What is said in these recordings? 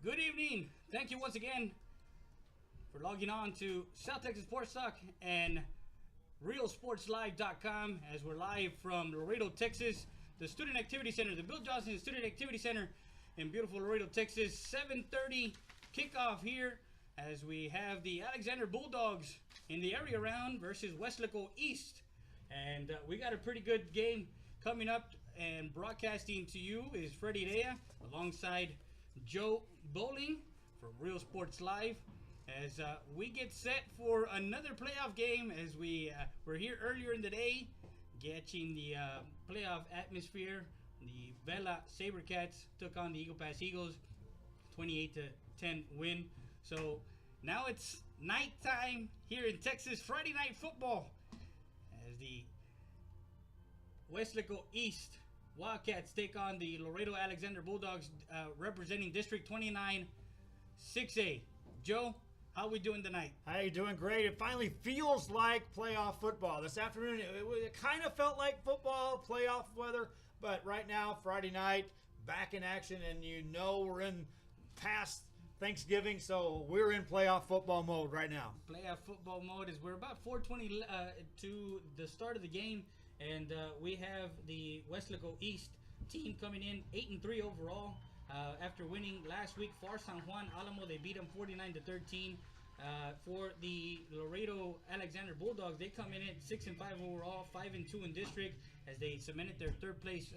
Good evening. Thank you once again for logging on to South Texas Sports Talk and RealSportsLive.com as we're live from Laredo, Texas, the Student Activity Center, the Bill Johnson Student Activity Center in beautiful Laredo, Texas. 7:30 kickoff here as we have the Alexander Bulldogs in the area round versus Weslaco East. And we got a pretty good game coming up, and broadcasting to you is Freddie Rea alongside Joe Bowling from Real Sports Live as we get set for another playoff game as we're here earlier in the day getting the playoff atmosphere. The Vela Sabercats took on the Eagle Pass Eagles, 28-10 win. So now it's nighttime here in Texas, Friday night football as the Weslaco East Wildcats take on the Laredo Alexander Bulldogs representing District 29 6A. Joe, how are we doing tonight? Hey, doing great. It finally feels like playoff football. This afternoon, it kind of felt like football, playoff weather, but right now, Friday night, back in action, and we're in past Thanksgiving, so we're in playoff football mode right now. Playoff football mode is we're about 4:20 to the start of the game. And we have the Weslaco East team coming in 8-3 overall. After winning last week for San Juan Alamo, they beat them 49-13. For the Laredo Alexander Bulldogs, they come in at 6-5 overall, 5-2 in district as they cemented their third place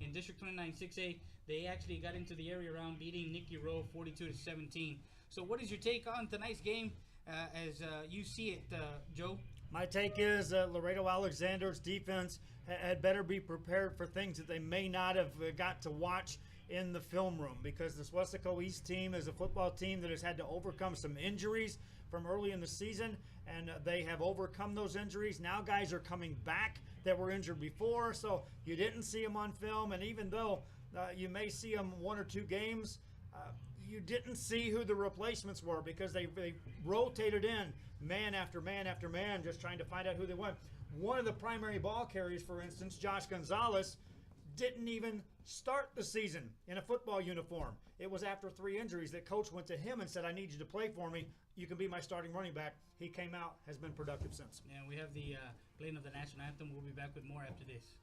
in District 29 6A. They actually got into the area round, beating Nicky Rowe 42-17. So, what is your take on tonight's game as you see it, Joe? My take is Laredo Alexander's defense had better be prepared for things that they may not have got to watch in the film room, because this Weslaco East team is a football team that has had to overcome some injuries from early in the season, and they have overcome those injuries. Now guys are coming back that were injured before, so you didn't see them on film, and even though you may see them one or two games, you didn't see who the replacements were because they rotated in man after man after man, just trying to find out who they went. One of the primary ball carriers, for instance, Josh Gonzalez, didn't even start the season in a football uniform. It was after 3 injuries that coach went to him and said, I need you to play for me. You can be my starting running back. He came out, has been productive since. And we have the playing of the national anthem. We'll be back with more after this.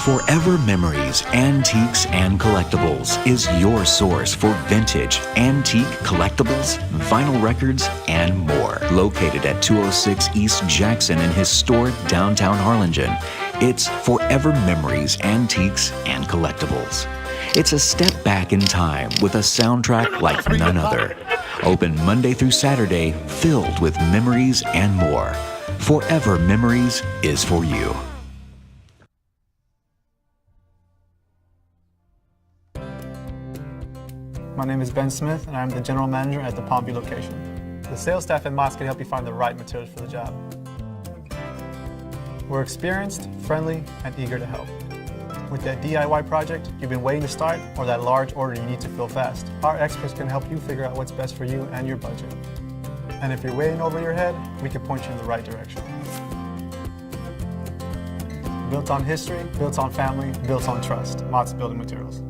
Forever Memories, Antiques, and Collectibles is your source for vintage, antique, collectibles, vinyl records, and more. Located at 206 East Jackson in historic downtown Harlingen, it's Forever Memories, Antiques, and Collectibles. It's a step back in time with a soundtrack like none other. Open Monday through Saturday, filled with memories and more. Forever Memories is for you. My name is Ben Smith, and I'm the general manager at the Palm View location. The sales staff at Mott's can help you find the right materials for the job. We're experienced, friendly, and eager to help. With that DIY project you've been waiting to start, or that large order you need to fill fast, our experts can help you figure out what's best for you and your budget. And if you're waiting over your head, we can point you in the right direction. Built on history, built on family, built on trust. Mott's Building Materials.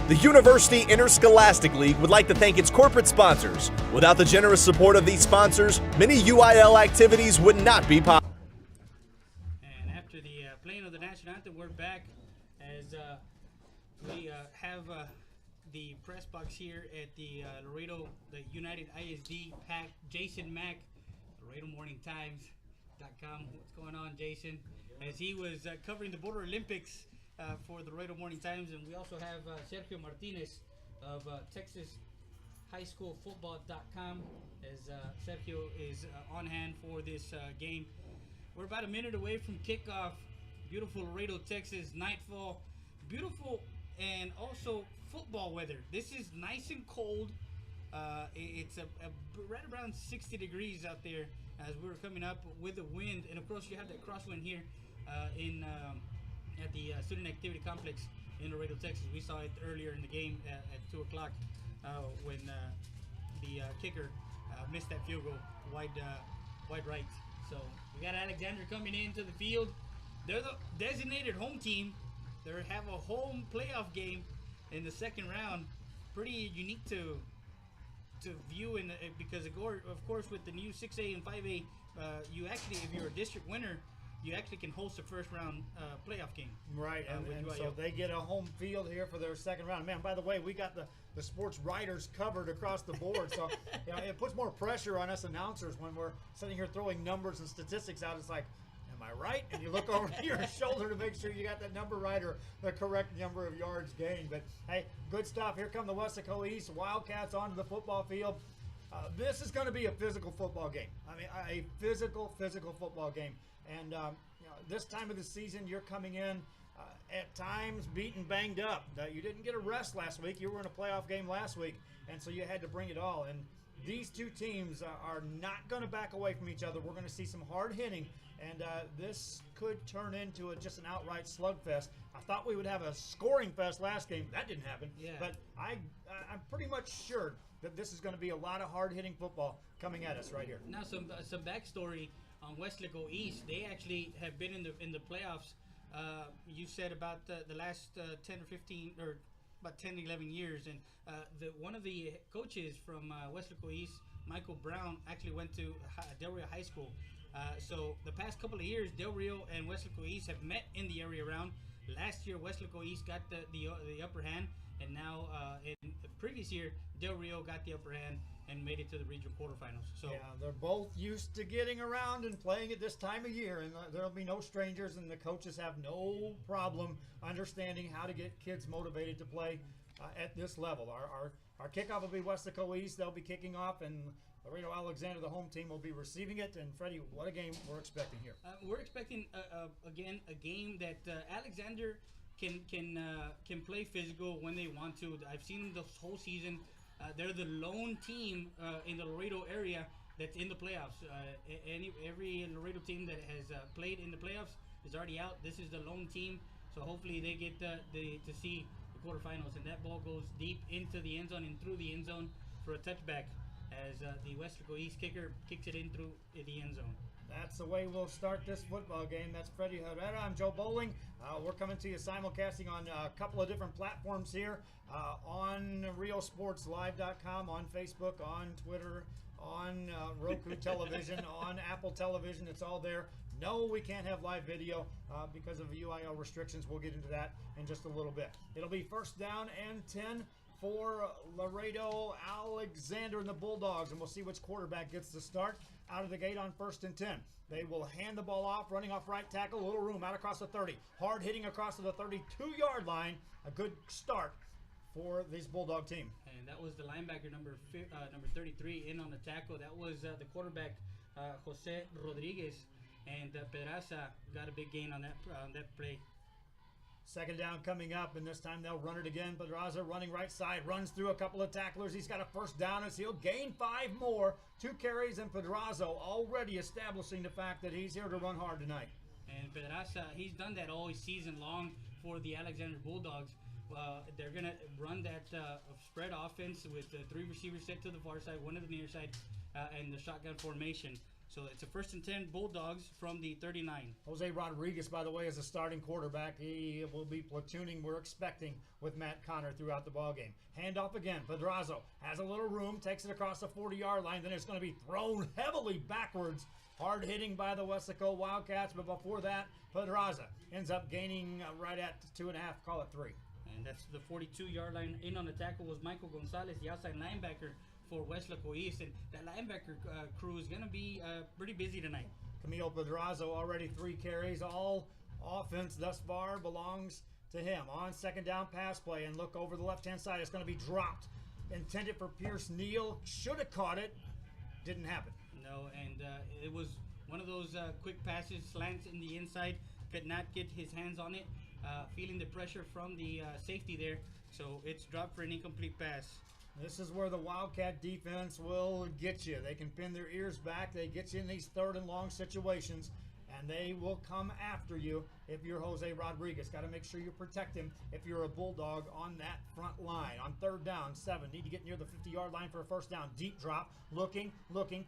The University Interscholastic League would like to thank its corporate sponsors. Without the generous support of these sponsors, many UIL activities would not be possible. And after the playing of the national anthem, we're back as we have the press box here at the Laredo, the United ISD PAC. Jason Mack, LaredoMorningTimes.com. What's going on, Jason? As he was covering the Border Olympics for the Laredo Morning Times, and we also have Sergio Martinez of TexasHighSchoolFootball.com as Sergio is on hand for this game. We're about a minute away from kickoff. Beautiful Laredo, Texas, nightfall. Beautiful and also football weather. This is nice and cold. It's right around 60 degrees out there as we're coming up with the wind, and of course you have that crosswind here in at the Student Activity Complex in Laredo, Texas. We saw it earlier in the game at 2 o'clock when the kicker missed that field goal wide right. So we got Alexander coming into the field. They're the designated home team. They have a home playoff game in the second round. Pretty unique to view because of course with the new 6A and 5A, you actually, if you're a district winner, you actually can host a first round playoff game. Right, and so they get a home field here for their second round. Man, by the way, we got the sports writers covered across the board, so you know, it puts more pressure on us announcers when we're sitting here throwing numbers and statistics out. It's like, am I right? And you look over your shoulder to make sure you got that number right or the correct number of yards gained. But hey, good stuff. Here come the Weslaco East Wildcats onto the football field. This is going to be a physical football game. I mean, a physical football game. And you know, this time of the season, you're coming in at times beaten, banged up. You didn't get a rest last week. You were in a playoff game last week, and so you had to bring it all. And these two teams are not going to back away from each other. We're going to see some hard hitting, and this could turn into just an outright slugfest. I thought we would have a scoring fest last game. That didn't happen. Yeah. But I'm pretty much sure that this is going to be a lot of hard hitting football coming at us right here. Now some backstory on Weslaco East. They actually have been in the playoffs. You said about the last 10 or 15 or about 10 11 years, and one of the coaches from Weslaco East, Michael Brown, actually went to Del Rio High School. So the past couple of years, Del Rio and Weslaco East have met in the area round. Last year, Weslaco East got the upper hand, and now in the previous year, Del Rio got the upper hand and made it to the regional quarterfinals. So yeah, they're both used to getting around and playing at this time of year, and there'll be no strangers, and the coaches have no problem understanding how to get kids motivated to play at this level. Our kickoff will be Weslaco East. They'll be kicking off, and Laredo Alexander, the home team, will be receiving it. And Freddie, what a game we're expecting here. We're expecting again a game that Alexander can play physical when they want to. I've seen them this whole season. They're the lone team in the Laredo area that's in the playoffs. Every Laredo team that has played in the playoffs is already out. This is the lone team, so hopefully they get to see the quarterfinals, and that ball goes deep into the end zone and through the end zone for a touchback as the Weslaco East kicker kicks it in through the end zone. That's the way we'll start this football game. That's Freddie Herrera. I'm Joe Bowling. We're coming to you simulcasting on a couple of different platforms here, on RioSportsLive.com, on Facebook, on Twitter, on Roku Television, on Apple Television. It's all there. No, we can't have live video because of UIL restrictions. We'll get into that in just a little bit. It'll be first down and 10 for Laredo Alexander and the Bulldogs, and we'll see which quarterback gets the start out of the gate on first and 10. They will hand the ball off, running off right tackle, a little room out across the 30. Hard hitting across to the 32-yard line. A good start for this Bulldog team. And that was the linebacker number 33 in on the tackle. That was the quarterback Jose Rodriguez, and Pedraza got a big gain on that play. Second down coming up, and this time they'll run it again. Pedraza running right side, runs through a couple of tacklers. He's got a first down as he'll gain 5 more. 2 carries, and Pedraza already establishing the fact that he's here to run hard tonight. And Pedraza, he's done that all season long for the Alexander Bulldogs. They're going to run that spread offense with 3 receivers set to the far side, 1 to the near side, and the shotgun formation. So it's a first and 10 Bulldogs from the 39. Jose Rodriguez, by the way, is a starting quarterback. He will be platooning, we're expecting, with Matt Connor throughout the ballgame. Handoff again. Pedraza has a little room, takes it across the 40-yard line. Then it's going to be thrown heavily backwards. Hard hitting by the Weslaco Wildcats, but before that, Pedraza ends up gaining right at 2.5, call it 3. And that's the 42-yard line. In on the tackle was Michael Gonzalez, the outside linebacker for Weslaco East, and that linebacker crew is going to be pretty busy tonight. Camilo Pedraza already 3 carries. All offense thus far belongs to him. On second down pass play, and look over the left-hand side. It's going to be dropped. Intended for Pierce Neal. Should have caught it. Didn't happen. No, and it was one of those quick passes, slants in the inside. Could not get his hands on it. Feeling the pressure from the safety there. So it's dropped for an incomplete pass. This is where the Wildcat defense will get you. They can pin their ears back. They get you in these third and long situations. and they will come after you if you're Jose Rodriguez. Got to make sure you protect him if you're a Bulldog on that front line. On 3rd down, 7. Need to get near the 50-yard line for a first down. Deep drop. Looking,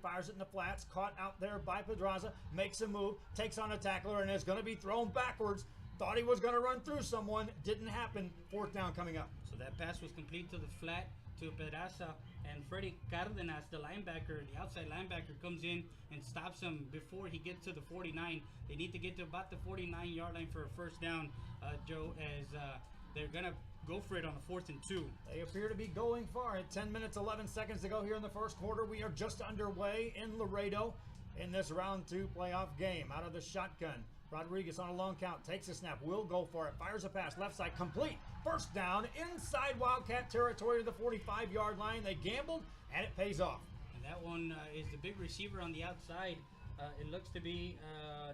fires it in the flats. Caught out there by Pedraza. Makes a move, takes on a tackler, and is going to be thrown backwards. Thought he was going to run through someone. Didn't happen. 4th down coming up. So that pass was complete to the flat to Pedraza, and Freddy Cardenas, the linebacker, the outside linebacker, comes in and stops him before he gets to the 49. They need to get to about the 49-yard line for a first down, Joe, as they're going to go for it on a 4th and 2. They appear to be going far. At 10 minutes, 11 seconds to go here in the first quarter. We are just underway in Laredo in this round 2 playoff game. Out of the shotgun, Rodriguez on a long count, takes a snap, will go for it, fires a pass, left side, complete. First down, inside Wildcat territory to the 45-yard line. They gambled, and it pays off. And that one is the big receiver on the outside. It looks to be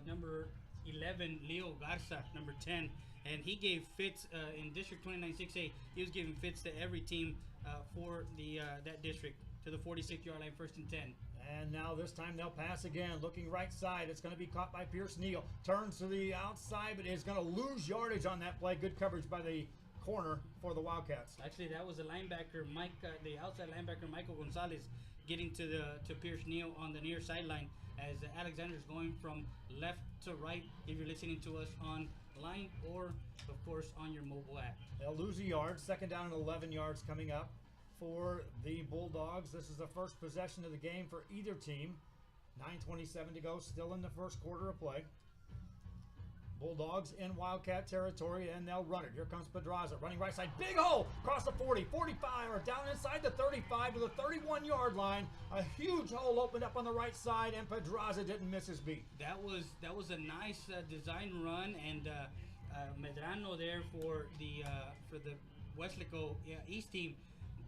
number 11, Leo Garza, number 10. And he gave fits in District 29 6A. He was giving fits to every team for the that district to the 46-yard line, 1st and 10. And now this time they'll pass again. Looking right side. It's going to be caught by Pierce Neal. Turns to the outside, but is going to lose yardage on that play. Good coverage by the corner for the Wildcats. Actually, that was the linebacker, the outside linebacker, Michael Gonzalez, getting to Pierce Neal on the near sideline as Alexander's going from left to right if you're listening to us online or, of course, on your mobile app. They'll lose a yard. 2nd down and 11 yards coming up for the Bulldogs. This is the first possession of the game for either team. 9:27 to go, still in the first quarter of play. Bulldogs in Wildcat territory, and they'll run it. Here comes Pedraza, running right side. Big hole! Across the 40, 45, or down inside the 35 to the 31-yard line. A huge hole opened up on the right side, and Pedraza didn't miss his beat. That was a nice design run, and Medrano there for the Weslaco East team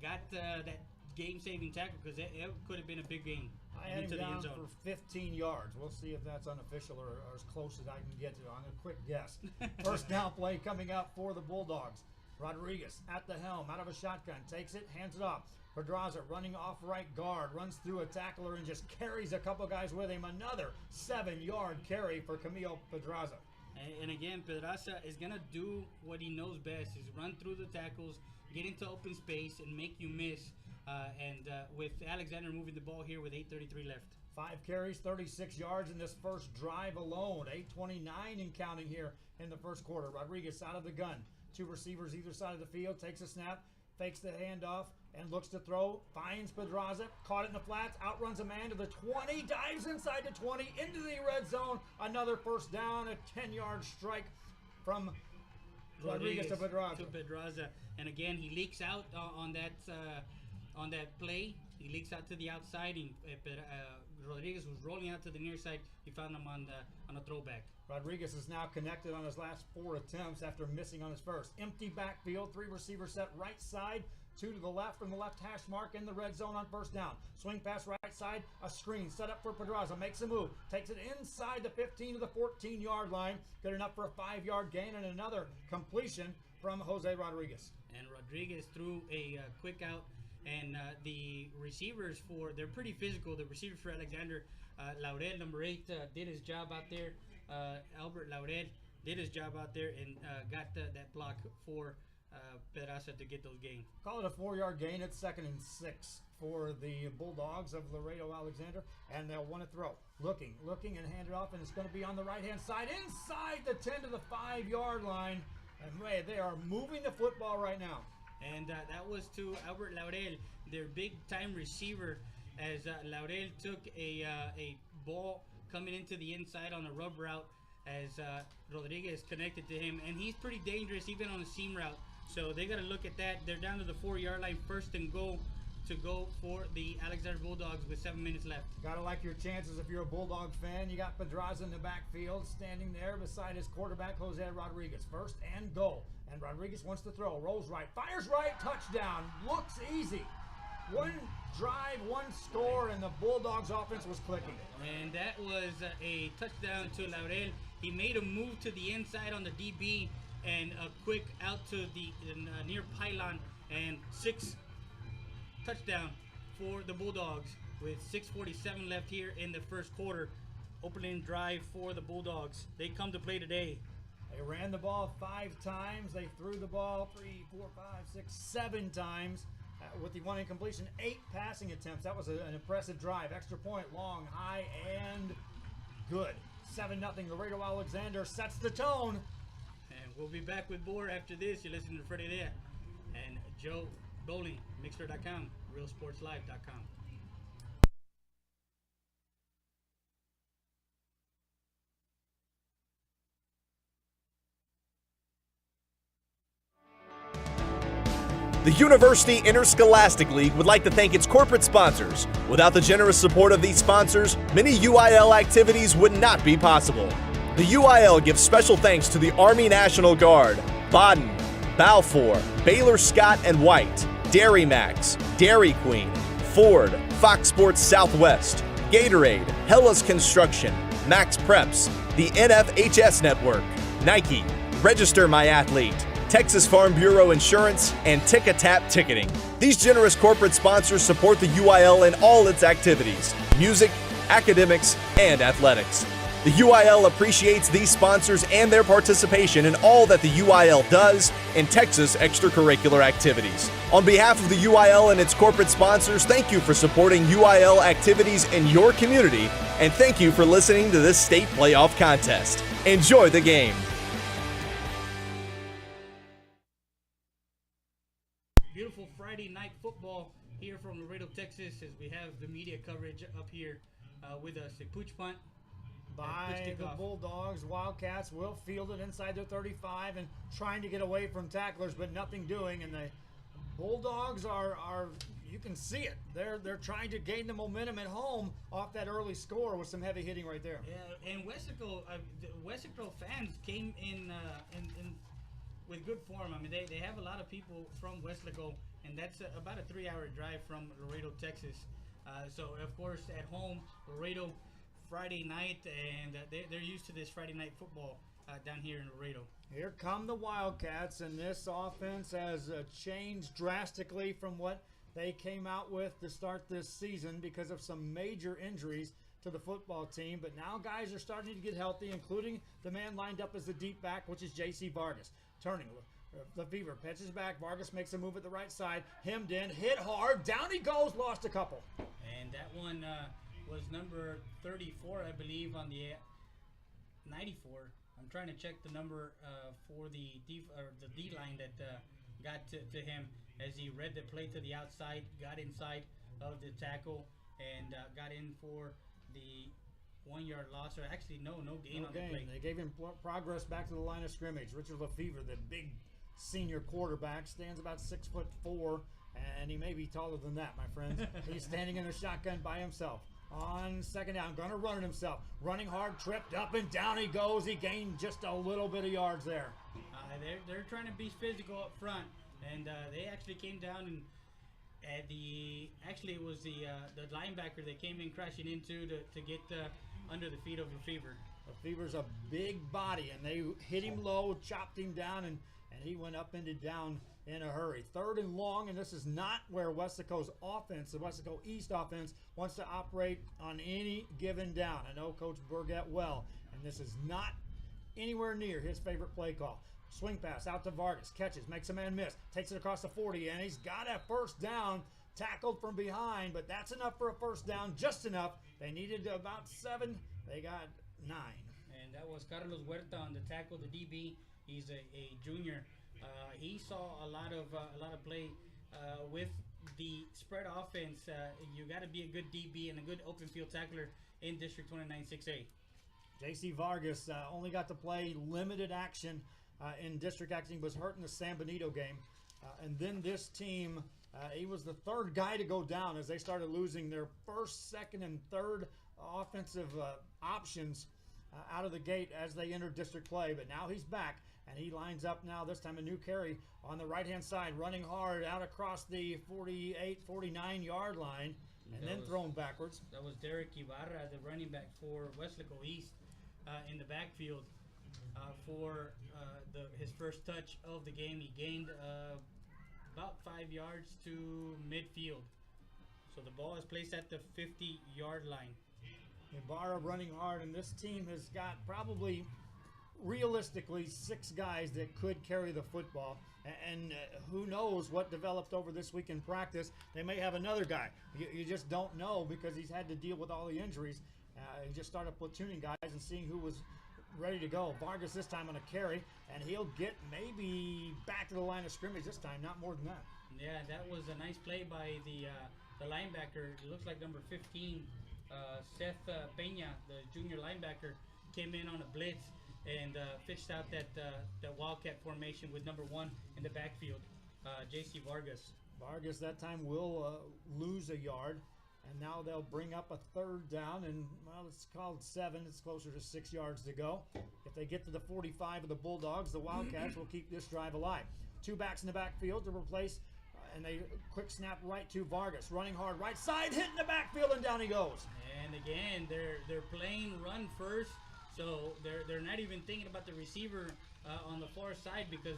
got that game-saving tackle because it could have been a big game. I had him down for 15 yards. We'll see if that's unofficial or as close as I can get to. I'm a quick guess. First down play coming up for the Bulldogs. Rodriguez at the helm, out of a shotgun, takes it, hands it off. Pedraza running off right guard, runs through a tackler and just carries a couple guys with him. Another 7-yard carry for Camilo Pedraza. And again, Pedraza is going to do what he knows best, is run through the tackles, get into open space, and make you miss. With Alexander moving the ball here with 8:33 left. 5 carries, 36 yards in this first drive alone. 8:29 and counting here in the first quarter. Rodriguez out of the gun. 2 receivers either side of the field. Takes a snap, fakes the handoff, and looks to throw. Finds Pedraza. Caught it in the flats. Outruns a man to the 20. Dives inside the 20 into the red zone. Another first down. A 10-yard strike from Rodriguez to Pedraza. And again, he leaks out on that play. He leaks out to the outside. Rodriguez was rolling out to the near side. He found him on a throwback. Rodriguez is now connected on his last 4 attempts after missing on his first. Empty backfield, 3 receivers set right side, 2 to the left from the left hash mark in the red zone on first down. Swing pass right side, a screen set up for Pedraza. Makes a move, takes it inside the 15 to the 14-yard line. Good enough for a 5-yard gain and another completion from Jose Rodriguez. And Rodriguez threw a quick out. And the receivers they're pretty physical. The receivers for Alexander, Laurel, number 8, did his job out there. Albert Laurel did his job out there and got that block for Pedraza to get those gains. Call it a 4-yard gain. It's 2nd and 6 for the Bulldogs of Laredo Alexander. And they'll want to throw. Looking, and hand it off. And it's going to be on the right-hand side, inside the 10 to the 5-yard line. And man, they are moving the football right now. And that was to Albert Laurel, their big-time receiver, as Laurel took a ball coming into the inside on a rub route as Rodriguez connected to him. And he's pretty dangerous even on a seam route. So they got to look at that. They're down to the 4-yard line, 1st and goal to go for the Alexander Bulldogs with 7 minutes left. Gotta like your chances if you're a Bulldog fan. You got Pedraza in the backfield, standing there beside his quarterback, Jose Rodriguez. 1st and goal. And Rodriguez wants to throw. Rolls right, fires right, touchdown. Looks easy. 1 drive, 1 score, and the Bulldogs offense was clicking. And that was a touchdown to Laurel. He made a move to the inside on the DB and a quick out to the near pylon, and 6 touchdown for the Bulldogs with 6:47 left here in the first quarter. opening drive for the Bulldogs. They come to play today. They ran the ball 5 times. They threw the ball 7 times with the 1 incompletion, 8 passing attempts. That was an impressive drive. Extra point, long, high, and good. 7-0. Laredo Alexander sets the tone. And we'll be back with more after this. You're listening to Freddie there and Joe Bowling, Mixer.com, RealSportsLive.com. The University Interscholastic League would like to thank its corporate sponsors. Without the generous support of these sponsors, many UIL activities would not be possible. The UIL gives special thanks to the Army National Guard, Baden, Balfour, Baylor Scott and White, Dairy Max, Dairy Queen, Ford, Fox Sports Southwest, Gatorade, Hellas Construction, Max Preps, the NFHS Network, Nike, Register My Athlete, Texas Farm Bureau Insurance, and Tick-A-Tap Ticketing. These generous corporate sponsors support the UIL in all its activities, music, academics, and athletics. The UIL appreciates these sponsors and their participation in all that the UIL does in Texas extracurricular activities. On behalf of the UIL and its corporate sponsors, thank you for supporting UIL activities in your community, and thank you for listening to this state playoff contest. Enjoy the game. Beautiful Friday night football here from Laredo, Texas, as we have the media coverage up here with us. A pooch punt By the Bulldogs. Wildcats will field it inside their 35 and trying to get away from tacklers, but nothing doing. And the Bulldogs are you can see it. They're trying to gain the momentum at home off that early score with some heavy hitting right there. Yeah, and Weslaco fans came in with good form. I mean, they have a lot of people from Weslaco, and that's about a 3-hour drive from Laredo, Texas. So, of course, at home, Laredo, Friday night, and they're used to this Friday night football down here in Laredo. Here come the Wildcats, and this offense has changed drastically from what they came out with to start this season because of some major injuries to the football team. But now guys are starting to get healthy, including the man lined up as the deep back, which is J.C. Vargas. Turning, Lefevre pitches back. Vargas makes a move at the right side. Hemmed in, hit hard. Down he goes, lost a couple. And that one was number 34, I believe, on the 94. I'm trying to check the number for the D line that got to him as he read the play to the outside, got inside of the tackle, and got in for the 1-yard loss, or actually no gain on the play. They gave him progress back to the line of scrimmage. Richard Lefevre, the big senior quarterback, stands about 6'4", and he may be taller than that, my friends. He's standing in a shotgun by himself. On second down, gonna run it himself. Running hard, tripped up and down he goes. He gained just a little bit of yards there. They're trying to be physical up front, and they actually came down and it was the linebacker that came in crashing into to get under the feet of Lefevre. Lefevre's a big body, and they hit him low, chopped him down, and he went up and down in a hurry. 3rd and long, and this is not where Weslaco's offense, the Weslaco East offense, wants to operate on any given down. I know Coach Burgett well, and this is not anywhere near his favorite play call. Swing pass out to Vargas, catches, makes a man miss, takes it across the 40, and he's got a first down, tackled from behind, but that's enough for a first down, just enough. They needed about 7, they got 9. And that was Carlos Huerta on the tackle, the DB. He's a junior. He saw a lot of play with the spread offense. You got to be a good DB and a good open field tackler in District 29 6A. J.C. Vargas only got to play limited action in district action. Was hurt in the San Benito game. And then this team, he was the 3rd guy to go down as they started losing their 1st, 2nd, and 3rd offensive options out of the gate as they entered district play. But now he's back, and he lines up now, this time a new carry on the right-hand side, running hard out across the 48, 49-yard line, and then thrown backwards. That was Derek Ibarra, the running back for Weslaco East, in the backfield for his first touch of the game. He gained about 5 yards to midfield. So the ball is placed at the 50-yard line. Ibarra running hard, and this team has got probably realistically 6 guys that could carry the football. And who knows what developed over this week in practice. They may have another guy. You just don't know because he's had to deal with all the injuries. He just started platooning guys and seeing who was ready to go. Vargas this time on a carry, and he'll get maybe back to the line of scrimmage this time, not more than that. Yeah, that was a nice play by the linebacker. It looks like number 15, Seth Peña, the junior linebacker, came in on a blitz and fished out that wildcat formation with number 1 in the backfield, J.C. Vargas. Vargas that time will lose a yard, and now they'll bring up a 3rd down, and well, it's called 7. It's closer to 6 yards to go. If they get to the 45 of the Bulldogs, the Wildcats will keep this drive alive. 2 backs in the backfield to replace, and they quick snap right to Vargas, running hard right side, hitting the backfield, and down he goes. And again, they're playing run first, so they're not even thinking about the receiver on the far side because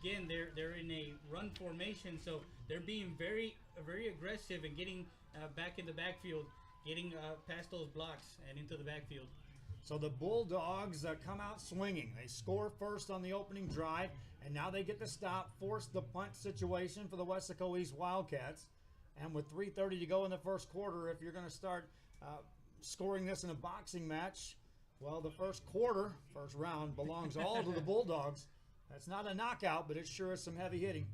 again they're in a run formation, so they're being very aggressive and getting back in the backfield, getting past those blocks and into the backfield. So the Bulldogs come out swinging. They score first on the opening drive, and now they get the stop, force the punt situation for the Weslaco East Wildcats. And with 3:30 to go in the first quarter, if you're going to start scoring this in a boxing match, well, the first round belongs all to the Bulldogs. That's not a knockout, but it sure is some heavy hitting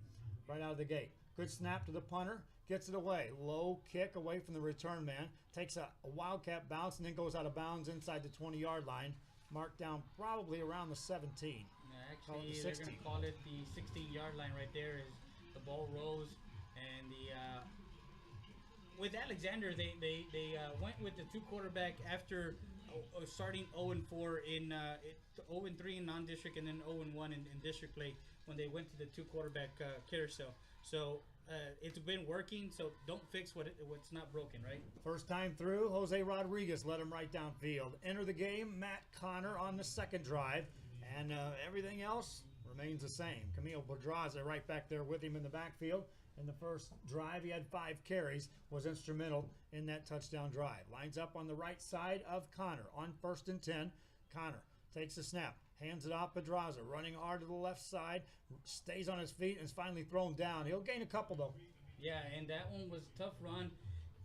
right out of the gate. Good snap to the punter. Gets it away. Low kick away from the return man. Takes a Wildcat bounce and then goes out of bounds inside the 20-yard line. Marked down probably around the 17. Actually, they're going to call it the 16-yard line right there as the ball rolls. And with Alexander, they went with the 2 quarterback after starting 0-4 in 0-3 in non-district and then 0-1 in district play when they went to the 2 quarterback carousel. So it's been working, so don't fix what's not broken, right? First time through, Jose Rodriguez led him right downfield. Enter the game, Matt Connor on the second drive, and everything else remains the same. Camille Bodraza right back there with him in the backfield. In the first drive, he had 5 carries, was instrumental in that touchdown drive. Lines up on the right side of Connor on 1st and 10. Connor takes a snap, hands it off Pedraza, running hard to the left side, stays on his feet, and is finally thrown down. He'll gain a couple, though. Yeah, and that one was a tough run.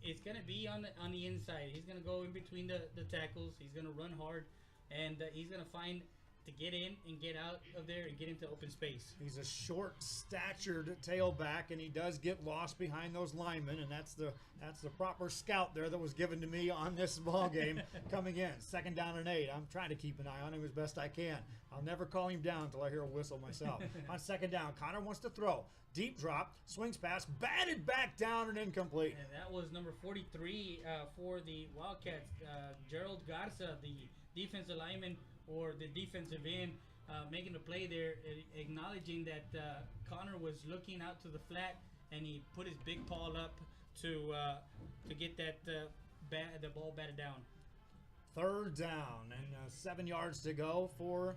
It's going to be on the inside. He's going to go in between the tackles. He's going to run hard, and he's going to find to get in and get out of there and get into open space. He's a short-statured tailback, and he does get lost behind those linemen, and that's the proper scout there that was given to me on this ball game coming in. 2nd down and 8. I'm trying to keep an eye on him as best I can. I'll never call him down until I hear a whistle myself. On 2nd down, Connor wants to throw. Deep drop, swings pass, batted back down and incomplete. And that was number 43 for the Wildcats, Gerald Garza, the defensive lineman or the defensive end, making the play there, acknowledging that Connor was looking out to the flat, and he put his big paw up to get that the ball batted down. 3rd down and 7 yards to go for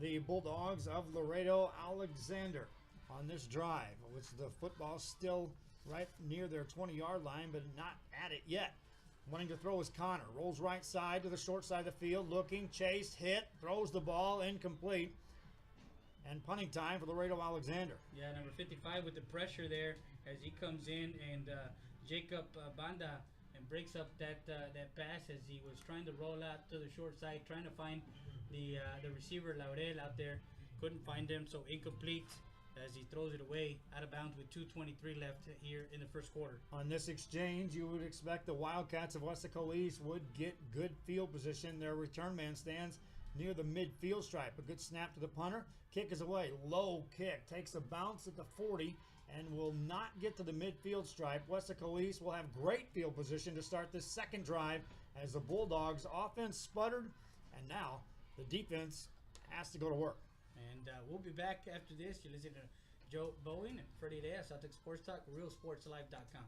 the Bulldogs of Laredo Alexander on this drive, which the football still right near their 20-yard line, but not at it yet. Wanting to throw is Connor. Rolls right side to the short side of the field. Looking, chased, hit, throws the ball, incomplete. And punting time for Laredo Alexander. Yeah, number 55 with the pressure there as he comes in, and Jacob Banda and breaks up that pass as he was trying to roll out to the short side, trying to find the receiver Laurel out there. Couldn't find him, so incomplete as he throws it away out of bounds with 2:23 left here in the first quarter. On this exchange, you would expect the Wildcats of Weslaco East would get good field position. Their return man stands near the midfield stripe. A good snap to the punter. Kick is away. Low kick. Takes a bounce at the 40 and will not get to the midfield stripe. Weslaco East will have great field position to start this second drive as the Bulldogs offense sputtered, and now the defense has to go to work. And we'll be back after this. You're listening to Joe Bowen and Freddie Reyes, Celtic Sports Talk, RealSportsLive.com.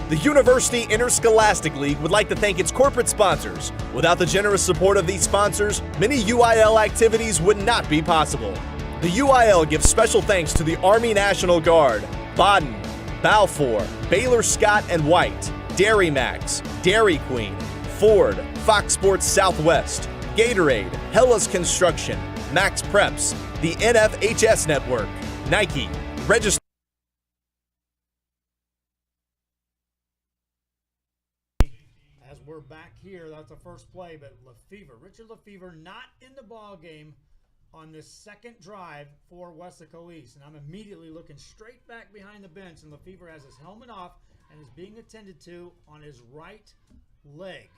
The University Interscholastic League would like to thank its corporate sponsors. Without the generous support of these sponsors, many UIL activities would not be possible. The UIL gives special thanks to the Army National Guard, Baden, Balfour, Baylor Scott and White, Dairy Max, Dairy Queen, Ford, Fox Sports Southwest, Gatorade, Hellas Construction, Max Preps, the NFHS Network, Nike, Register. As we're back here, that's the first play, but Richard Lefevre not in the ball game on this second drive for Weslaco East. And I'm immediately looking straight back behind the bench, and Lefevre has his helmet off and is being attended to on his right leg.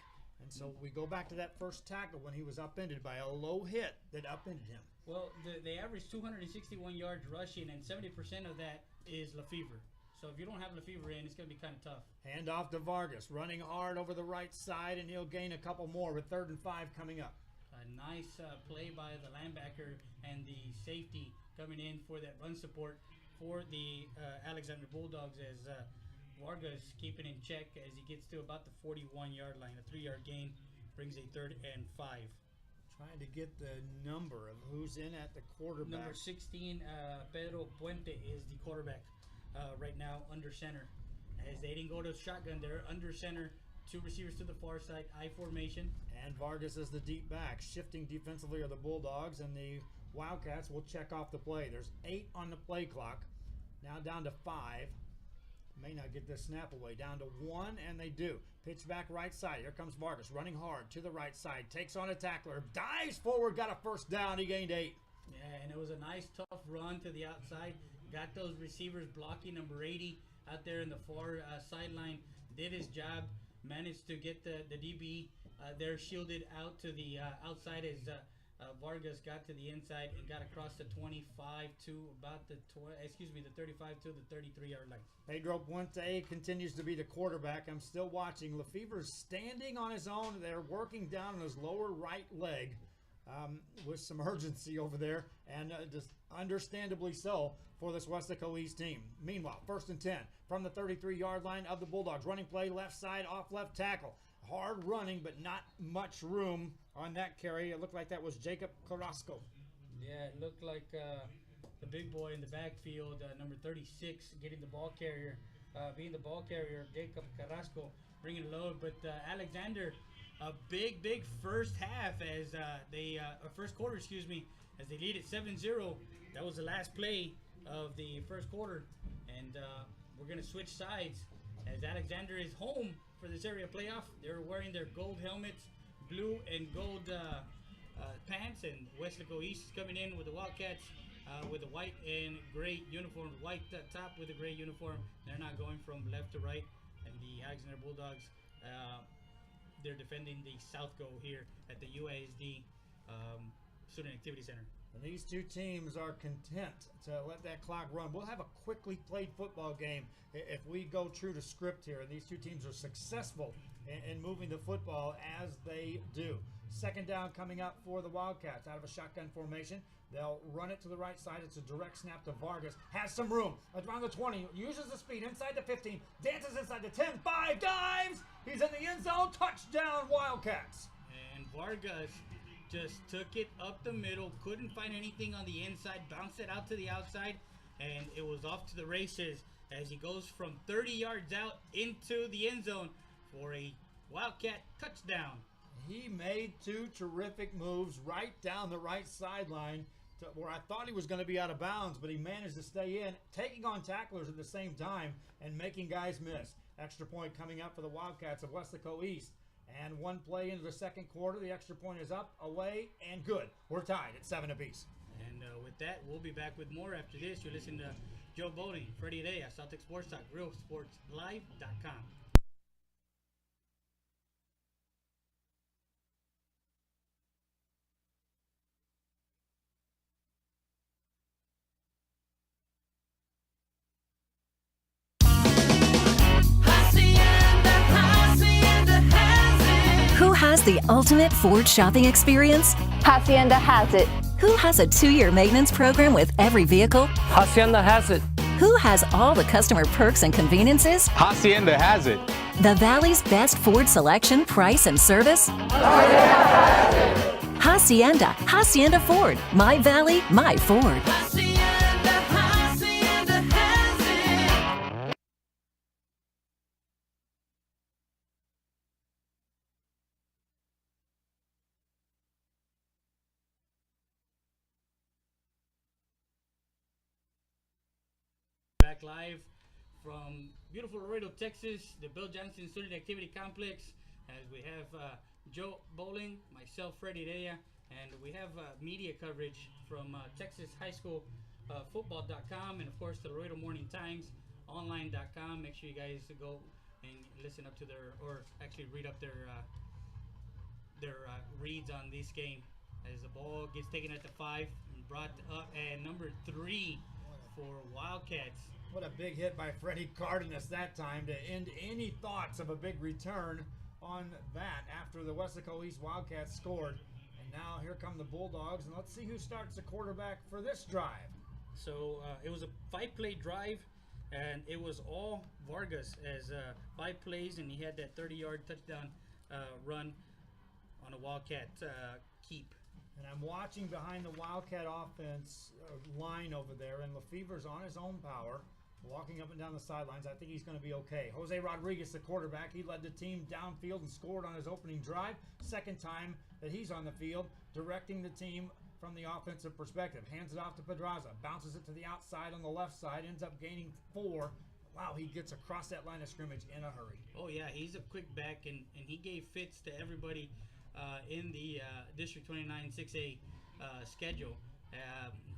And so we go back to that first tackle when he was upended by a low hit that upended him. Well, they averaged 261 yards rushing, and 70% of that is Lefevre. So if you don't have Lefevre in, it's going to be kind of tough. Hand off to Vargas, running hard over the right side, and he'll gain a couple more with 3rd and 5 coming up. A nice play by the linebacker and the safety coming in for that run support for the Alexander Bulldogs, as Vargas keeping in check as he gets to about the 41-yard line. A 3-yard gain brings a 3rd and 5. Trying to get the number of who's in at the quarterback. Number 16, Pedro Puente is the quarterback right now under center. As they didn't go to shotgun, they're under center. 2 receivers to the far side, I formation. And Vargas is the deep back. Shifting defensively are the Bulldogs, and the Wildcats will check off the play. There's 8 on the play clock. Now down to 5. May not get this snap away. Down to 1, and they do. Pitch back right side. Here comes Vargas running hard to the right side. Takes on a tackler. Dives forward. Got a first down. He gained 8. Yeah, and it was a nice, tough run to the outside. Got those receivers blocking. Number 80 out there in the far sideline. Did his job. Managed to get the DB there shielded out to the outside as Vargas got to the inside and got across the 25 to about the 35 to the 33-yard line. Pedro Puente continues to be the quarterback. I'm still watching. Lefevre's standing on his own. They're working down on his lower right leg with some urgency over there, and just understandably so for this Weslaco East team. Meanwhile, 1st and 10 from the 33-yard line of the Bulldogs. Running play, left side, off left tackle. Hard running, but not much room on that carry. It looked like that was Jacob Carrasco. Yeah, it looked like the big boy in the backfield, number 36, getting the ball carrier, being the ball carrier, Jacob Carrasco, bringing a load. But Alexander, a big first half as first quarter, as they lead at 7-0. That was the last play of the first quarter, and we're going to switch sides as Alexander is home for this area playoff. They're wearing their gold helmets, blue and gold pants, and Weslaco East is coming in with the Wildcats with a white and gray uniform, white top with a gray uniform. They're not going from left to right, and the Alexander Bulldogs, they're defending the South Goal here at the UISD Student Activity Center. And these two teams are content to let that clock run. We'll have a quickly played football game if we go true to script here. And these two teams are successful in moving the football as they do. 2nd down coming up for the Wildcats out of a shotgun formation. They'll run it to the right side. It's a direct snap to Vargas. Has some room. Around the 20. Uses the speed inside the 15. Dances inside the 10. 5. Dives. He's in the end zone. Touchdown, Wildcats. And Vargas just took it up the middle, couldn't find anything on the inside, bounced it out to the outside, and it was off to the races as he goes from 30 yards out into the end zone for a Wildcat touchdown. He made 2 terrific moves right down the right sideline to where I thought he was going to be out of bounds, but he managed to stay in, taking on tacklers at the same time and making guys miss. Extra point coming up for the Wildcats of Weslaco East. And 1 play into the second quarter, the extra point is up, away, and good. We're tied at 7 apiece. And with that, we'll be back with more after this. You're listening to Joe Bodie, Freddie Day at Celtic Sports Talk, RealSportsLive.com. Who has the ultimate Ford shopping experience? Hacienda has it. Who has a 2-year maintenance program with every vehicle? Hacienda has it. Who has all the customer perks and conveniences? Hacienda has it. The Valley's best Ford selection, price, and service? Hacienda. Hacienda Ford. My Valley, my Ford. Back live from beautiful Laredo, Texas, the Bill Johnson Student Activity Complex, as we have Joe Bowling, myself, Freddie Dea, and we have media coverage from Texas High School Football.com, and of course the Laredo Morning Times Online.com. Make sure you guys go and listen up to their, or actually read up their reads on this game, as the ball gets taken at the 5 and brought up at number 3 for Wildcats. What a big hit by Freddie Cardenas that time to end any thoughts of a big return on that after the Weslaco East Wildcats scored. And now here come the Bulldogs, and let's see who starts the quarterback for this drive. So it was a 5-play drive, and it was all Vargas as 5 plays, and he had that 30-yard touchdown run on a Wildcat keep. And I'm watching behind the Wildcat offense line over there, and Lefevre's on his own power, walking up and down the sidelines. I think he's going to be okay. Jose Rodriguez, the quarterback, he led the team downfield and scored on his opening drive. Second time that he's on the field, directing the team from the offensive perspective. Hands it off to Pedraza, bounces it to the outside on the left side, ends up gaining 4. Wow, he gets across that line of scrimmage in a hurry. Oh, yeah, he's a quick back, and he gave fits to everybody in the District 29 6A schedule.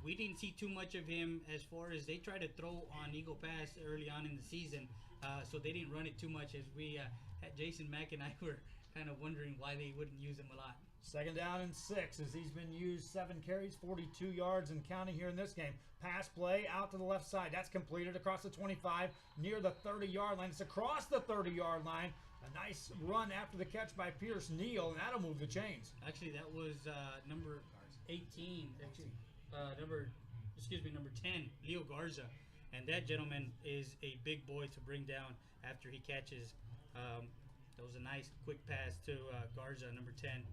We didn't see too much of him as far as they tried to throw on Eagle Pass early on in the season, so they didn't run it too much, as we had Jason Mack and I were kind of wondering why they wouldn't use him a lot. Second down and 6 as he's been used 7 carries, 42 yards and counting here in this game. Pass play out to the left side. That's completed across the 25 near the 30-yard line. It's across the 30-yard line. A nice run after the catch by Pierce Neal, and that'll move the chains. Actually, that was number 18. Number 10, Leo Garza. And that gentleman is a big boy to bring down after he catches. That was a nice quick pass to Garza, number 10,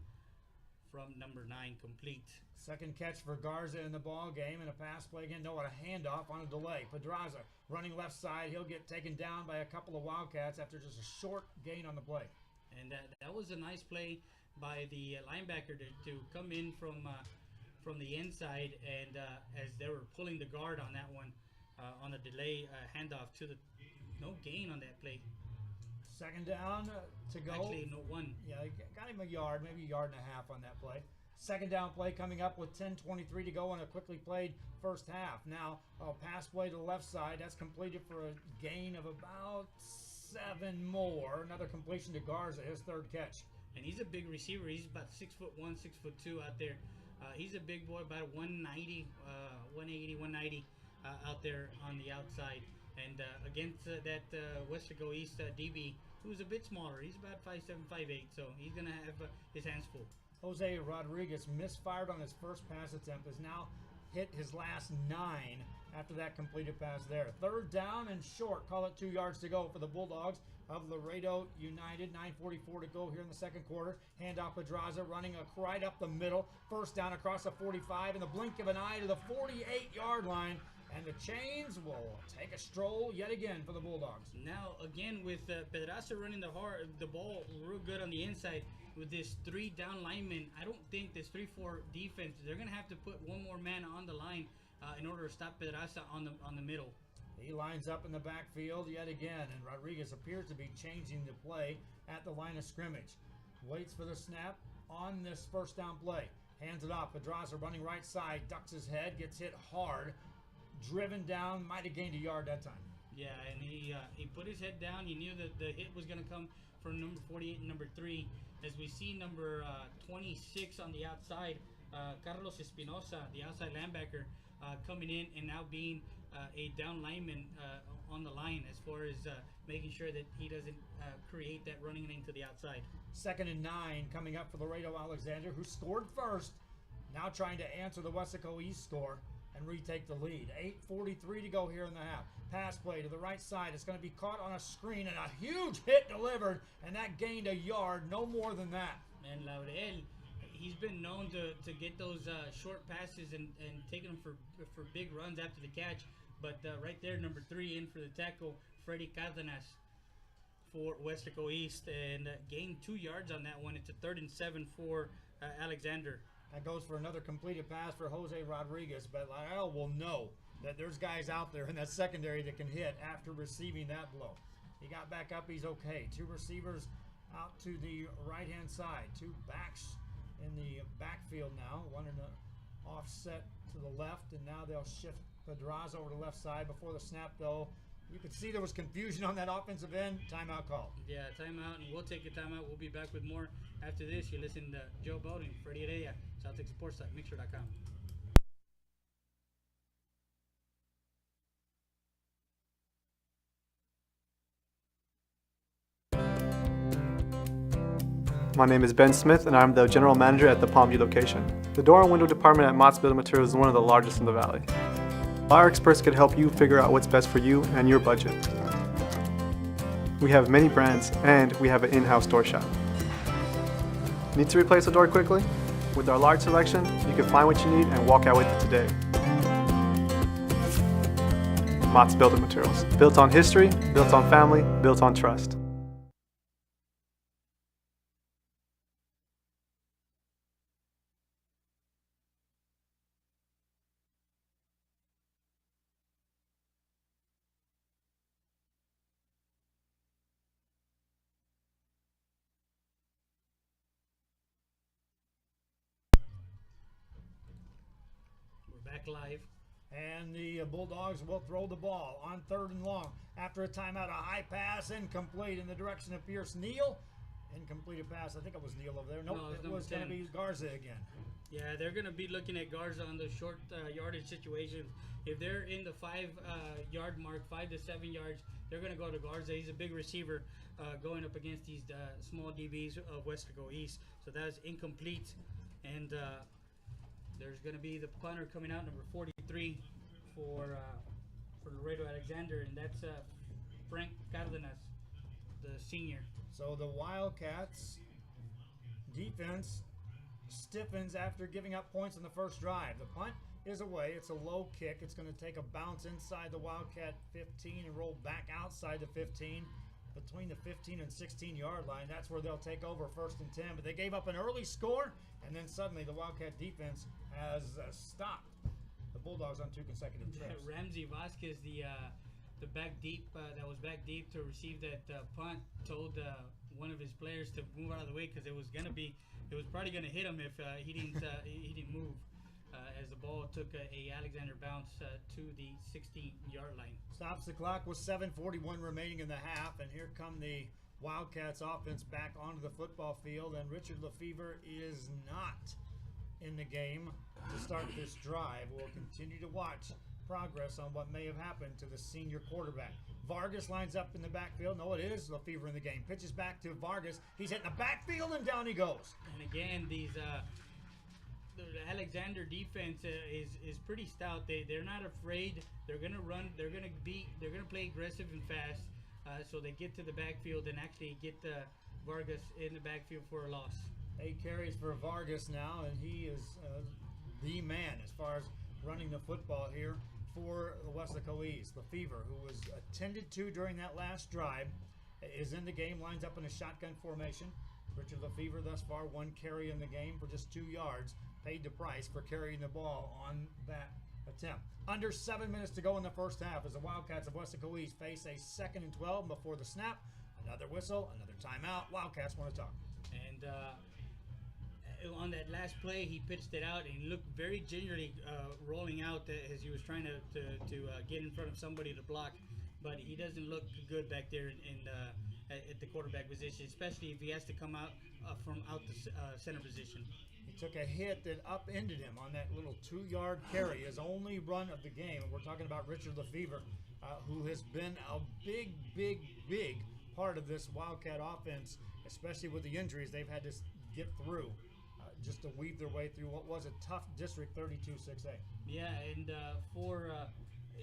from number 9, complete. Second catch for Garza in the ball game, and a pass play again. No, a handoff on a delay. Pedraza running left side. He'll get taken down by a couple of Wildcats after just a short gain on the play. And that was a nice play by the linebacker to come in from the inside, and as they were pulling the guard on that one, on a delay handoff to the, no gain on that play. Second down to go. Actually, no one. Yeah, got him a yard, maybe a yard and a half on that play. Second down play coming up with 10:23 to go on a quickly played first half. Now, a pass play to the left side. That's completed for a gain of about 7 more. Another completion to Garza, his third catch. And he's a big receiver. He's about 6'1", 6'2" out there. He's a big boy, about 190, 180, 190 out there on the outside. And against that Weslaco East DB, who's a bit smaller. He's about 5'7", 5'8", so he's going to have his hands full. Jose Rodriguez misfired on his first pass attempt, has now hit his last 9 after that completed pass there. Third down and short. Call it 2 yards to go for the Bulldogs of Laredo United. 9:44 to go here in the second quarter. Handoff Pedraza running right up the middle. First down across the 45 in the blink of an eye to the 48-yard line. And the chains will take a stroll yet again for the Bulldogs. Now, again, with Pedraza running the ball real good on the inside, with this 3 down linemen, I don't think this 3-4 defense, they're going to have to put one more man on the line in order to stop Pedraza on the middle. He lines up in the backfield yet again, and Rodriguez appears to be changing the play at the line of scrimmage. Waits for the snap on this first down play. Hands it off. Pedraza running right side, ducks his head, gets hit hard. Driven down, might have gained a yard that time. Yeah, and he put his head down. He knew that the hit was going to come from number 48 and number 3. As we see number 26 on the outside, Carlos Espinosa, the outside linebacker, coming in and now being a down lineman on the line, as far as making sure that he doesn't create that running into the outside. Second and 9 coming up for Laredo Alexander, who scored first. Now trying to answer the Weslaco East score. and retake the lead. 8:43 to go here in the half. Pass play to the right side. It's going to be caught on a screen, and a huge hit delivered, and that gained a yard, no more than that. And Laredo, he's been known to get those short passes and take them for big runs after the catch. But right there, number 3 in for the tackle, Freddy Cardenas for Weslaco East, and gained 2 yards on that one. It's a 3rd and 7 for Alexander. That goes for another completed pass for Jose Rodriguez, but Laredo will know that there's guys out there in that secondary that can hit after receiving that blow. He got back up, he's okay. 2 receivers out to the right-hand side. 2 backs in the backfield now. One in the offset to the left, and now they'll shift Pedraza over to the left side. Before the snap, though, you could see there was confusion on that offensive end. Timeout call. Yeah, timeout, and we'll take a timeout. We'll be back with more after this. You listen to Joe Bowden, Freddie Heredia, South Texas Sports Site, Mixer.com. My name is Ben Smith, and I'm the General Manager at the Palmview location. The door and window department at Mott's Building Materials is one of the largest in the valley. Our experts can help you figure out what's best for you and your budget. We have many brands, and we have an in-house door shop. Need to replace a door quickly? With our large selection, you can find what you need and walk out with it today. Mott's Building Materials. Built on history, built on family, built on trust. Back live. And the Bulldogs will throw the ball on 3rd and long. After a timeout, a high pass, incomplete in the direction of Pierce Neal. Incompleted pass. I think it was Neal over there. Nope, No, it was going to be Garza again. Yeah, they're going to be looking at Garza on the short yardage situations. If they're in the 5-yard mark, 5 to 7 yards, they're going to go to Garza. He's a big receiver going up against these small DBs of Weslaco East. So that's incomplete. And there's going to be the punter coming out, number 43 for Laredo Alexander, and that's Frank Cardenas, the senior. So the Wildcats defense stiffens after giving up points in the first drive. The punt is away. It's a low kick. It's going to take a bounce inside the Wildcat 15 and roll back outside the 15. Between the 15 and 16-yard line, that's where they'll take over 1st and 10. But they gave up an early score, and then suddenly the Wildcat defense has stopped the Bulldogs on 2 consecutive trips. Ramsey Vasquez, the back deep that was back deep to receive that punt, told one of his players to move out of the way because it was probably gonna hit him if he didn't move. As the ball took a Alexander bounce to the 16-yard line. Stops the clock with 7:41 remaining in the half, and here come the Wildcats offense back onto the football field, and Richard Lefevre is not in the game to start this drive. We'll continue to watch progress on what may have happened to the senior quarterback. Vargas lines up in the backfield. No, it is Lefevre in the game. Pitches back to Vargas. He's hitting the backfield, and down he goes. And again, these the Alexander defense is pretty stout. They're not afraid. They're gonna run. They're gonna play aggressive and fast. So they get to the backfield and actually get Vargas in the backfield for a loss. 8 carries for Vargas now, and he is the man as far as running the football here for the Weslaco East. Lefevre, who was attended to during that last drive, is in the game, lines up in a shotgun formation. Richard Lefevre thus far 1 carry in the game for just 2 yards. Paid the price for carrying the ball on that attempt. Under 7 minutes to go in the first half as the Wildcats of Weslaco East face a 2nd and 12 before the snap. Another whistle, another timeout. Wildcats want to talk. And on that last play, he pitched it out and looked very gingerly rolling out as he was trying to get in front of somebody to block. But he doesn't look good back there at the quarterback position, especially if he has to come out from out the center position. He took a hit that upended him on that little 2-yard carry, his only run of the game. And we're talking about Richard Lefevre, who has been a big part of this Wildcat offense, especially with the injuries they've had to get through just to weave their way through what was a tough district 32-6A. Yeah, and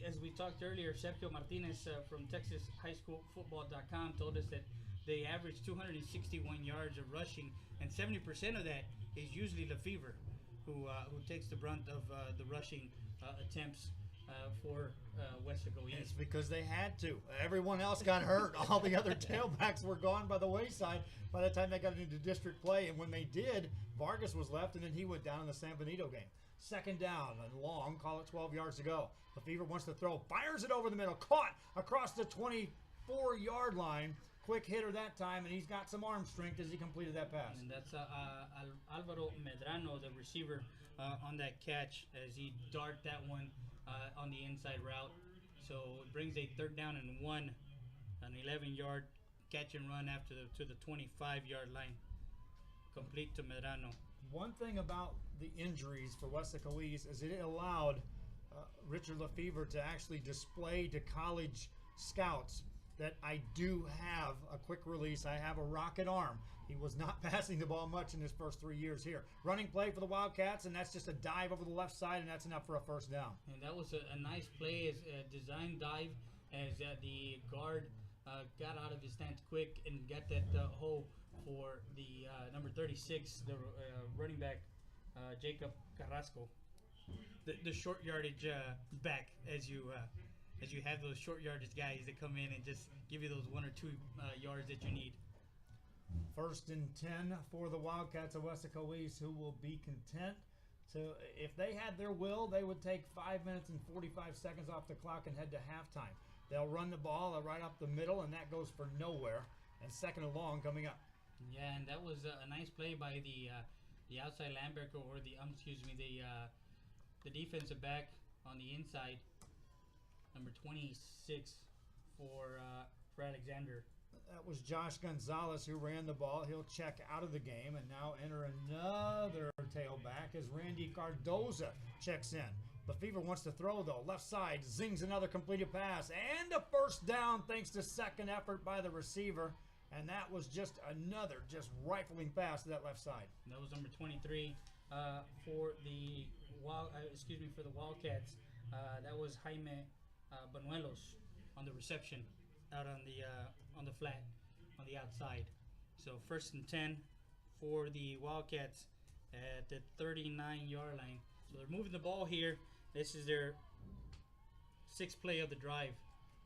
as we talked earlier, Sergio Martinez from TexasHighSchoolFootball.com told us that they average 261 yards of rushing, and 70% of that is usually Lefevre, who takes the brunt of the rushing attempts for Weslaco East. It's because they had to. Everyone else got hurt. All the other tailbacks were gone by the wayside by the time they got into district play. And when they did, Vargas was left, and then he went down in the San Benito game. Second down and long, call it 12 yards to go. Lefevre wants to throw, fires it over the middle, caught across the 24-yard line. Quick hitter that time, and he's got some arm strength as he completed that pass. And that's Alvaro Medrano, the receiver, on that catch as he darted that one on the inside route. So it brings a 3rd down and 1, an 11-yard catch and run to the 25-yard line, complete to Medrano. One thing about the injuries for Weslaco East is it allowed Richard Lefevre to actually display to college scouts that I do have a quick release. I have a rocket arm. He was not passing the ball much in his first 3 years here. Running play for the Wildcats, and that's just a dive over the left side, and that's enough for a 1st down. And that was a nice play, as a design dive, as the guard got out of his stance quick and got that hole for the number 36, the running back, Jacob Carrasco. The short yardage back, as you have those short yardage guys that come in and just give you those 1 or 2 yards that you need. 1st and 10 for the Wildcats of Weslaco East, who will be content. So if they had their will, they would take 5 minutes and 45 seconds off the clock and head to halftime. They'll run the ball right up the middle, and that goes for nowhere. And 2nd and long coming up. Yeah, and that was a nice play by the outside linebacker, or the defensive back on the inside, number 26 for Alexander. That was Josh Gonzalez who ran the ball. He'll check out of the game and now enter another tailback as Randy Cardoza checks in. Lefevre wants to throw, though. Left side, zings another completed pass. And a 1st down thanks to second effort by the receiver. And that was just another rifling pass to that left side. That was number 23 for the Wildcats. That was Jaime Banuelos on the reception out on the flat on the outside. So 1st and 10 for the Wildcats at the 39-yard line. So they're moving the ball here. This is their 6th play of the drive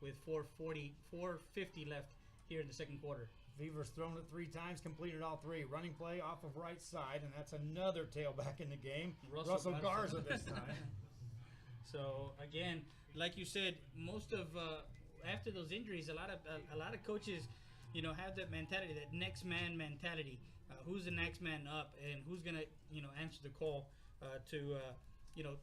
with 4:50 left here in the 2nd quarter. Fever's thrown it 3 times, completed all 3. Running play off of right side, and that's another tailback in the game. Russell Garza this time. So again, like you said, most of after those injuries, a lot of coaches, have that mentality, that next man mentality. Who's the next man up, and who's gonna, answer the call to,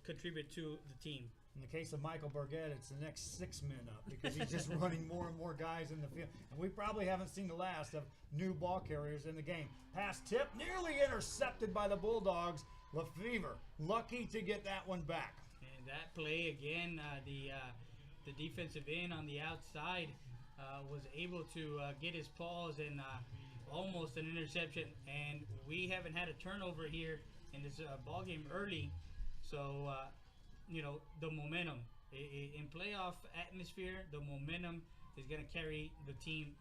contribute to the team. In the case of Michael Burgett, it's the next 6 men up because he's just running more and more guys in the field. And we probably haven't seen the last of new ball carriers in the game. Pass tip, nearly intercepted by the Bulldogs. Lefevre, lucky to get that one back. And that play again, the defensive end on the outside was able to get his paws and almost an interception. And we haven't had a turnover here in this ball game early. So, the momentum in playoff atmosphere, the momentum is going to carry the team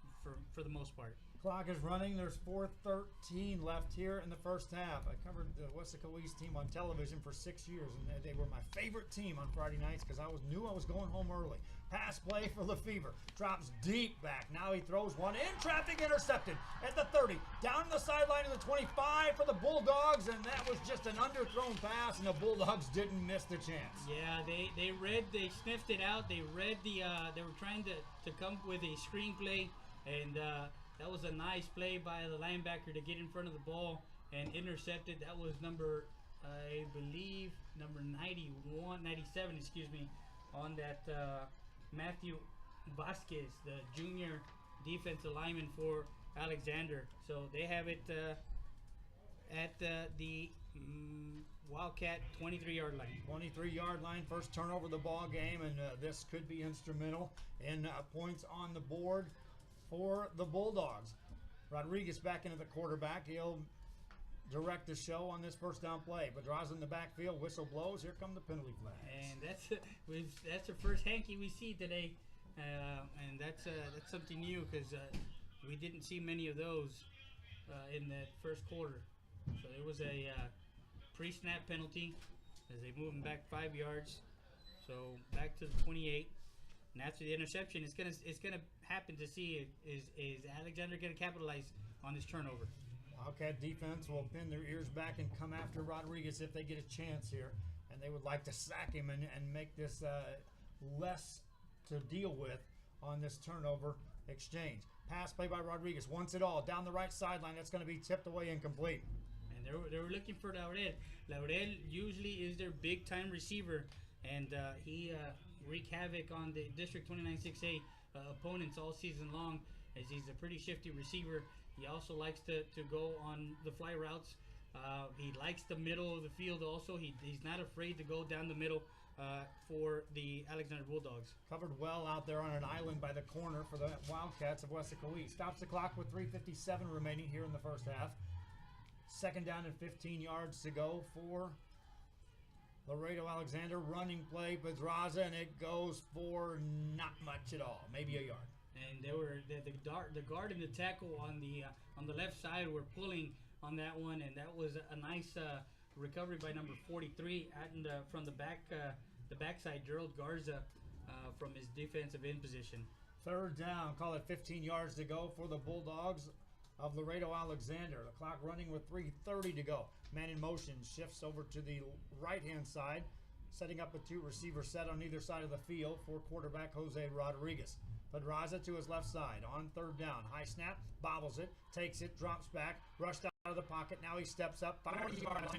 for the most part. Clock is running. There's 4:13 left here in the 1st half. I covered the Weslaco East team on television for 6 years, and they were my favorite team on Friday nights because I knew I was going home early. Pass play for Lefevre. Drops deep back. Now he throws one in traffic, intercepted at the 30. Down the sideline to the 25 for the Bulldogs, and that was just an underthrown pass, and the Bulldogs didn't miss the chance. Yeah, they sniffed it out. They read they were trying to come up with a screenplay, and that was a nice play by the linebacker to get in front of the ball and intercepted. That was number 97, on that Matthew Vasquez, the junior defensive lineman for Alexander. So they have it at the Wildcat 23-yard line. 23-yard line, first turnover of the ball game, and this could be instrumental in points on the board for the Bulldogs. Rodriguez back into the quarterback. He'll direct the show on this first down play. Pedraza in the backfield, whistle blows. Here come the penalty flags. And that's the first hanky we see today, and that's something new because we didn't see many of those in that first quarter. So there was a pre-snap penalty as they move him back 5 yards. So back to the 28. And after the interception, it's gonna happen to see is Alexander gonna capitalize on this turnover. Wildcat defense will pin their ears back and come after Rodriguez if they get a chance here. And they would like to sack him and make this less to deal with on this turnover exchange. Pass play by Rodriguez. Wants it all. Down the right sideline. That's going to be tipped away incomplete. And they were looking for Laredo. Laredo usually is their big-time receiver. And he wreaked havoc on the District 29 6A opponents all season long as he's a pretty shifty receiver. He also likes to go on the fly routes. He likes the middle of the field also. He's not afraid to go down the middle for the Alexander Bulldogs. Covered well out there on an island by the corner for the Wildcats of Weslaco East. Stops the clock with 3:57 remaining here in the first half. Second down and 15 yards to go for Laredo Alexander. Running play, Pedraza, and it goes for not much at all, maybe a yard. And they were the guard and the tackle on the left side were pulling on that one, and that was a nice recovery by number 43 from the backside, Gerald Garza, from his defensive end position. Third down, call it 15 yards to go for the Bulldogs of Laredo Alexander. The clock running with 3:30 to go. Man in motion shifts over to the right-hand side, setting up a two-receiver set on either side of the field for quarterback Jose Rodriguez. Pedraza to his left side on third down. High snap, bobbles it, takes it, drops back, rushed out of the pocket. Now he steps up, 5 yards,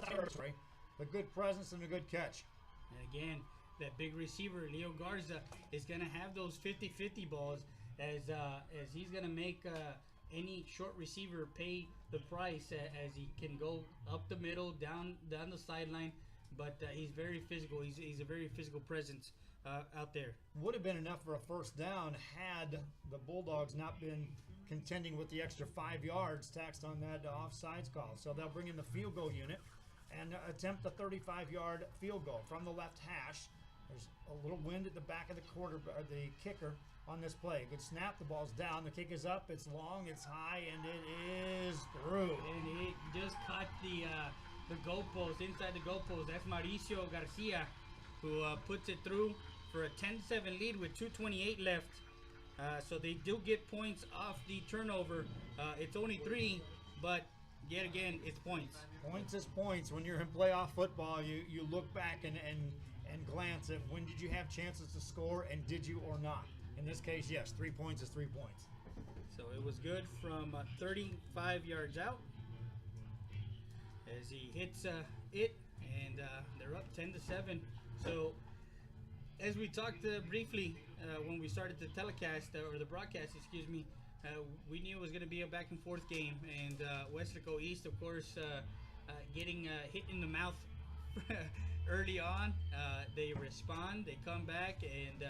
territory. A good presence and a good catch. And again, that big receiver, Leo Garza, is going to have those 50-50 balls as he's going to make any short receiver pay the price as he can go up the middle, down the sideline. But he's very physical. He's a very physical presence out there. Would have been enough for a first down had the Bulldogs not been contending with the extra 5 yards taxed on that offsides call. So they'll bring in the field goal unit and attempt a 35-yard field goal from the left hash. There's a little wind at the back of the kicker on this play. Good snap, the ball's down, the kick is up, it's long, it's high, and it is through. And it just caught the goalpost, inside the goalpost. That's Mauricio Garcia who puts it through for a 10-7 lead with 2:28 left. So they do get points off the turnover. It's only 3, but yet again, it's points. Points is points. When you're in playoff football, you look back and glance at when did you have chances to score and did you or not. In this case, yes, 3 points is 3 points. So it was good from 35 yards out as he hits it, and they're up 10-7. So as we talked briefly when we started the telecast or the broadcast, excuse me, we knew it was going to be a back and forth game, and Weslaco East, of course, getting hit in the mouth early on. They respond, they come back, and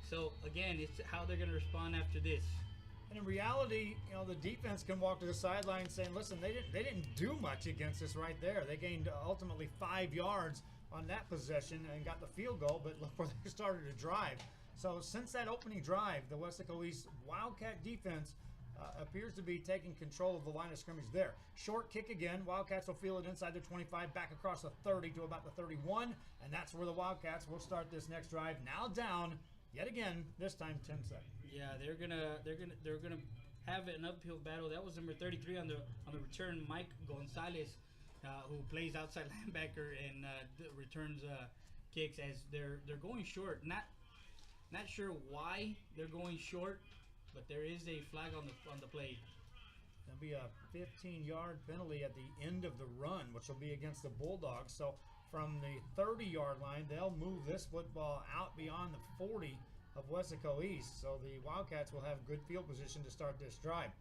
so again, it's how they're going to respond after this. And in reality, the defense can walk to the sideline saying, listen, they didn't do much against us right there. They gained ultimately 5 yards on that possession and got the field goal, but look where they started to drive. So since that opening drive, the Weslaco East Wildcat defense appears to be taking control of the line of scrimmage there. Short kick again. Wildcats will feel it inside the 25, back across the 30 to about the 31, and that's where the Wildcats will start this next drive. Now down yet again, this time 10-7. Yeah, they're gonna have an uphill battle. That was number 33 on the return, Mike Gonzalez, who plays outside linebacker and returns kicks as they're going short. Not sure why they're going short, but there is a flag on the play. There'll be a 15-yard penalty at the end of the run, which will be against the Bulldogs. So from the 30-yard line, they'll move this football out beyond the 40 of Weslaco East. So the Wildcats will have good field position to start this drive.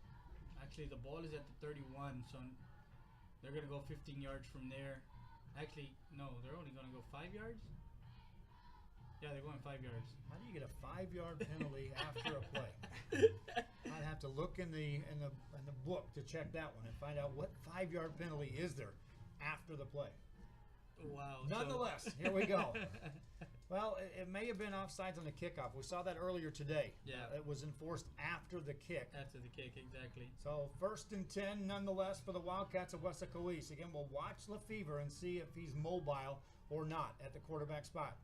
Actually, the ball is at the 31, so they're going to go 15 yards from there. Actually, no, they're only going to go 5 yards? Yeah, they're going 5 yards. How do you get a 5-yard penalty after a play? I'd have to look in the book to check that one and find out what 5-yard penalty is there after the play. Wow. Nonetheless, here we go. Well, it may have been offsides on the kickoff. We saw that earlier today. Yeah. It was enforced after the kick. After the kick, exactly. So 1st and 10, nonetheless, for the Wildcats of Weslaco East. Again, we'll watch Lefevre and see if he's mobile or not at the quarterback spot.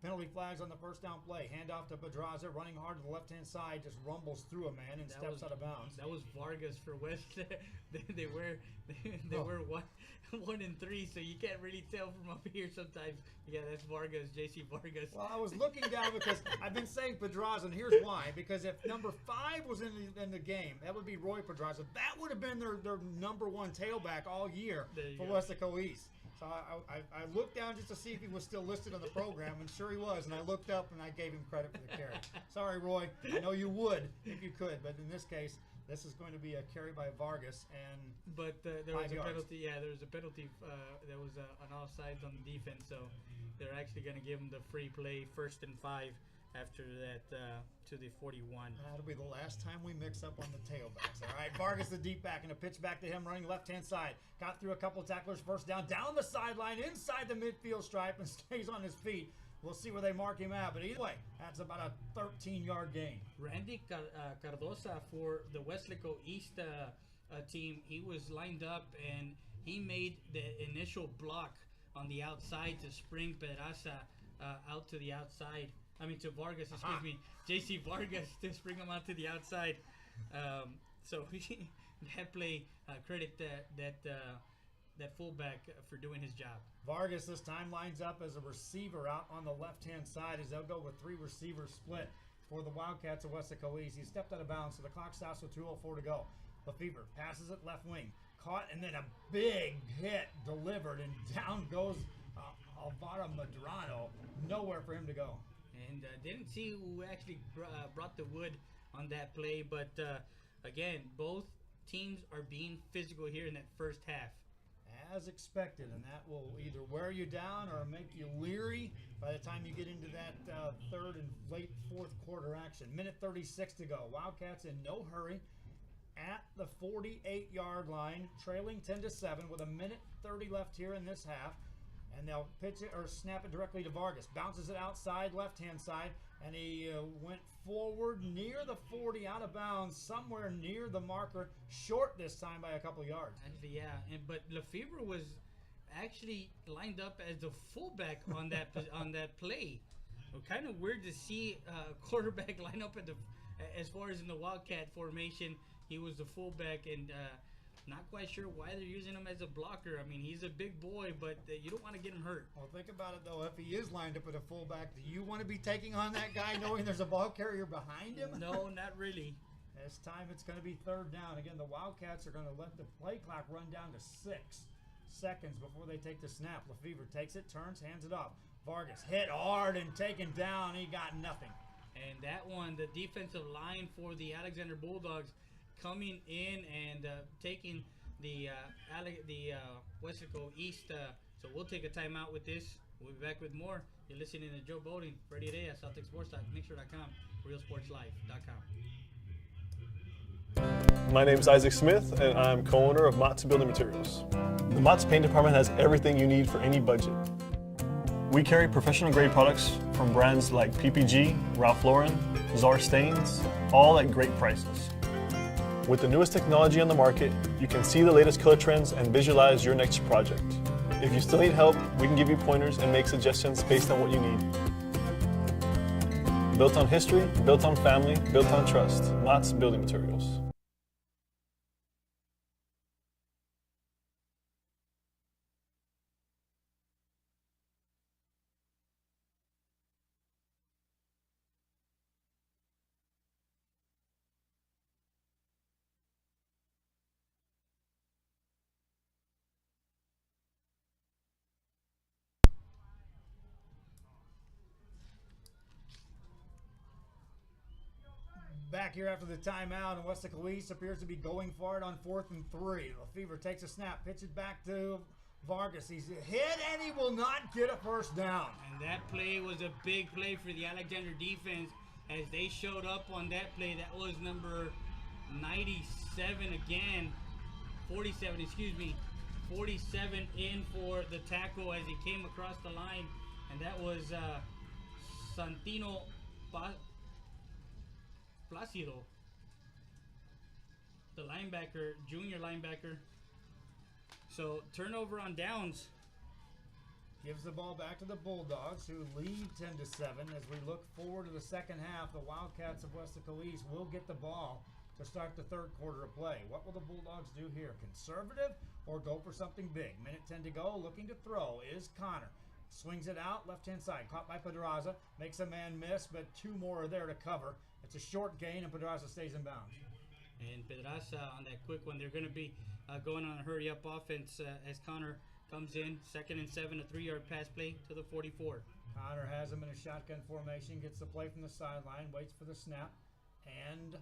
Penalty flags on the first down play. Handoff to Pedraza, running hard to the left-hand side, just rumbles through a man and steps out of bounds. That was Vargas for West. they were 1 and 3, so you can't really tell from up here sometimes. Yeah, that's Vargas, J.C. Vargas. Well, I was looking down because I've been saying Pedraza, and here's why. Because if number 5 was in the game, that would be Roy Pedraza. That would have been their number 1 tailback all year for Weslaco East. So I looked down just to see if he was still listed on the program, and sure he was. And I looked up and I gave him credit for the carry. Sorry, Roy. I know you would if you could, but in this case, this is going to be a carry by Vargas. But there was a yards. penalty. Yeah, there was a penalty. There was an offsides on the defense, so they're actually going to give him the free play, 1st and 5 after that to the 41. That'll be the last time we mix up on the tailbacks. All right, Vargas the deep back, and a pitch back to him running left-hand side. Got through a couple of tacklers, first down the sideline, inside the midfield stripe, and stays on his feet. We'll see where they mark him at, but either way, that's about a 13-yard gain. Randy Cardosa for the Weslaco East team, he was lined up, and he made the initial block on the outside to spring Pedraza out to the outside. To Vargas, excuse me, J.C. Vargas to spring him out to the outside. So that play, credit that fullback for doing his job. Vargas this time lines up as a receiver out on the left-hand side as they'll go with 3 receivers split for the Wildcats of Weslaco East. He stepped out of bounds, so the clock stops with 2:04 to go. Lefevre passes it left wing, caught, and then a big hit delivered, and down goes Alvaro Medrano. Nowhere for him to go. And didn't see who actually brought the wood on that play, but again, both teams are being physical here in that first half. As expected, and that will either wear you down or make you leery by the time you get into that 3rd and late 4th quarter action. Minute 36 to go. Wildcats in no hurry at the 48-yard line, trailing 10-7 with a minute 30 left here in this half. And they'll pitch it or snap it directly to Vargas. Bounces it outside, left-hand side, and he went forward near the 40, out of bounds, somewhere near the marker, short this time by a couple of yards. Actually, yeah, but Lefevre was actually lined up as the fullback on that on that play. Kind of weird to see a quarterback line up as far as in the Wildcat formation. He was the fullback, and not quite sure why they're using him as a blocker. He's a big boy, but you don't want to get him hurt. Well, think about it, though. If he is lined up at a fullback, do you want to be taking on that guy knowing there's a ball carrier behind him? No, not really. This time it's going to be 3rd down. Again, the Wildcats are going to let the play clock run down to 6 seconds before they take the snap. Lefevre takes it, turns, hands it off. Vargas hit hard and taken down. He got nothing. And that one, the defensive line for the Alexander Bulldogs, coming in and taking the Weslaco East. So we'll take a timeout with this. We'll be back with more. You're listening to Joe Bowling, Friday Day at Celtic Sports Talk, Mixer.com, RealSportsLive.com. My name is Isaac Smith, and I'm co-owner of Mott's Building Materials. The Mott's Paint Department has everything you need for any budget. We carry professional grade products from brands like PPG, Ralph Lauren, Czar Stains, all at great prices. With the newest technology on the market, you can see the latest color trends and visualize your next project. If you still need help, we can give you pointers and make suggestions based on what you need. Built on history, built on family, built on trust. Mott's Building Materials. Back here after the timeout, and Weslaco East appears to be going for it on 4th and 3. Lefevre takes a snap, pitches back to Vargas. He's hit, and he will not get a first down. And that play was a big play for the Alexander defense as they showed up on that play. That was number 97 again. 47, excuse me. 47 in for the tackle as he came across the line. And that was Santino Placido, the linebacker, junior linebacker. So turnover on downs. Gives the ball back to the Bulldogs, who lead 10-7. As we look forward to the second half, the Wildcats of Weslaco East will get the ball to start the third quarter of play. What will the Bulldogs do here? Conservative or go for something big? Minute 10 to go. Looking to throw is Connor. Swings it out, left-hand side. Caught by Pedraza. Makes a man miss, but two more are there to cover. It's a short gain, and Pedraza stays in bounds. And Pedraza on that quick one. They're going to be going on a hurry-up offense as Connor comes in. 2nd and 7, a 3-yard pass play to the 44. Connor has him in a shotgun formation. Gets the play from the sideline. Waits for the snap. And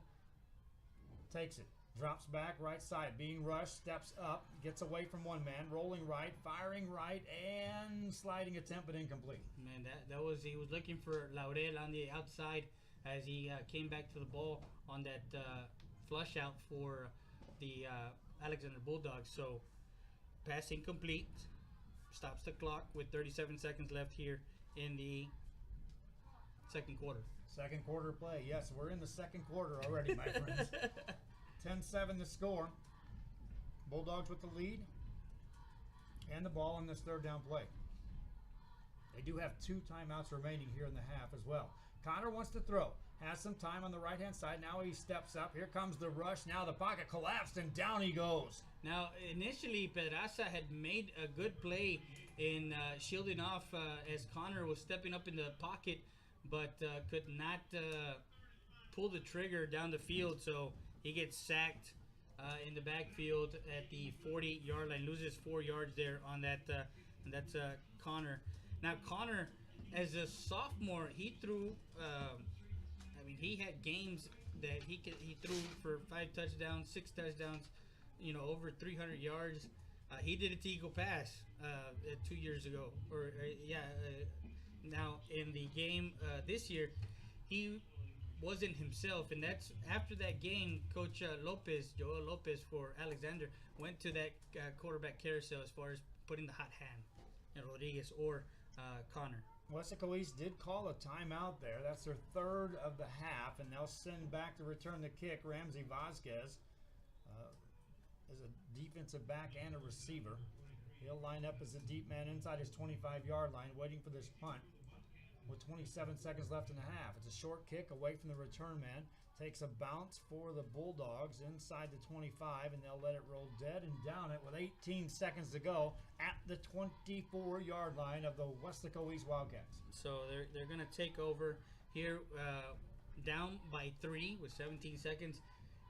takes it. Drops back, right side, being rushed, steps up, gets away from one man, rolling right, firing right, and sliding attempt, but incomplete. Man, that was, he was looking for Laredo on the outside as he came back to the ball on that flush out for the Alexander Bulldogs. So, pass incomplete, stops the clock with 37 seconds left here in the second quarter. Second quarter play. Yes, we're in the second quarter already, my friends. 10-7 the score. Bulldogs with the lead and the ball in this third down play. They do have 2 timeouts remaining here in the half as well. Connor wants to throw. Has some time on the right-hand side. Now he steps up. Here comes the rush. Now the pocket collapsed and down he goes. Now, initially, Pedraza had made a good play in shielding off as Connor was stepping up in the pocket, but could not pull the trigger down the field. So he gets sacked in the backfield at the 40-yard line. Loses 4 yards there on that. And that's Connor. Now, Connor, as a sophomore, he threw. He had games that he threw for 5 touchdowns, 6 touchdowns, over 300 yards. He did it to Eagle Pass 2 years ago, now in the game this year, he wasn't himself, and that's after that game. Coach Joel Lopez for Alexander went to that quarterback carousel as far as putting the hot hand, Rodriguez or Connor. Weslaco East did call a timeout there. That's their third of the half, and they'll send back to return the kick. Ramsey Vasquez is a defensive back and a receiver. He'll line up as a deep man inside his 25-yard line, waiting for this punt with 27 seconds left in the half. It's a short kick away from the return man. Takes a bounce for the Bulldogs inside the 25, and they'll let it roll dead and down it with 18 seconds to go at the 24-yard line of the Weslaco East Wildcats. So they're going to take over here down by 3 with 17 seconds.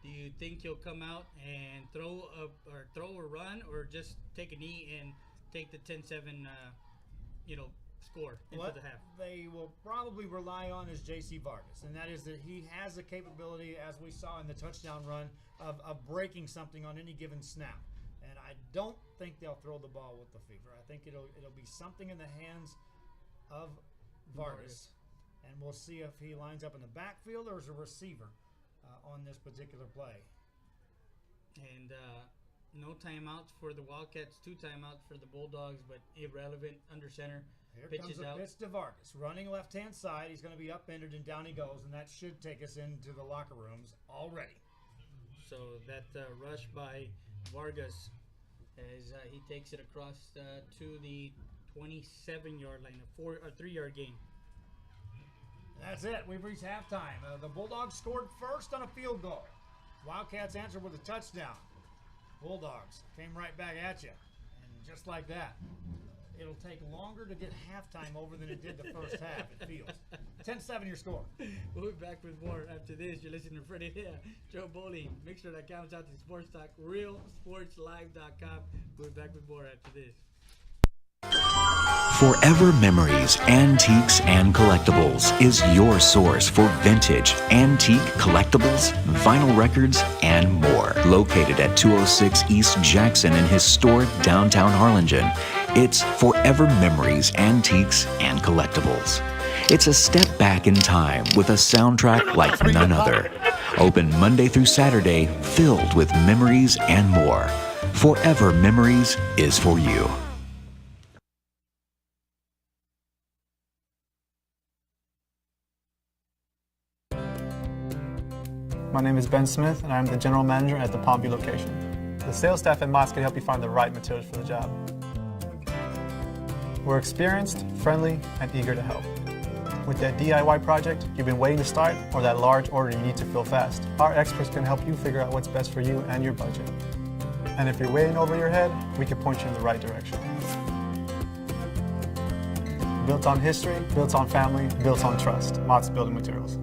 Do you think he'll come out and throw or run, or just take a knee and take the 10-7 score into the half? They will probably rely on is J.C. Vargas, and that is that he has the capability, as we saw in the touchdown run, of breaking something on any given snap. And I don't think they'll throw the ball with the fever. I think it'll be something in the hands of Vargas. And we'll see if he lines up in the backfield or as a receiver on this particular play. And no timeouts for the Wildcats, 2 timeouts for the Bulldogs, but irrelevant under center. Here comes a pitch to Vargas. Running left-hand side. He's going to be upended, and down he goes, and that should take us into the locker rooms already. So that rush by Vargas as he takes it across to the 27-yard line, a 3-yard gain. That's it. We've reached halftime. The Bulldogs scored first on a field goal. Wildcats answered with a touchdown. Bulldogs came right back at you. And just like that, it'll take longer to get halftime over than it did the first half, it feels. 10-7 your score. We'll be back with more after this. You're listening to Freddie Hill, Joe Bowling. Make sure that comes out to Sports Talk, RealSportsLive.com. We'll be back with more after this. Forever Memories, Antiques, and Collectibles is your source for vintage, antique collectibles, vinyl records, and more. Located at 206 East Jackson in historic downtown Harlingen, it's Forever Memories, Antiques, and Collectibles. It's a step back in time with a soundtrack like none other. Open Monday through Saturday, filled with memories and more. Forever Memories is for you. My name is Ben Smith, and I'm the general manager at the Palmview location. The sales staff at Mott's can help you find the right materials for the job. We're experienced, friendly, and eager to help. With that DIY project you've been waiting to start, or that large order you need to fill fast, our experts can help you figure out what's best for you and your budget. And if you're way in over your head, we can point you in the right direction. Built on history, built on family, built on trust. Mott's Building Materials.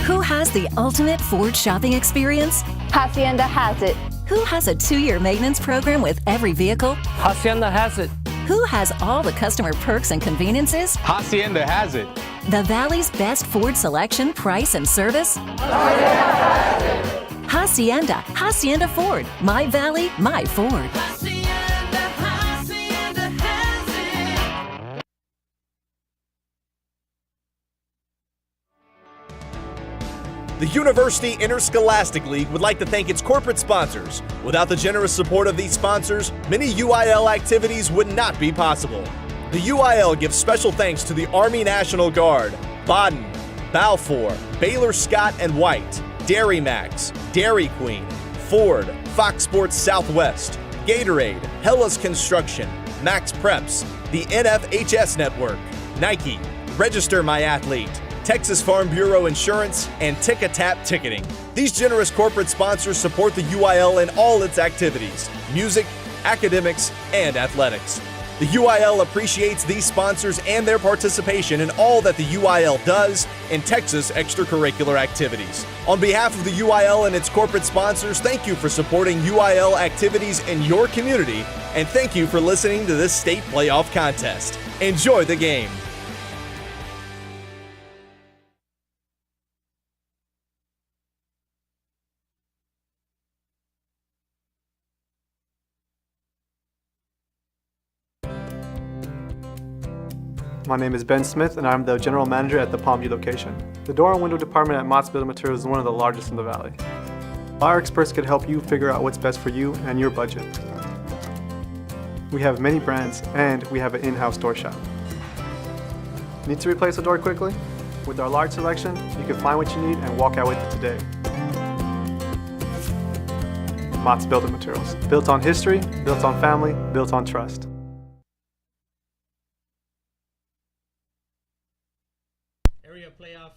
Who has the ultimate Ford shopping experience? Hacienda has it. Who has a 2-year maintenance program with every vehicle? Hacienda has it. Who has all the customer perks and conveniences? Hacienda has it. The Valley's best Ford selection, price, and service? Hacienda. Hacienda Ford. My Valley, my Ford. The University Interscholastic League would like to thank its corporate sponsors. Without the generous support of these sponsors, many UIL activities would not be possible. The UIL gives special thanks to the Army National Guard, Baden, Balfour, Baylor Scott and White, Dairy Max, Dairy Queen, Ford, Fox Sports Southwest, Gatorade, Hellas Construction, Max Preps, the NFHS Network, Nike, Register My Athlete, Texas Farm Bureau Insurance, and Tick-A-Tap Ticketing. These generous corporate sponsors support the UIL in all its activities, music, academics, and athletics. The UIL appreciates these sponsors and their participation in all that the UIL does in Texas extracurricular activities. On behalf of the UIL and its corporate sponsors, thank you for supporting UIL activities in your community, and thank you for listening to this state playoff contest. Enjoy the game. My name is Ben Smith, and I'm the general manager at the Palmview location. The door and window department at Mott's Building Materials is one of the largest in the valley. Our experts can help you figure out what's best for you and your budget. We have many brands, and we have an in-house door shop. Need to replace a door quickly? With our large selection, you can find what you need and walk out with it today. Mott's Building Materials. Built on history, built on family, built on trust. Area playoff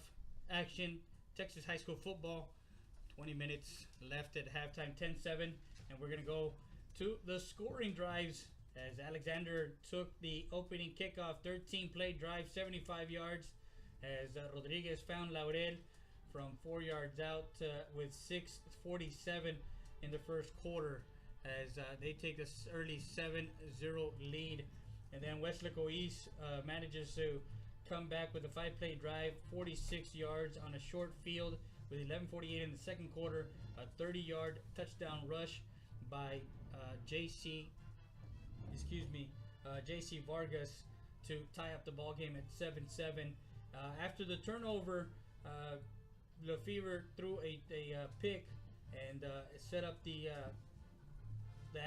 action, Texas high school football. 20 minutes left at halftime, 10-7, and we're going to go to the scoring drives as Alexander took the opening kickoff, 13-play drive, 75 yards, as Rodriguez found Laredo from 4 yards out with 6:47 in the first quarter as they take this early 7-0 lead. And then Weslaco East manages to come back with a 5-play drive, 46 yards on a short field with 11:48 in the second quarter, a 30-yard touchdown rush by JC Vargas to tie up the ball game at 7-7. After the turnover, Lefevre threw a pick and set up the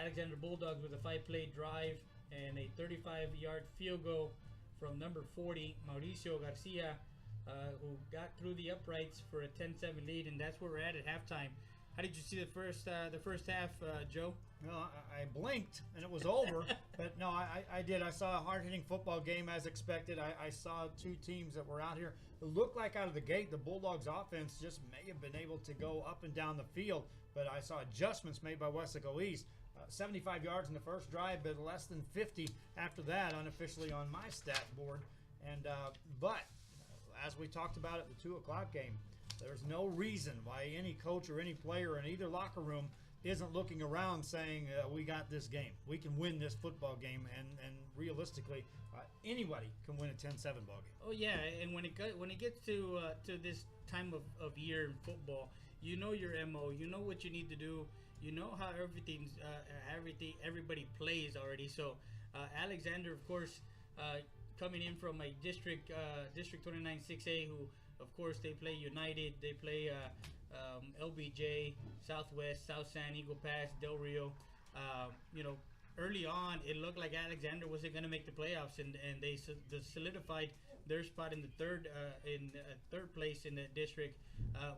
Alexander Bulldogs with a 5-play drive and a 35-yard field goal from number 40, Mauricio Garcia, who got through the uprights for a 10-7 lead, and that's where we're at halftime. How did you see the first half, Joe? No, I blinked and it was over. But no, I did. I saw a hard-hitting football game as expected. I saw two teams that were out here. It looked like out of the gate the Bulldogs offense just may have been able to go up and down the field, but I saw adjustments made by Weslaco East. 75 yards in the first drive, but less than 50 after that, unofficially on my stat board. And but as we talked about at the 2 o'clock game, there's no reason why any coach or any player in either locker room isn't looking around saying we got this game, we can win this football game, and realistically, anybody can win a 10-7 ball game. Oh yeah, and when it gets to this time of year in football, you know your MO, you know what you need to do, you know how everybody plays already. So Alexander, of course, coming in from a District 29 6A, who of course they play United, they play LBJ, Southwest, South San, Eagle Pass, Del Rio. Early on, it looked like Alexander wasn't going to make the playoffs, and they solidified their spot in the third place in the district,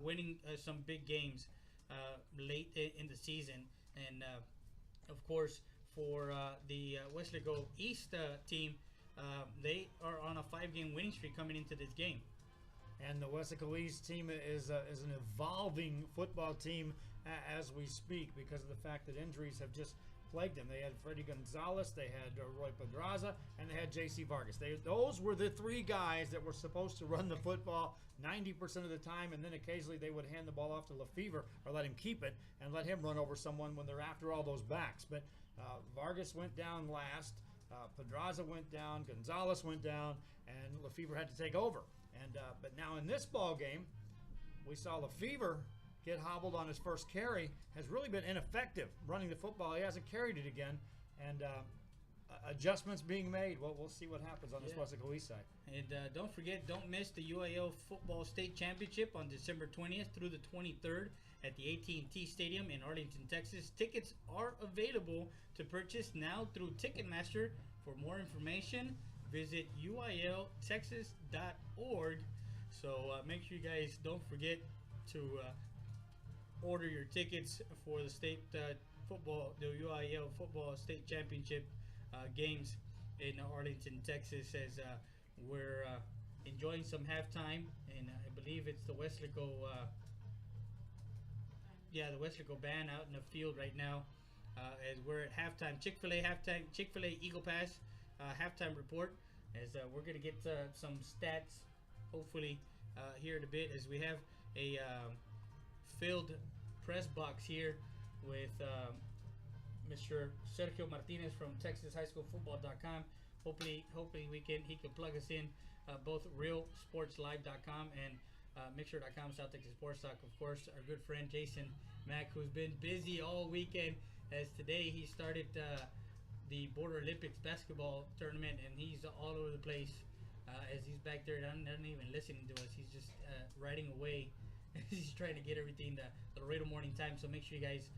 winning some big games late in the season. And of course, for the Weslaco East team, they are on a 5-game winning streak coming into this game. And the Weslaco East team is an evolving football team as we speak, because of the fact that injuries have just plagued them. They had Freddie Gonzalez, they had Roy Pedraza, and they had J.C. Vargas. Those were the 3 guys that were supposed to run the football 90% of the time, and then occasionally they would hand the ball off to Lefevre or let him keep it and let him run over someone when they're after all those backs. But Vargas went down last, Pedraza went down, Gonzalez went down, and Lefevre had to take over. And but now in this ball game, we saw Lefevre get hobbled on his first carry, has really been ineffective running the football. He hasn't carried it again, and adjustments being made. Well, we'll see what happens on this Weslaco East side. And don't miss the UIL Football State Championship on December 20th through the 23rd at the AT&T Stadium in Arlington, Texas. Tickets are available to purchase now through Ticketmaster. For more information, visit uiltexas.org. So make sure you guys don't forget to order your tickets for the state the UIL Football State Championship games in Arlington, Texas, as we're enjoying some halftime, and I believe it's the Weslaco band out in the field right now, as we're at halftime. Chick-fil-A Eagle Pass halftime report, as we're going to get some stats hopefully here in a bit, as we have a filled press box here with Mr. Sergio Martinez from TexasHighSchoolFootball.com. Hopefully he can plug us in both RealSportsLive.com and Mixer.com, South Texas Sports Talk. Of course, our good friend Jason Mack, who's been busy all weekend, as today he started the Border Olympics basketball tournament, and he's all over the place as he's back there not even listening to us. He's just writing away. He's trying to get everything the Laredo Morning Times. So make sure you guys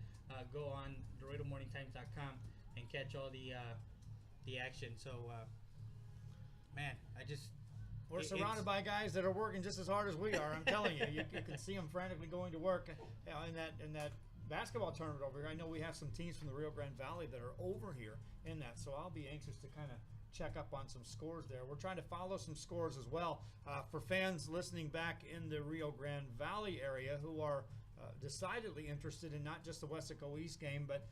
go on LaredoMorningTimes.com and catch all the action. So man, we're surrounded by guys that are working just as hard as we are. I'm telling you, you can see them frantically going to work in that basketball tournament over here. I know we have some teams from the Rio Grande Valley that are over here in that, so I'll be anxious to kind of check up on some scores there. We're trying to follow some scores as well for fans listening back in the Rio Grande Valley area who are decidedly interested in not just the Weslaco East game, but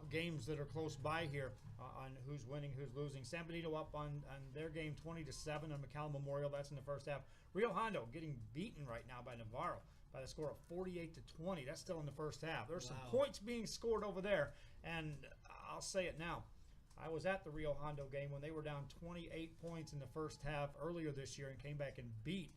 games that are close by here on who's winning, who's losing. San Benito up on their game 20-7 on McCallum Memorial. That's in the first half. Rio Hondo getting beaten right now by Navarro by the score of 48-20. That's still in the first half. There's some points being scored over there, and I'll say it now. I was at the Rio Hondo game when they were down 28 points in the first half earlier this year and came back and beat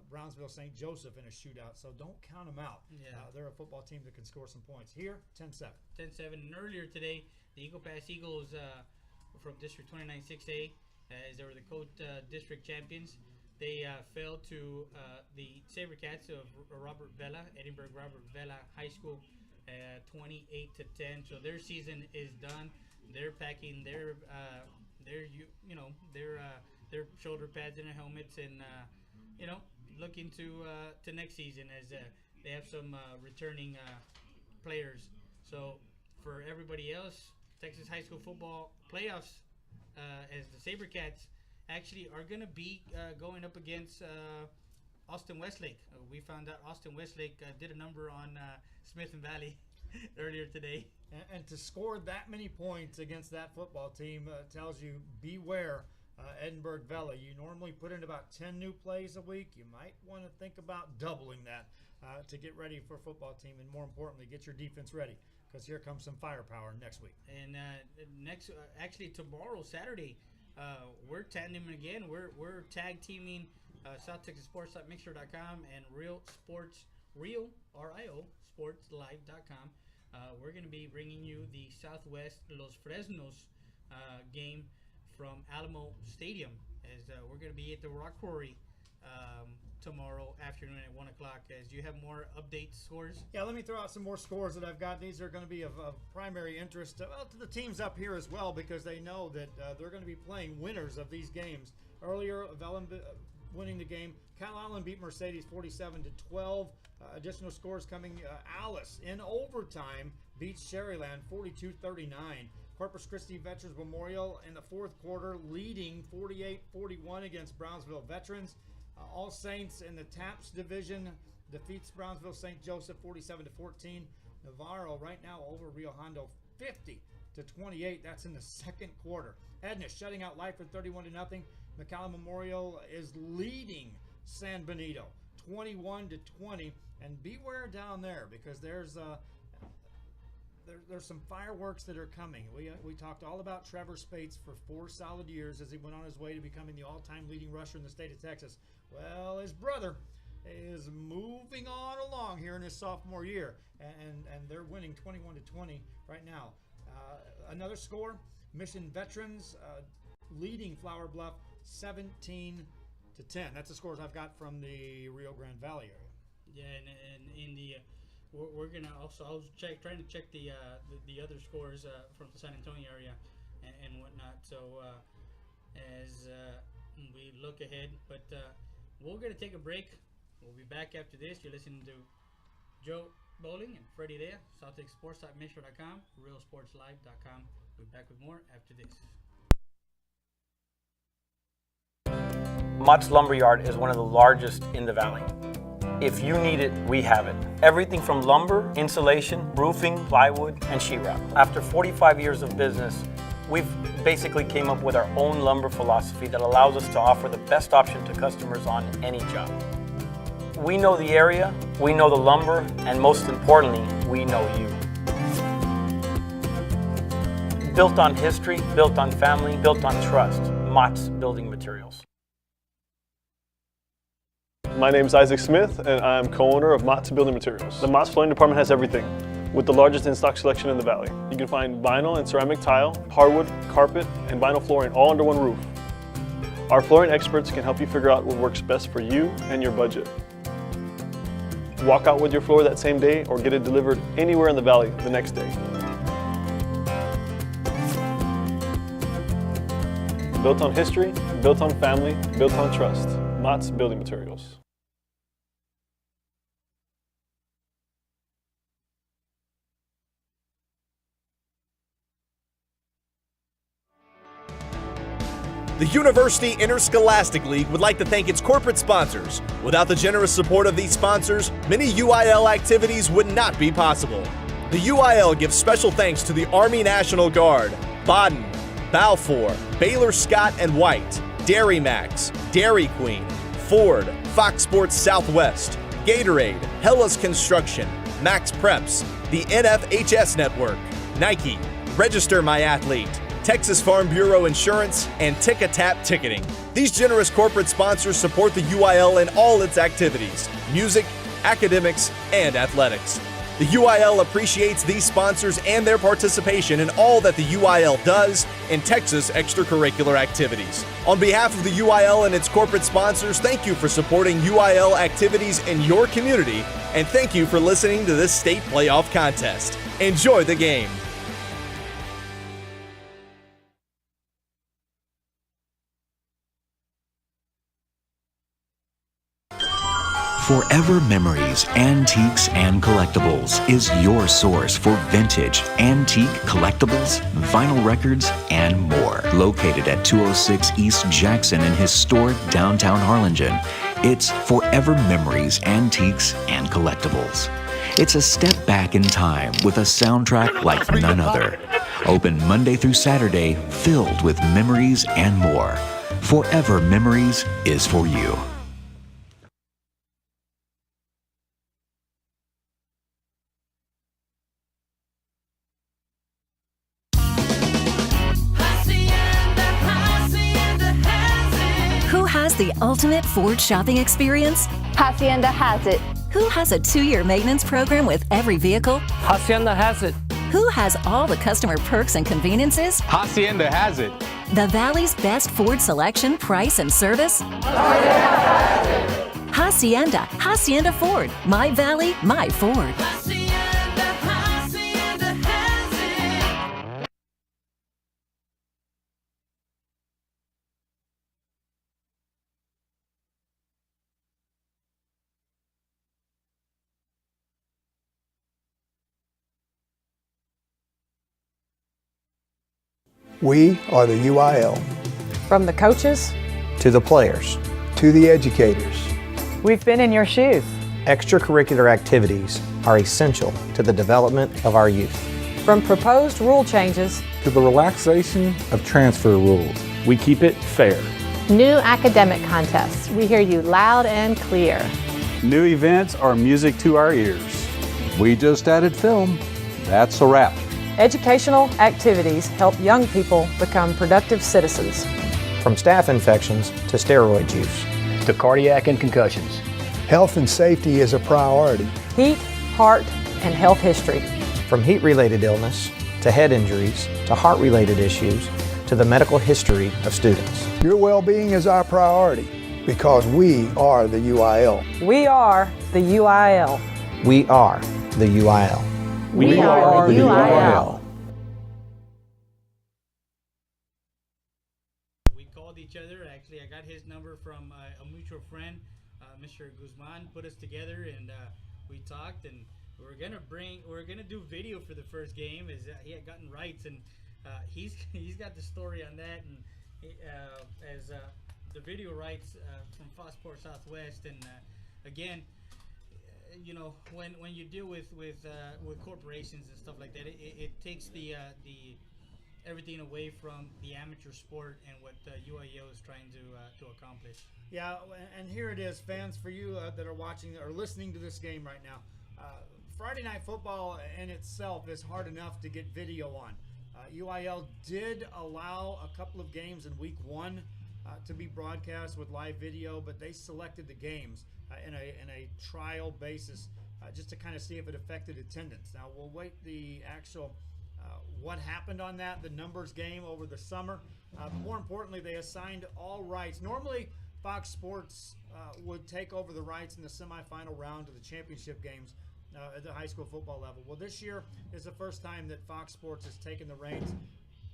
Brownsville St. Joseph in a shootout. So don't count them out. Yeah. They're a football team that can score some points. Here, 10-7. 10-7. And earlier today, the Eagle Pass Eagles from District 29 6A, as they were the co-district champions, they fell to the Sabercats of Robert Vela, Edinburgh Robert Vela High School, 28-10. So their season is done. They're packing their shoulder pads and their helmets, and looking to next season, as they have some returning players. So for everybody else, Texas high school football playoffs, as the Sabercats actually are going to be going up against Austin Westlake. We found out Austin Westlake did a number on Smith and Valley earlier today. And to score that many points against that football team tells you beware Edinburgh Vela. You normally put in about 10 new plays a week. You might want to think about doubling that to get ready for a football team, and more importantly, get your defense ready, because here comes some firepower next week. And actually tomorrow, Saturday, we're tandeming again. We're tag teaming South Texas Sports.mixer.com and Real Sportslive.com. We're going to be bringing you the Southwest Los Fresnos game from Alamo Stadium, as we're going to be at the Rock Quarry tomorrow afternoon at 1 o'clock. As you have more updates, scores? Yeah, let me throw out some more scores that I've got. These are going to be of primary interest to the teams up here as well, because they know that they're going to be playing winners of these games. Earlier, Velen winning the game. Cal Allen beat Mercedes 47-12. Additional scores coming. Alice in overtime beats Sherryland 42-39. Corpus Christi Veterans Memorial in the fourth quarter leading 48-41 against Brownsville Veterans. All Saints in the TAPS division defeats Brownsville St. Joseph 47-14. Navarro right now over Rio Hondo 50-28. That's in the second quarter. Edna shutting out Lyford 31-0. McAllen Memorial is leading San Benito 21-20. And beware down there, because there's some fireworks that are coming. We talked all about Trevor Spates for 4 solid years as he went on his way to becoming the all-time leading rusher in the state of Texas. Well, his brother is moving on along here in his sophomore year, and they're winning 21-20 right now. Another score, Mission Veterans leading Flower Bluff 17-10. That's the scores I've got from the Rio Grande Valley area. Yeah, and in the we're gonna also, I was trying to check the other scores from the San Antonio area and whatnot. So as we look ahead, but we're gonna take a break. We'll be back after this. You're listening to Joe Bowling and Freddie Dea, SouthTexasSports.mixer.com, RealSportsLive.com. We'll be back with more after this. Mott's Lumberyard is one of the largest in the valley. If you need it, we have it. Everything from lumber, insulation, roofing, plywood, and sheetrock. After 45 years of business, we've basically came up with our own lumber philosophy that allows us to offer the best option to customers on any job. We know the area, we know the lumber, and most importantly, we know you. Built on history, built on family, built on trust. Mott's Building Materials. My name is Isaac Smith, and I'm co-owner of Mott's Building Materials. The Mott's Flooring Department has everything, with the largest in-stock selection in the valley. You can find vinyl and ceramic tile, hardwood, carpet, and vinyl flooring all under one roof. Our flooring experts can help you figure out what works best for you and your budget. Walk out with your floor that same day or get it delivered anywhere in the valley the next day. Built on history, built on family, built on trust. Mott's Building Materials. The University Interscholastic League would like to thank its corporate sponsors. Without the generous support of these sponsors, many UIL activities would not be possible. The UIL gives special thanks to the Army National Guard, Baden, Balfour, Baylor Scott and White, Dairy Max, Dairy Queen, Ford, Fox Sports Southwest, Gatorade, Hellas Construction, Max Preps, the NFHS Network, Nike, Register My Athlete, Texas Farm Bureau Insurance, and Tick-A-Tap Ticketing. These generous corporate sponsors support the UIL in all its activities, music, academics, and athletics. The UIL appreciates these sponsors and their participation in all that the UIL does in Texas extracurricular activities. On behalf of the UIL and its corporate sponsors, thank you for supporting UIL activities in your community, and thank you for listening to this state playoff contest. Enjoy the game. Forever Memories, Antiques, and Collectibles is your source for vintage, antique collectibles, vinyl records, and more. Located at 206 East Jackson in historic downtown Harlingen, it's Forever Memories, Antiques, and Collectibles. It's a step back in time with a soundtrack like none other. Open Monday through Saturday, filled with memories and more. Forever Memories is for you. ultimate Ford shopping experience? Hacienda has it. Who has a 2-year maintenance program with every vehicle? Hacienda has it. Who has all the customer perks and conveniences? Hacienda has it. The Valley's best Ford selection, price, and service? Hacienda. Hacienda Ford. My Valley, my Ford. We are the UIL. From the coaches to the players to the educators. We've been in your shoes. Extracurricular activities are essential to the development of our youth. From proposed rule changes to the relaxation of transfer rules, we keep it fair. New academic contests, we hear you loud and clear. New events are music to our ears. We just added film. That's a wrap. Educational activities help young people become productive citizens. From staph infections to steroid use. To cardiac and concussions. Health and safety is a priority. Heat, heart, and health history. From heat-related illness to head injuries to heart-related issues to the medical history of students. Your well-being is our priority because we are the UIL. We are the UIL. We are the UIL. We are the UIL. We called each other. Actually, I got his number from a mutual friend, Mr. Guzman, put us together, and we talked, and we're gonna do video for the first game. Is he had gotten rights, and he's got the story on that, and as the video rights from Fox Sports Southwest, and again. You know, when you deal with corporations and stuff like that, it takes the everything away from the amateur sport and what UIL is trying to accomplish. Yeah, and here it is, fans, for you that are watching or listening to this game right now. Friday Night Football in itself is hard enough to get video on. UIL did allow a couple of games in week 1 to be broadcast with live video, but they selected the games in a trial basis just to kind of see if it affected attendance. Now we'll wait the actual what happened on that, the numbers game over the summer. But more importantly, they assigned all rights. Normally, Fox Sports would take over the rights in the semifinal round of the championship games at the high school football level. Well, this year is the first time that Fox Sports has taken the reins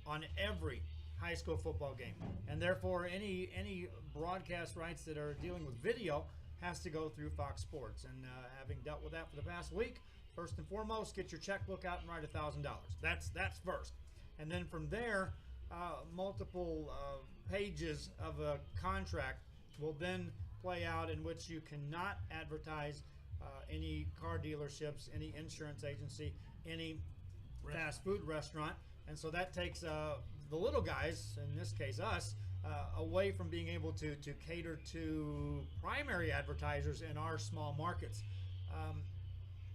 on every high school football game, and therefore any broadcast rights that are dealing with video has to go through Fox Sports. And having dealt with that for the past week, first and foremost, get your checkbook out and write $1,000. That's first, and then from there, multiple pages of a contract will then play out in which you cannot advertise any car dealerships, any insurance agency, any fast food restaurant, and so that takes the little guys, in this case us, away from being able to cater to primary advertisers in our small markets.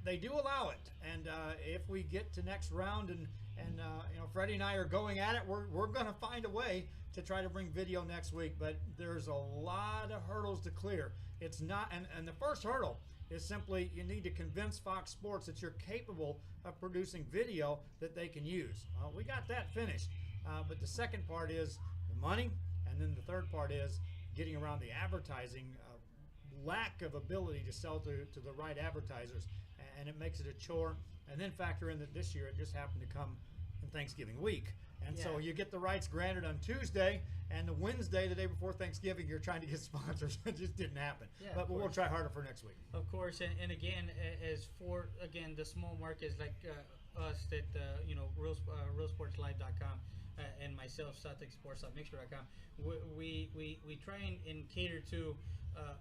They do allow it, and if we get to next round and you know, Freddie and I are going at it, we're going to find a way to try to bring video next week, but there's a lot of hurdles to clear. It's not, and the first hurdle is simply you need to convince Fox Sports that you're capable of producing video that they can use. We got that finished, but the second part is the money, and then the third part is getting around the advertising lack of ability to sell to the right advertisers, and it makes it a chore. And then factor in that this year it just happened to come in Thanksgiving week, and so you get the rights granted on Tuesday, and the Wednesday, the day before Thanksgiving, you're trying to get sponsors. It just didn't happen. But we'll try harder for next week. Of course, and again, as for the small markets like us that you know, realsportslive.com and myself, SouthTexSports.mixer.com, we try and cater to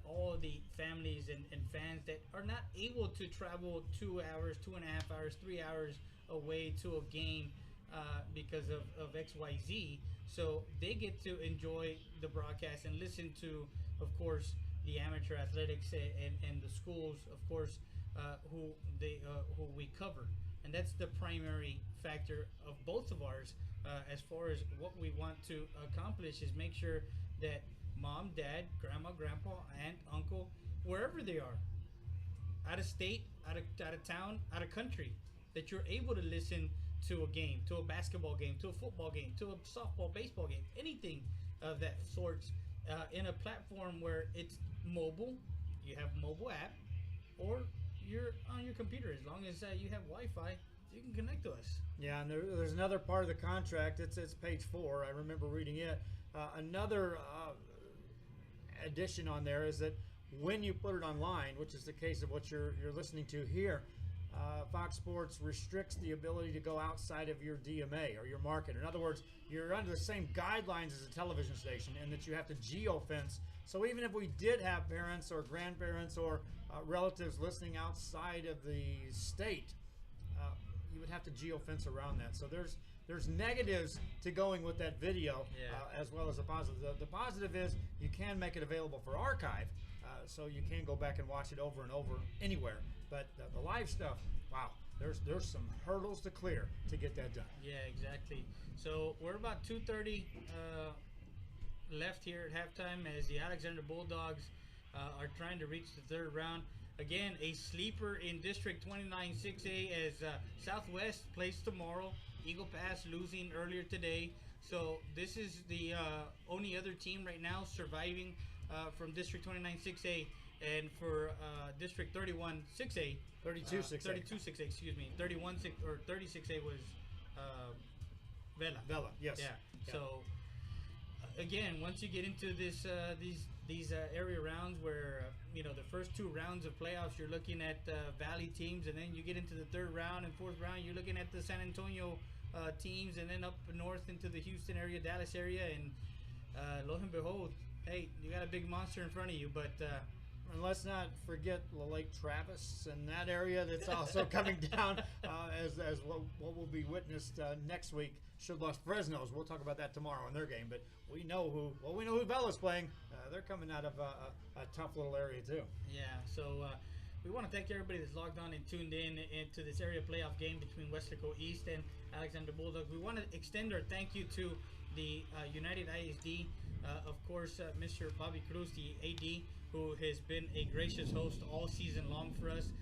all of the families and fans that are not able to travel 2 hours, 2.5 hours, 3 hours away to a game because of XYZ. So they get to enjoy the broadcast and listen to, of course, the amateur athletics and the schools, of course, who we cover. And that's the primary factor of both of ours as far as what we want to accomplish, is make sure that mom, dad, grandma, grandpa, aunt, uncle, wherever they are, out of state, out of town, out of country, that you're able to listen to a game, to a basketball game, to a football game, to a softball, baseball game, anything of that sort, in a platform where it's mobile, you have mobile app, or you're on your computer. As long as you have Wi-Fi, you can connect to us. Yeah, and there's another part of the contract. It's page 4. I remember reading it. Another addition on there is that when you put it online, which is the case of what you're listening to here, Fox Sports restricts the ability to go outside of your DMA or your market. In other words, you're under the same guidelines as a television station in that you have to geofence. So even if we did have parents or grandparents or relatives listening outside of the state, you would have to geofence around that. So there's negatives to going with that video, as well as a positive. The positive is you can make it available for archive, so you can go back and watch it over and over anywhere. But the live stuff, wow, there's some hurdles to clear to get that done. Yeah, exactly. So we're about 2:30 left here at halftime as the Alexander Bulldogs are trying to reach the third round. Again, a sleeper in District 29 6A as Southwest plays tomorrow. Eagle Pass losing earlier today. So this is the only other team right now surviving from District 29 6A. And for District 31 6A, 32 6A, 32 6A, excuse me, 31 6 or 36A was Vela. Yes. Yeah. So again, once you get into this these area rounds where the first 2 rounds of playoffs, you're looking at Valley teams, and then you get into the 3rd round and 4th round, you're looking at the San Antonio teams, and then up north into the Houston area, Dallas area, and lo and behold, hey, you got a big monster in front of you, but. And let's not forget Lake Travis and that area that's also coming down as what will be witnessed next week. Should lost Fresno's. We'll talk about that tomorrow in their game. But we know who Bella's playing. They're coming out of a tough little area too. Yeah. So we want to thank everybody that's logged on and tuned in into this area playoff game between Weslaco East and Alexander Bulldogs. We want to extend our thank you to the United ISD, of course, Mr. Bobby Cruz, the AD, who has been a gracious host all season long for us,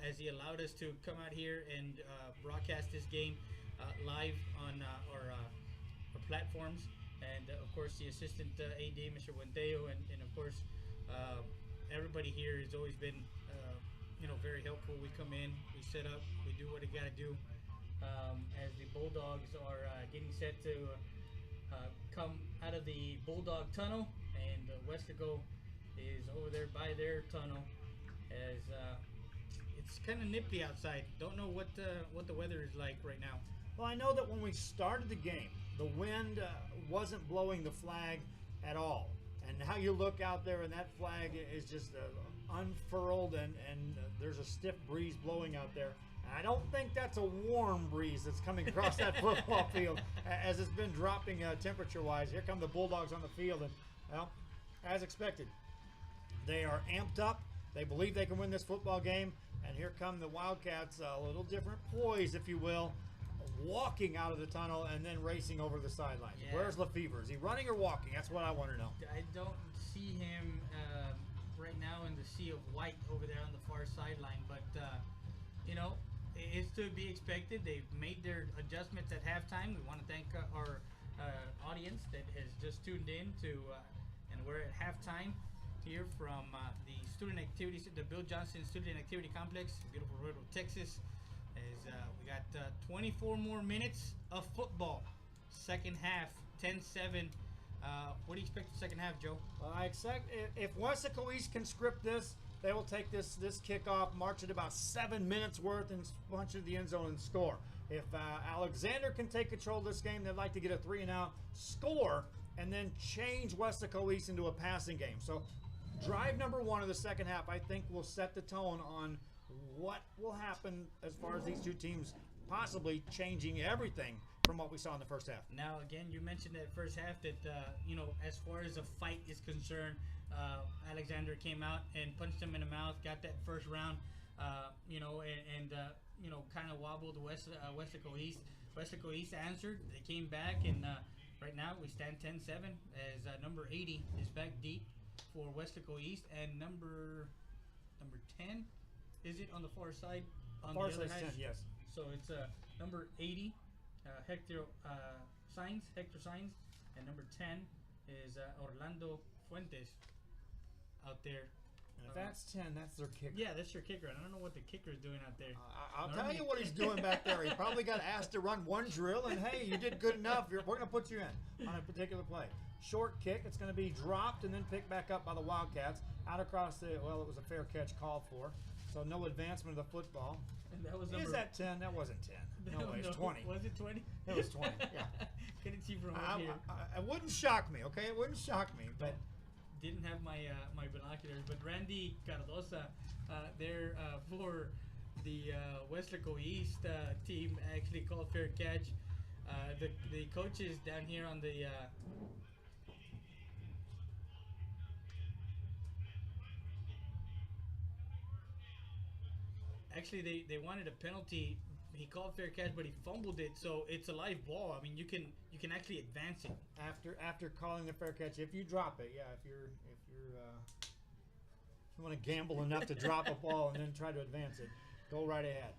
as he allowed us to come out here and broadcast this game live on our platforms. And of course, the assistant AD, Mr. Wendeo, and of course, everybody here has always been very helpful. We come in, we set up, we do what we got to do. As the Bulldogs are getting set to come out of the Bulldog Tunnel, and Weslaco is over there by their tunnel, as it's kind of nippy outside. Don't know what the weather is like right now. Well, I know that when we started the game, the wind wasn't blowing the flag at all. And now you look out there and that flag is just unfurled, and there's a stiff breeze blowing out there. And I don't think that's a warm breeze that's coming across that football field as it's been dropping temperature-wise. Here come the Bulldogs on the field, and, well, as expected, they are amped up. They believe they can win this football game, and here come the Wildcats, a little different poise, if you will, walking out of the tunnel and then racing over the sidelines. Yeah. Where's Lefevre? Is he running or walking? That's what I want to know. I don't see him right now in the sea of white over there on the far sideline, but it's to be expected. They've made their adjustments at halftime. We want to thank our audience that has just tuned in and we're at halftime here from the student activities, the Bill Johnson Student Activity Complex, beautiful Laredo, Texas. As we got 24 more minutes of football. Second half, 10-7. What do you expect the second half, Joe? I expect if Weslaco East can script this, they will take this kickoff, march it about 7 minutes worth, and punch it in the end zone and score. If Alexander can take control of this game, they'd like to get a 3-and-out, score, and then change Weslaco East into a passing game. So drive number 1 of the second half, I think, will set the tone on what will happen as far as these two teams possibly changing everything from what we saw in the first half. Now, again, you mentioned that first half that, as far as a fight is concerned, Alexander came out and punched him in the mouth, got that first round, kind of wobbled Weslaco East. Weslaco East answered. They came back and, Right now we stand 10-7 as number 80 is back deep for Weslaco East, and number 10, is it on the far side? On far the other side hash? 10, yes. So it's number 80, Hector Sainz, and number 10 is Orlando Fuentes out there. And if that's 10, that's their kicker. Yeah, that's your kicker. I don't know what the kicker is doing out there. I'll tell you what he's doing back there. He probably got asked to run one drill, and hey, you did good enough. We're going to put you in on a particular play. Short kick. It's going to be dropped and then picked back up by the Wildcats. Out across the, well, it was a fair catch called for. So no advancement of the football. And that was Is that 10? That wasn't 10. No way, it's 20. Was it 20? It was 20, yeah. Couldn't see from up here. It wouldn't shock me, okay? It wouldn't shock me, but... Didn't have my my binoculars, but Randy Cardosa there for the Weslaco East team actually called fair catch. The coaches down here on the actually they wanted a penalty. He called fair catch, but he fumbled it, so it's a live ball. I mean, you can actually advance it after calling the fair catch. If you drop it, yeah. If you want to gamble enough to drop a ball and then try to advance it, go right ahead.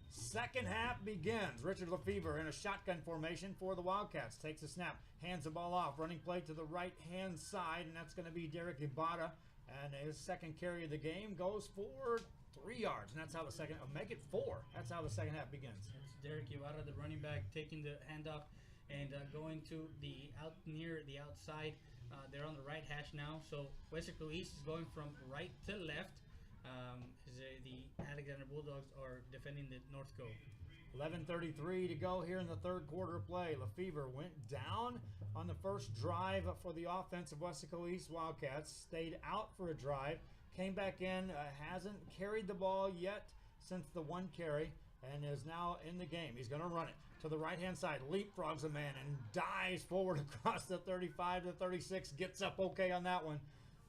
Second half begins. Richard Lefevre in a shotgun formation for the Wildcats. Takes a snap, hands the ball off, running play to the right-hand side, and that's going to be Derek Ibarra. And his second carry of the game goes for 3 yards, and that's how the second. Make it 4. That's how the second half begins. It's Derek Ibarra, the running back, taking the handoff and going to the near the outside. They're on the right hash now, so Weslaco East is going from right to left. The Alexander Bulldogs are defending the North Cove. 11:33 to go here in the third quarter of play. Lefevre went down on the first drive for the offense of Weslaco East Wildcats. Stayed out for a drive. Came back in. Hasn't carried the ball yet since the one carry, and is now in the game. He's going to run it to the right-hand side. Leapfrogs a man and dives forward across the 35 to 36. Gets up okay on that one.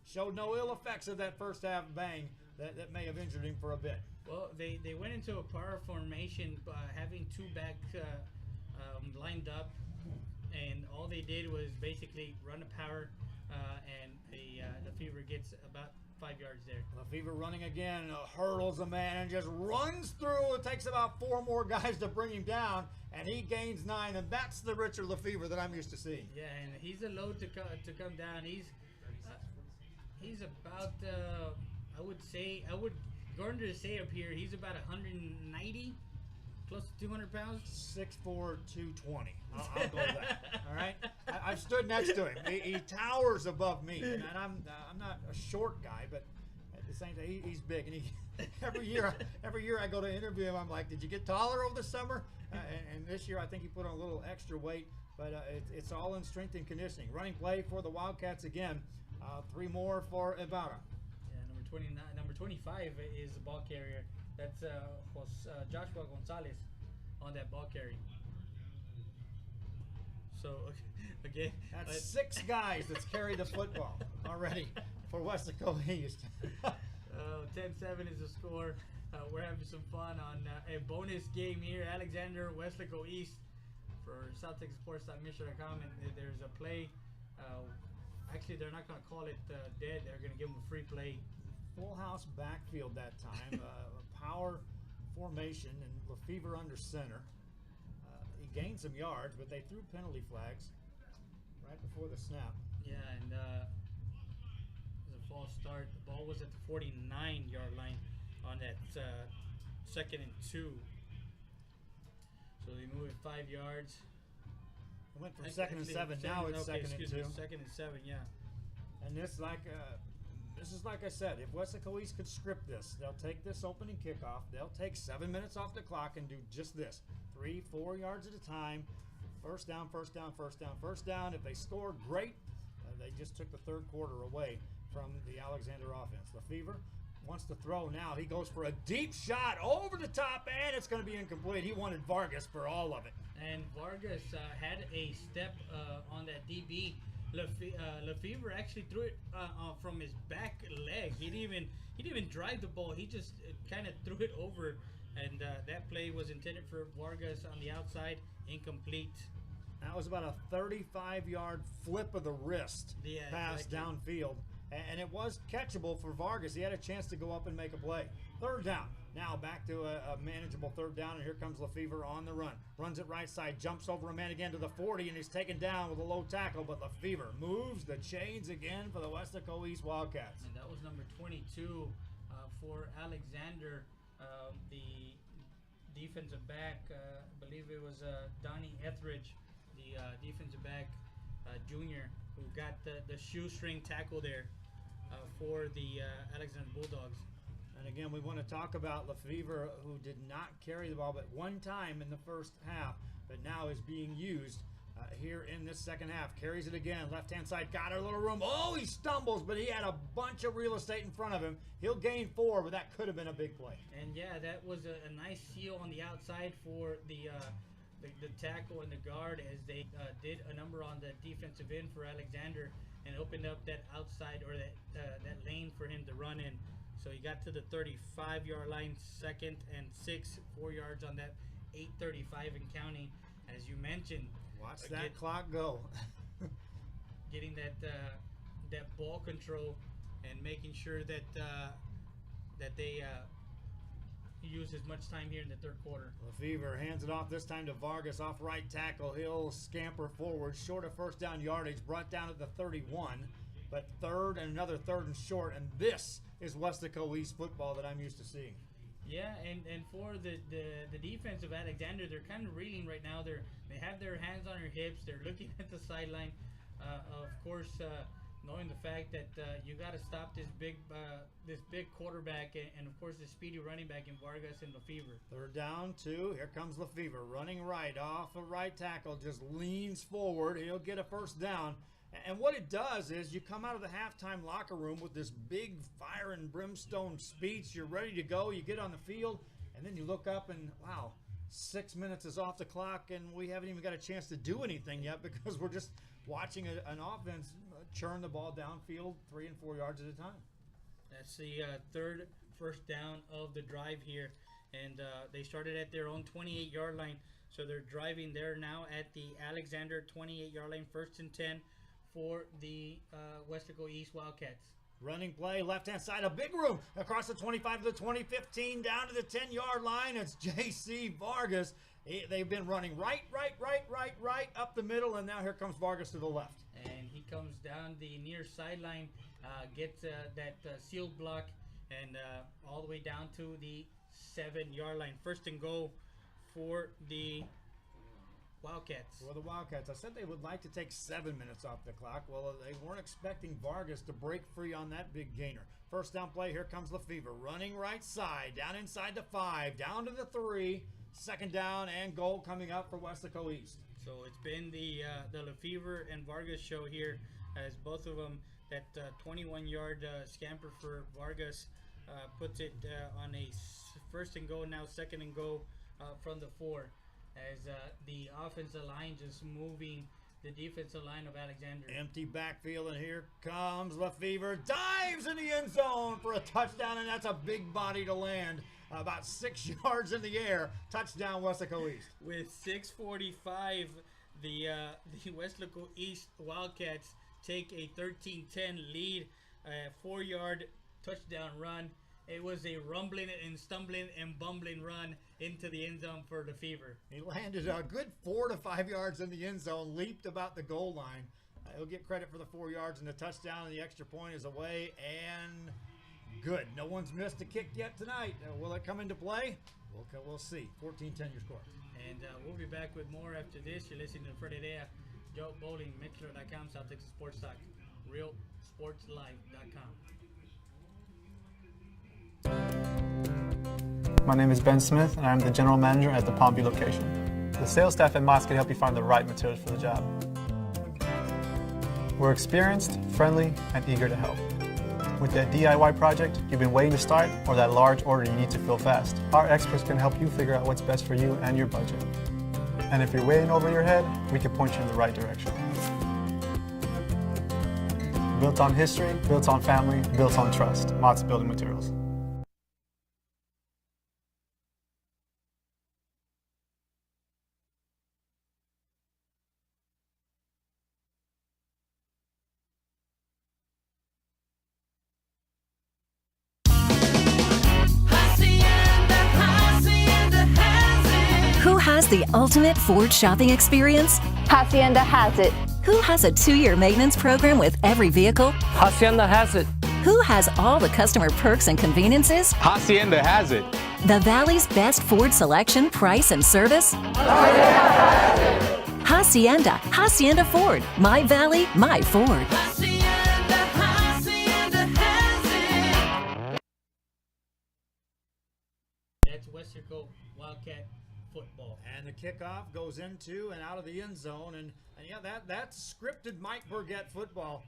Showed no ill effects of that first half bang that may have injured him for a bit. Well, they went into a power formation by having two back lined up, and all they did was basically run a power, and Lefevre gets about 5 yards there. Lefevre running again, hurdles a man and just runs through. It takes about 4 more guys to bring him down, and he gains 9, and that's the Richard Lefevre that I'm used to seeing. Yeah, and he's a load to come down. He's about I would go under to say up here, he's about 190, close to 200 pounds. 6'4", 220. I'll go with that. All right. I've stood next to him. He towers above me, and I'm not a short guy, but at the same time, he's big. And every year I go to interview him, I'm like, did you get taller over the summer? And this year I think he put on a little extra weight, but it's all in strength and conditioning. Running play for the Wildcats again. 3 more for Ibarra. Yeah, number 25 is the ball carrier. That's Joshua Gonzalez on that ball carry. So again, that's 6 guys that's carried the football already for Weslaco East. 10-7 is the score. We're having some fun on a bonus game here. Alexander, Weslaco East for SouthTexasSports.Mission.com, and there's a play. Actually, they're not going to call it dead. They're going to give them a free play. Full house backfield that time. Power formation, and Lefevre under center. He gained some yards, but they threw penalty flags right before the snap. Yeah, and it was a false start. The ball was at the 49-yard line on that 2nd and 2. So they moved it 5 yards. It went from 2nd and 7. Now it's 2nd and 2. 2nd and 7, yeah. And this is like I said, if Weslaco East could script this, they'll take this opening kickoff, they'll take 7 minutes off the clock and do just this. 3-4 yards at a time. First down, first down, first down, first down. If they score, great. They just took the third quarter away from the Alexander offense. Lefevre wants to throw now. He goes for a deep shot over the top, and it's going to be incomplete. He wanted Vargas for all of it. And Vargas had a step on that DB. Lefevre actually threw it from his back leg. He didn't even drive the ball. He just kind of threw it over, and that play was intended for Vargas on the outside. Incomplete. That was about a 35-yard flip of the wrist pass downfield. And it was catchable for Vargas. He had a chance to go up and make a play. Third down. Now back to a manageable third down, and here comes Lefevre on the run. Runs it right side, jumps over a man again to the 40, and he's taken down with a low tackle, but Lefevre moves the chains again for the Weslaco East Wildcats. And that was number 22 for Alexander, the defensive back. I believe it was Donnie Etheridge, the defensive back junior, who got the shoestring tackle there for the Alexander Bulldogs. And again, we want to talk about Lefevre, who did not carry the ball but one time in the first half, but now is being used here in this second half. Carries it again, left-hand side, got a little room. Oh, he stumbles, but he had a bunch of real estate in front of him. He'll gain 4, but that could have been a big play. And yeah, that was a nice seal on the outside for the tackle and the guard, as they did a number on the defensive end for Alexander and opened up that outside, or that lane for him to run in. So he got to the 35-yard line, 2nd and 6, 4 yards on that 8:35 and counting. As you mentioned, watch that clock go. Getting that ball control and making sure that they use as much time here in the third quarter. Lefevre hands it off this time to Vargas off right tackle. He'll scamper forward, short of first down yardage, brought down at the 31, but third and another third and short, and this is Weslaco East football that I'm used to seeing. Yeah, and for the defense of Alexander, they're kind of reeling right now. They have their hands on their hips. They're looking at the sideline. Of course, knowing the fact that you got to stop this big quarterback and of course the speedy running back in Vargas and Lefevre. Third down, 2. Here comes Lefevre running right off a right tackle, just leans forward. He'll get a first down. And what it does is you come out of the halftime locker room with this big fire and brimstone speech. You're ready to go. You get on the field, and then you look up and, wow, 6 minutes is off the clock, and we haven't even got a chance to do anything yet because we're just watching an offense churn the ball downfield 3 and 4 yards at a time. That's the third first down of the drive here, and they started at their own 28-yard line, so they're driving there now at the Alexander 28-yard line, 1st and 10. For the Weslaco East Wildcats. Running play, left-hand side, a big room across the 25 to the 20, 15, down to the 10-yard line. It's J.C. Vargas. They've been running right up the middle, and now here comes Vargas to the left. And he comes down the near sideline, gets that sealed block, and all the way down to the 7-yard line. 1st and goal for the Wildcats. For the Wildcats. I said they would like to take 7 minutes off the clock. Well, they weren't expecting Vargas to break free on that big gainer. First down play, here comes Lefevre. Running right side, down inside the 5, down to the 3. 2nd down and goal coming up for Weslaco East. So it's been the Lefevre and Vargas show here, as both of them, that 21-yard scamper for Vargas puts it on a 1st and goal, now 2nd and goal from the 4. As the offensive line just moving the defensive line of Alexander. Empty backfield, and here comes Lefevre. Dives in the end zone for a touchdown, and that's a big body to land. About 6 yards in the air. Touchdown, Weslaco East. With 6:45, the Weslaco East Wildcats take a 13-10 lead, 4-yard touchdown run. It was a rumbling and stumbling and bumbling run into the end zone for Lefevre. He landed a good 4 to 5 yards in the end zone, leaped about the goal line. He'll get credit for the 4 yards and the touchdown, and the extra point is away and good. No one's missed a kick yet tonight. Will it come into play? We'll see. 14-10 your score. And we'll be back with more after this. You're listening to Freddie Dea, Joe Bowling, Mixler.com, South Texas Sports Talk, RealSportsLive.com. My name is Ben Smith, and I'm the general manager at the Palmview location. The sales staff at Mott's can help you find the right materials for the job. We're experienced, friendly, and eager to help. With that DIY project you've been waiting to start, or that large order you need to fill fast, our experts can help you figure out what's best for you and your budget. And if you're way in over your head, we can point you in the right direction. Built on history, built on family, built on trust. Mott's Building Materials. the ultimate Ford shopping experience? Hacienda has it. Who has a 2-year maintenance program with every vehicle? Hacienda has it. Who has all the customer perks and conveniences? Hacienda has it. The Valley's best Ford selection, price, and service? Hacienda. Hacienda Ford. My Valley, my Ford. That's Weslaco Wildcat football. And the kickoff goes into and out of the end zone. And yeah, that's scripted Mike Burgett football.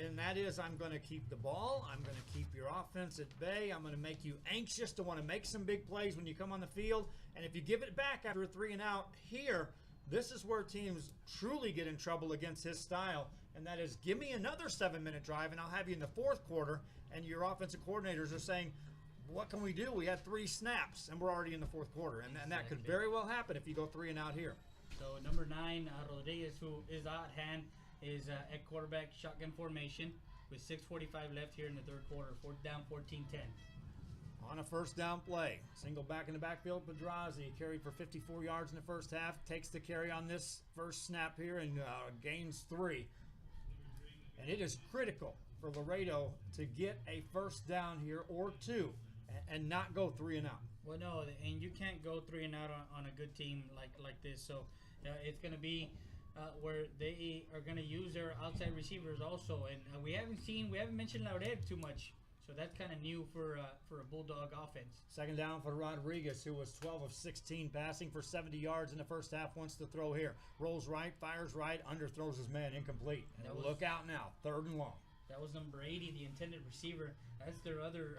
And that is, I'm going to keep the ball. I'm going to keep your offense at bay. I'm going to make you anxious to want to make some big plays when you come on the field. And if you give it back after a 3 and out here, this is where teams truly get in trouble against his style. And that is, give me another 7-minute drive, and I'll have you in the fourth quarter. And your offensive coordinators are saying, what can we do? We had 3 snaps, and we're already in the fourth quarter. And that could very well happen if you go 3 and out here. So number 9, Rodriguez, who is out hand, is at quarterback shotgun formation with 6:45 left here in the third quarter. 4th down, 14-10. On a first down play, single back in the backfield, Pedrazi carried for 54 yards in the first half, takes the carry on this first snap here and gains 3. And it is critical for Laredo to get a first down here or 2 and not go 3 and out. Well, no, and you can't go 3 and out on a good team like this. So it's going to be where they are going to use their outside receivers also. And we haven't mentioned Laredo too much. So that's kind of new for a Bulldog offense. Second down for Rodriguez, who was 12 of 16 passing for 70 yards in the first half. Wants to throw here. Rolls right, fires right, underthrows his man, incomplete. And look out now, 3rd and long. That was number 80, the intended receiver. That's their other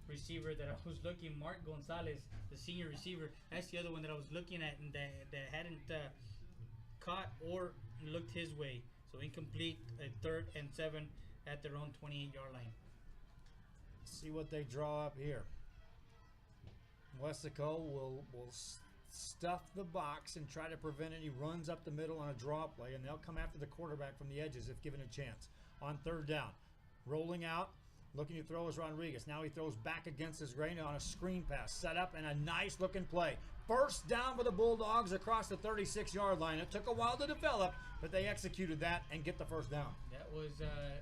receiver that I was looking, Mark Gonzalez, the senior receiver. That's the other one that I was looking at and that hadn't caught or looked his way. So incomplete at 3rd and 7 at their own 28-yard line. See what they draw up here. Weslaco will stuff the box and try to prevent any runs up the middle on a draw play, and they'll come after the quarterback from the edges if given a chance. On 3rd down, rolling out, looking to throw is Rodriguez. Now he throws back against his grain on a screen pass, set up, and a nice looking play. First down for the Bulldogs across the 36-yard line. It took a while to develop, but they executed that and get the first down. That was,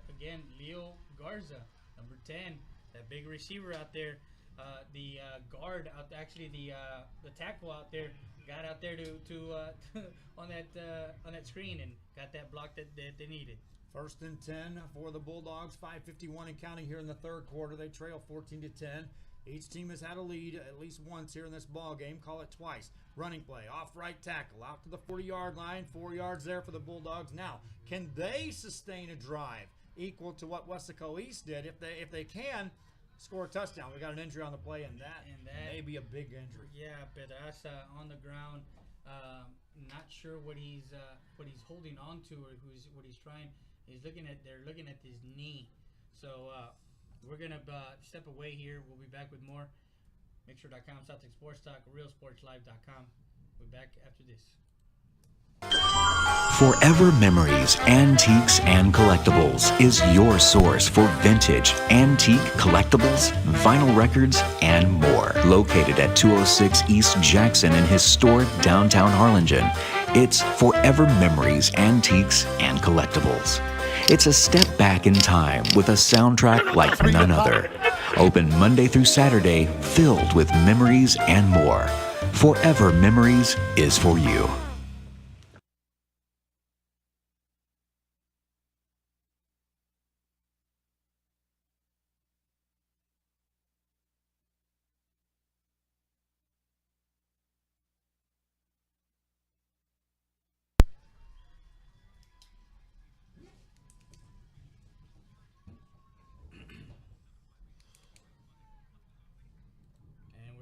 again, Leo Garza, number 10. That big receiver out there, the guard out, actually the tackle out there, got out there to on that screen and got that block that they needed. 1st and 10 for the Bulldogs. 5:51 and counting here in the third quarter. They trail 14-10. Each team has had a lead at least once here in this ball game. Call it twice. Running play, off right tackle, out to the 40-yard line. 4 yards there for the Bulldogs. Now, can they sustain a drive equal to what Weslaco East did? If they can, score a touchdown. We got an injury on the play, and that may be a big injury. Yeah, Pedraza on the ground. Not sure what he's holding on to or what he's trying. They're looking at his knee. So we're gonna step away here. We'll be back with more. Makesure.com, Celtic Sports Talk, RealSportsLive.com. We'll be back after this. Forever Memories, Antiques, and Collectibles is your source for vintage, antique collectibles, vinyl records, and more. Located at 206 East Jackson in historic downtown Harlingen, it's Forever Memories, Antiques, and Collectibles. It's a step back in time with a soundtrack like none other. Open Monday through Saturday, filled with memories and more. Forever Memories is for you.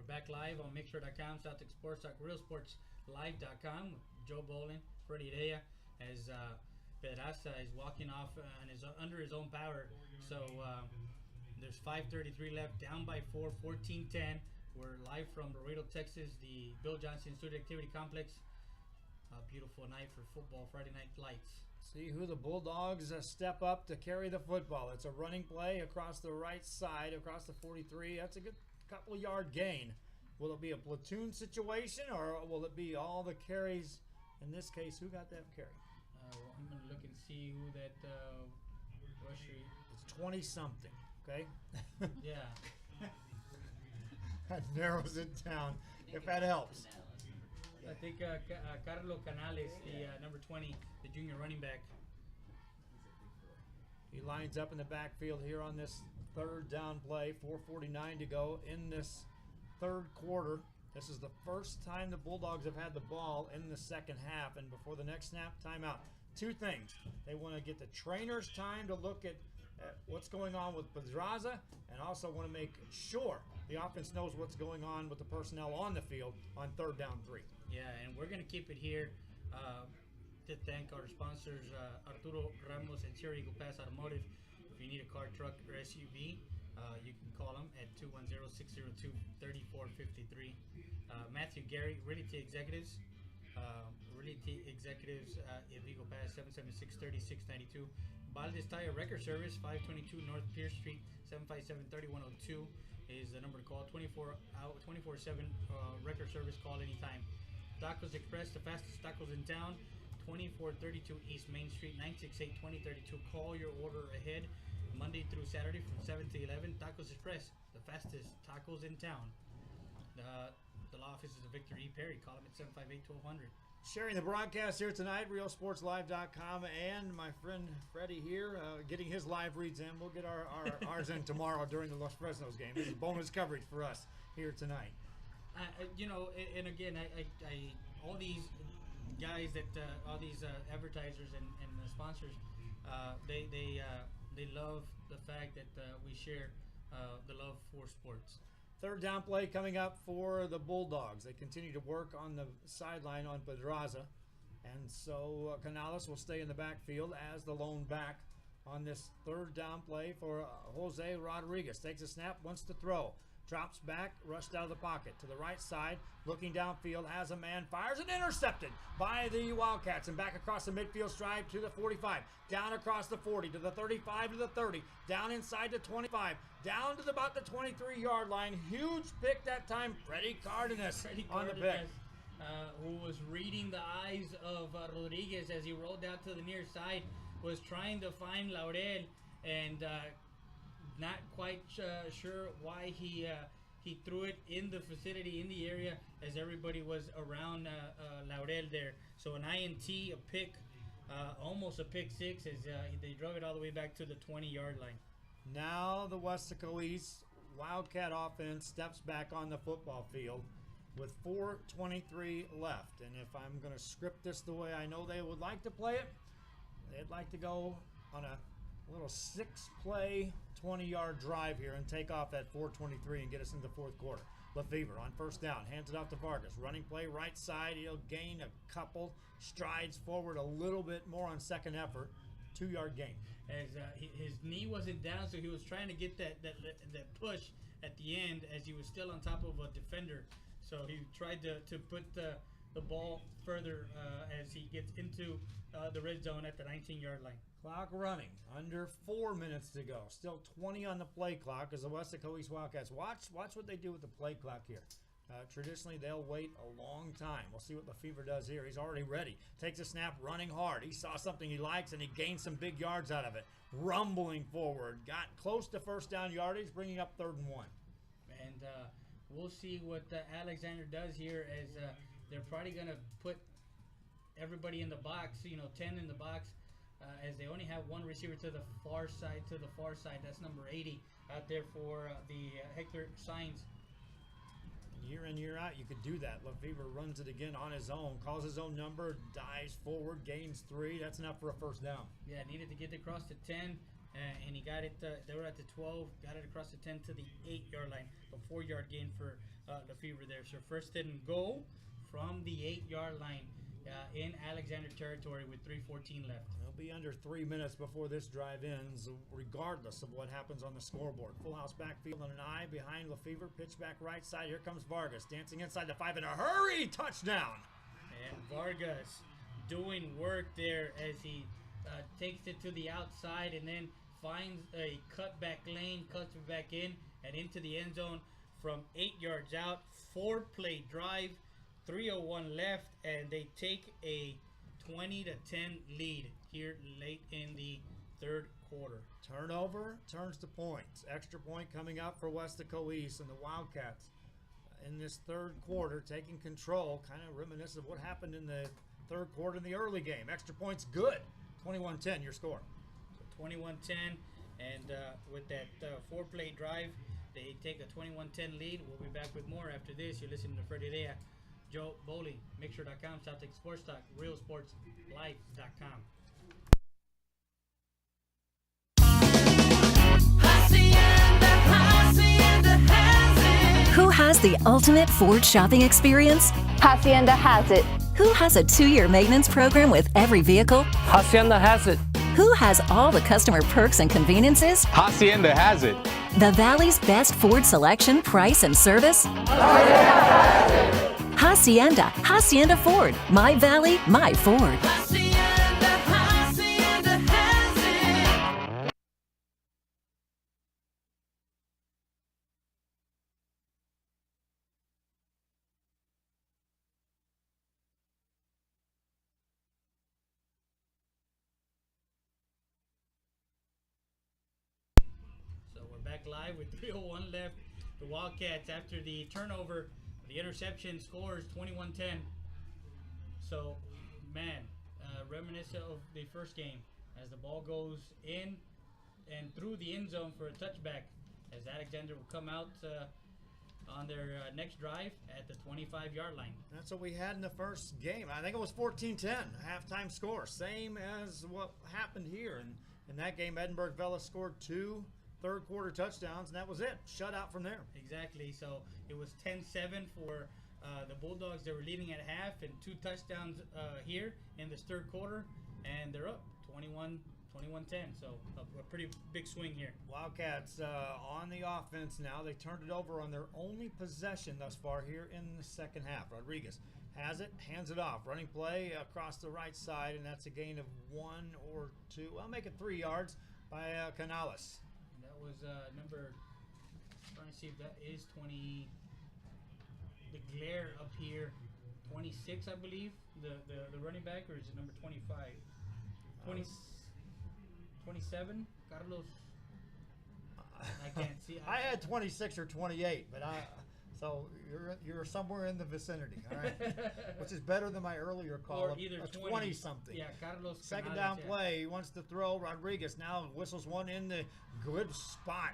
Back live on Makesure.com, Celtic Sports Talk, RealSportsLive.com with Joe Bolin, Freddie Dea, as Pedraza is walking off and is under his own power. So there's 5:33 left, down by 4, 14-10. We're live from Laredo, Texas, the Bill Johnson Student Activity Complex. A beautiful night for football, Friday night lights. See who the Bulldogs step up to carry the football. It's a running play across the right side, across the 43. That's a good couple-yard gain. Will it be a platoon situation, or will it be all the carries? In this case, who got that carry? Well, I'm going to look and see who that rusher. It's 20-something, okay? Yeah. That narrows it down, if that helps. I think Carlos Canales, the number 20, the junior running back. He lines up in the backfield here on this third down play. 4:49 to go in this third quarter. This is the first time the Bulldogs have had the ball in the second half. And before the next snap, timeout. Two things. They want to get the trainers time to look at what's going on with Pedraza, and also want to make sure the offense knows what's going on with the personnel on the field on 3rd down 3. Yeah, and we're going to keep it here to thank our sponsors, Arturo Ramos and Sierra Eagle Pass Automotive. If you need a car, truck, or SUV, you can call them at 210-602-3453. Matthew Gary, Realty Executives. At Eagle Pass, 776-3692. Valdez Tire Record Service, 522 North Pierce Street, 757-3102 is the number to call. 24/7 record service, call anytime. Tacos Express, the fastest tacos in town, 2432 East Main Street, 968-2032. Call your order ahead, Monday through Saturday from 7 to 11. Tacos Express, the fastest tacos in town. The law office is Victor E. Perry. Call him at 758-1200. Sharing the broadcast here tonight, RealSportsLive.com, and my friend Freddie here getting his live reads in. We'll get ours in tomorrow during the Los Fresnos game. This is bonus coverage for us here tonight. And again, I all these guys that all these advertisers and sponsors, they love the fact that we share the love for sports. 3rd down play coming up for the Bulldogs. They continue to work on the sideline on Pedraza. And so Canales will stay in the backfield as the lone back on this 3rd down play for Jose Rodriguez. Takes a snap, wants to throw. Drops back, rushed out of the pocket to the right side, looking downfield, has a man, fires, and intercepted by the Wildcats. And back across the midfield stride to the 45, down across the 40, to the 35, to the 30, down inside the 25, down to about the 23-yard line. Huge pick that time, Freddie Cardenas on the pick. Who was reading the eyes of Rodriguez as he rolled out to the near side, was trying to find Laurel, and not quite sure why he threw it in the vicinity, in the area, as everybody was around Laurel there. So an INT, a pick, almost a pick six, as they drove it all the way back to the 20-yard line. Now the Weslaco East Wildcat offense steps back on the football field with 4:23 left. And if I'm going to script this the way I know they would like to play it, they'd like to go on a little 6-play 20-yard drive here and take off at 4:23 and get us into the 4th quarter. Lefevre on 1st down, hands it off to Vargas. Running play right side, he'll gain a couple, strides forward a little bit more on second effort. 2-yard gain. As his knee wasn't down, so he was trying to get that push at the end as he was still on top of a defender. So he tried to put the ball further as he gets into the red zone at the 19-yard line. Clock running, under 4 minutes to go. Still 20 on the play clock as the Weslaco East Wildcats. Watch what they do with the play clock here. Traditionally, they'll wait a long time. We'll see what Lefevre does here. He's already ready. Takes a snap, running hard. He saw something he likes, and he gained some big yards out of it. Rumbling forward. Got close to 1st down yardage, bringing up 3rd and 1. And we'll see what Alexander does here, as they're probably going to put everybody in the box, 10 in the box, as they only have one receiver to the far side. That's number 80 out there for the Hector Signs. Year in, year out, you could do that. Lefevre runs it again on his own, calls his own number, dives forward, gains 3. That's enough for a 1st down. Yeah, needed to get across to 10, and he got it. They were at the 12, got it across the 10 to the 8-yard line. A 4-yard gain for Lefevre there. So 1st and goal from the 8-yard line in Alexander territory with 3:14 left. It'll be under 3 minutes before this drive ends, regardless of what happens on the scoreboard. Full house backfield on an eye behind Lefevre. Pitch back right side. Here comes Vargas, dancing inside the 5 in a hurry. Touchdown! And Vargas doing work there as he takes it to the outside and then finds a cutback lane, cuts it back in and into the end zone. from 8 yards out. 4-play drive, 3:01 left, and they take a 20-10 lead here late in the third quarter. Turnover turns to points. Extra point coming up for Weslaco East, and the Wildcats in this third quarter taking control, kind of reminiscent of what happened in the third quarter in the early game. Extra points good. 21-10 your score. So 21-10, and with that 4-play drive, they take a 21-10 lead. We'll be back with more after this. You're listening to Freddie Dea, Joe Bowling, Mixer.com, South Texas Sports Talk, RealSportsLife.com. Who has the ultimate Ford shopping experience? Hacienda has it. Who has a 2-year maintenance program with every vehicle? Hacienda has it. Who has all the customer perks and conveniences? Hacienda has it. The Valley's best Ford selection, price, and service? Hacienda. Hacienda Ford. My Valley, my Ford. Live with 3:01 left. The Wildcats, after the turnover, the interception, scores 21-10. So, man, reminiscent of the first game as the ball goes in and through the end zone for a touchback, as Alexander will come out on their next drive at the 25-yard line. That's what we had in the first game. I think it was 14-10, halftime score, same as what happened here. And in that game, Edinburgh Vela scored 2 third quarter touchdowns, and that was it. Shut out from there. Exactly. So it was 10-7 for the Bulldogs. They were leading at half, and 2 touchdowns here in this third quarter, and they're up 21-10. So a pretty big swing here. Wildcats on the offense now. They turned it over on their only possession thus far here in the second half. Rodriguez has it, hands it off. Running play across the right side, and that's a gain of 1 or 2. I'll make it 3 yards by Canales. Was number, trying to see if that is 20, the glare up here, 26 I believe, the running back, or is it number 25? 27, Carlos, I can't see. I had 26 or 28, but so you're somewhere in the vicinity, all right? Which is better than my earlier call or of either 20 something. Yeah, Carlos. Second down play. He wants to throw. Rodriguez now whistles one in the good spot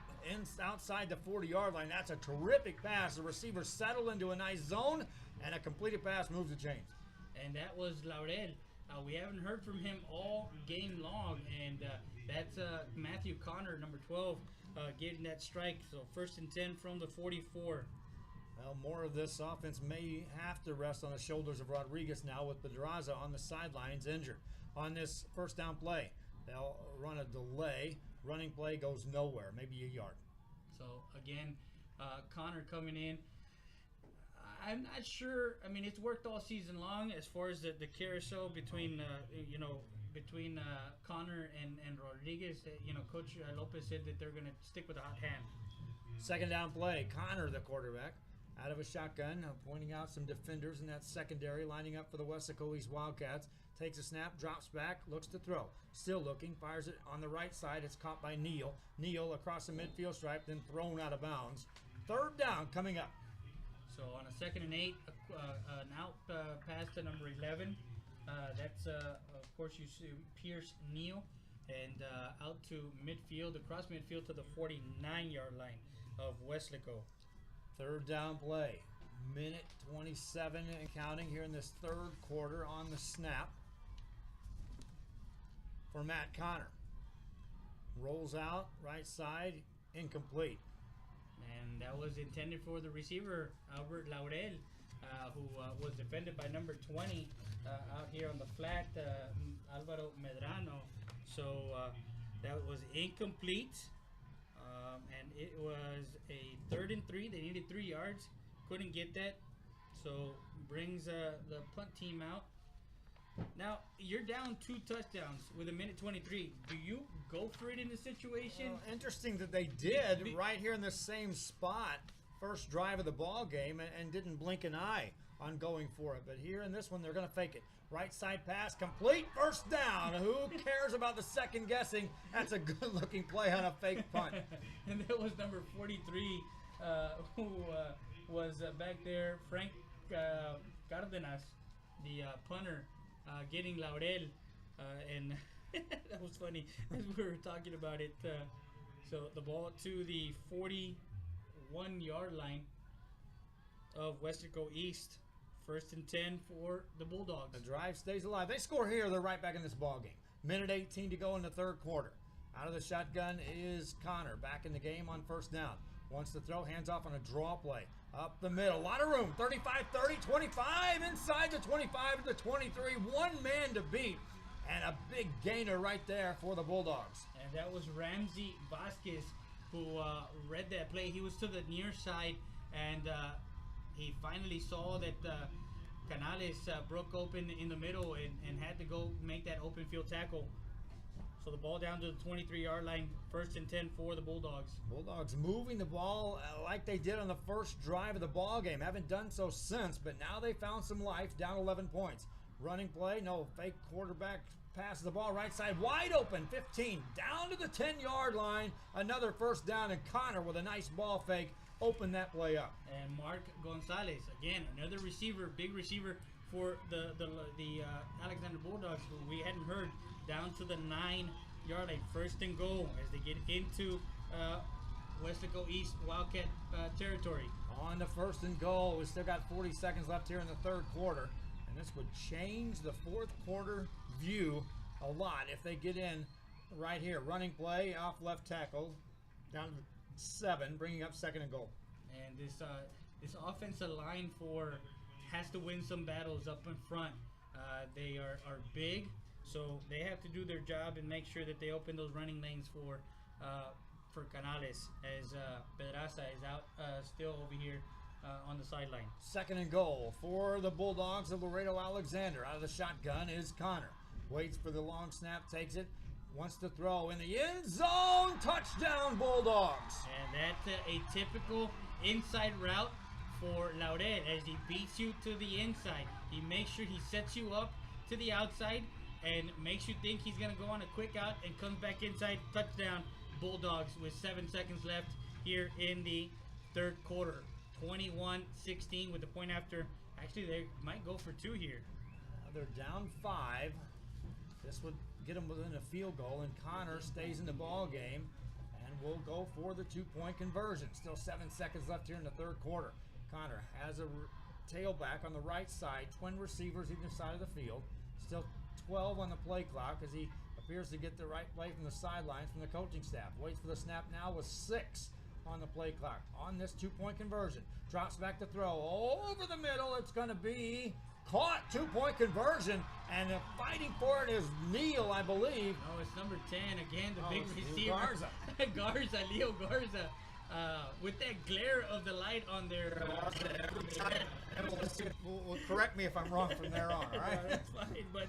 outside the 40-yard line. That's a terrific pass. The receivers settle into a nice zone, and a completed pass moves the chains. And that was Laredo. We haven't heard from him all game long, and that's Matthew Connor, number 12, getting that strike. So 1st and 10 from the 44. Well, more of this offense may have to rest on the shoulders of Rodriguez now, with Pedraza on the sidelines injured. On this first down play, they'll run a delay. Running play goes nowhere, maybe a yard. So, again, Connor coming in. I'm not sure. I mean, it's worked all season long as far as the carousel between, between Connor and Rodriguez. Coach Lopez said that they're going to stick with a hot hand. Second down play, Connor, the quarterback, out of a shotgun, pointing out some defenders in that secondary, lining up for the Weslaco East Wildcats. Takes a snap, drops back, looks to throw. Still looking, fires it on the right side. It's caught by Neal. Neal across the midfield stripe, then thrown out of bounds. Third down coming up. So on a 2nd and 8, an out pass to number 11. That's, of course, you see Pierce Neal. And out to midfield, across midfield to the 49-yard line of Weslaco. Third down play. Minute 27 and counting here in this third quarter on the snap for Matt Connor. Rolls out, right side, incomplete. And that was intended for the receiver, Albert Laurel, who was defended by number 20 out here on the flat, Alvaro Medrano. So that was incomplete. And it was a 3rd and 3. They needed 3 yards. Couldn't get that. So brings the punt team out. Now, you're down 2 touchdowns with a minute 23. Do you go for it in this situation? Well, interesting that they did right here in the same spot first drive of the ball game and didn't blink an eye on going for it. But here in this one, they're going to fake it. Right side pass, complete, first down. Who cares about the second guessing? That's a good-looking play on a fake punt. And that was number 43 who was back there, Frank Cardenas, the punter, getting Laurel. And that was funny as we were talking about it. So the ball to the 41-yard line of Weslaco East. 1st and 10 for the Bulldogs. The drive stays alive. They score here. They're right back in this ball game. Minute 18 to go in the third quarter. Out of the shotgun is Connor. Back in the game on first down. Wants to throw. Hands off on a draw play. Up the middle. A lot of room. 35, 30, 25. Inside the 25 to the 23. One man to beat. And a big gainer right there for the Bulldogs. And that was Ramsey Vasquez who read that play. He was to the near side, and he finally saw that Canales broke open in the middle and had to go make that open field tackle. So the ball down to the 23-yard line, 1st and 10 for the Bulldogs. Bulldogs moving the ball like they did on the first drive of the ball game. Haven't done so since, but now they found some life, down 11 points. Running play, no fake quarterback. Passes the ball right side, wide open, 15, down to the 10-yard line. Another first down, and Connor with a nice ball fake opened that play up. And Mark Gonzalez, again, another receiver, big receiver for the Alexander Bulldogs, who we hadn't heard, down to the 9-yard line. 1st and goal as they get into Weslaco East Wildcat territory. On the 1st and goal, we still got 40 seconds left here in the third quarter. And this would change the fourth quarter view a lot if they get in right here. Running play off left tackle down to 7, bringing up 2nd and goal. And this offensive line has to win some battles up in front. They are big, so they have to do their job and make sure that they open those running lanes for Canales, as Pedraza is out still over here on the sideline. 2nd and goal for the Bulldogs of Laredo Alexander. Out of the shotgun is Connor. Waits for the long snap, takes it, wants to throw in the end zone. Touchdown, Bulldogs. And that's a typical inside route for Laurel as he beats you to the inside. He makes sure he sets you up to the outside and makes you think he's going to go on a quick out and comes back inside. Touchdown, Bulldogs, with 7 seconds left here in the third quarter. 21-16 with the point after. Actually, they might go for 2 here. They're down 5. This would get them within a field goal, and Connor stays in the ball game and will go for the 2-point conversion. Still 7 seconds left here in the third quarter. Connor has a tailback on the right side, twin receivers either side of the field. Still 12 on the play clock as he appears to get the right play from the sidelines from the coaching staff. Waits for the snap now with 6 on the play clock. On this 2-point conversion, drops back to throw over the middle. It's going to be caught. 2-point conversion, and fighting for it is Neal, I believe. No, it's number 10 again, the big receiver. Leo Garza, with that glare of the light on their. Will correct me if I'm wrong from there on. All right, that's fine. But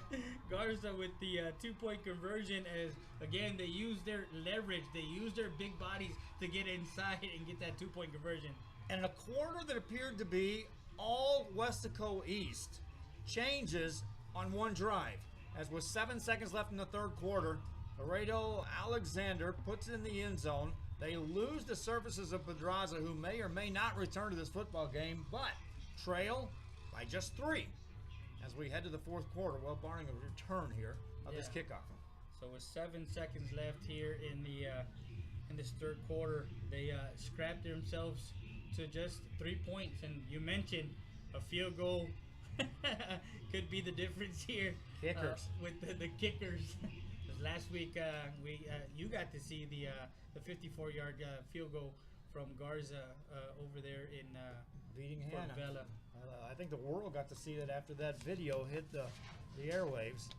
Garza with the 2-point conversion, as again they use their leverage, they use their big bodies to get inside and get that 2-point conversion. And a quarter that appeared to be all Weslaco East changes on one drive. As with 7 seconds left in the third quarter, Laredo Alexander puts it in the end zone. They lose the services of Pedraza, who may or may not return to this football game, but trail by just 3 as we head to the fourth quarter, well, barring a return here of this kickoff. So with 7 seconds left here in this third quarter, they scrapped themselves to just 3 points. And you mentioned a field goal could be the difference here. Kickers. With the kickers. Last week, you got to see the 54-yard field goal from Garza over there in Beating Fort Hannah. Bella. I think the world got to see that after that video hit the airwaves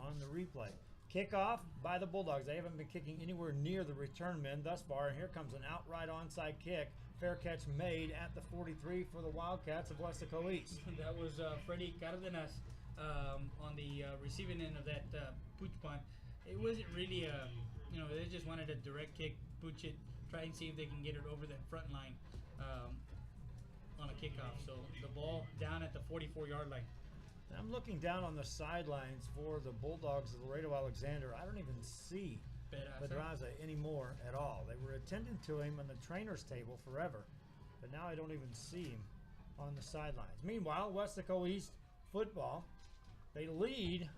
on the replay. Kickoff by the Bulldogs. They haven't been kicking anywhere near the return men thus far. And here comes an outright onside kick. Fair catch made at the 43 for the Wildcats of Weslaco East. That was Freddy Cardenas on the receiving end of that pooch punt. It wasn't really they just wanted a direct kick, pooch it, try and see if they can get it over that front line. on a kickoff. So the ball down at the 44-yard line. I'm looking down on the sidelines for the Bulldogs of Laredo Alexander. I don't even see Pedraza anymore at all. They were attending to him on the trainer's table forever, but now I don't even see him on the sidelines. Meanwhile, Weslaco East football, they lead,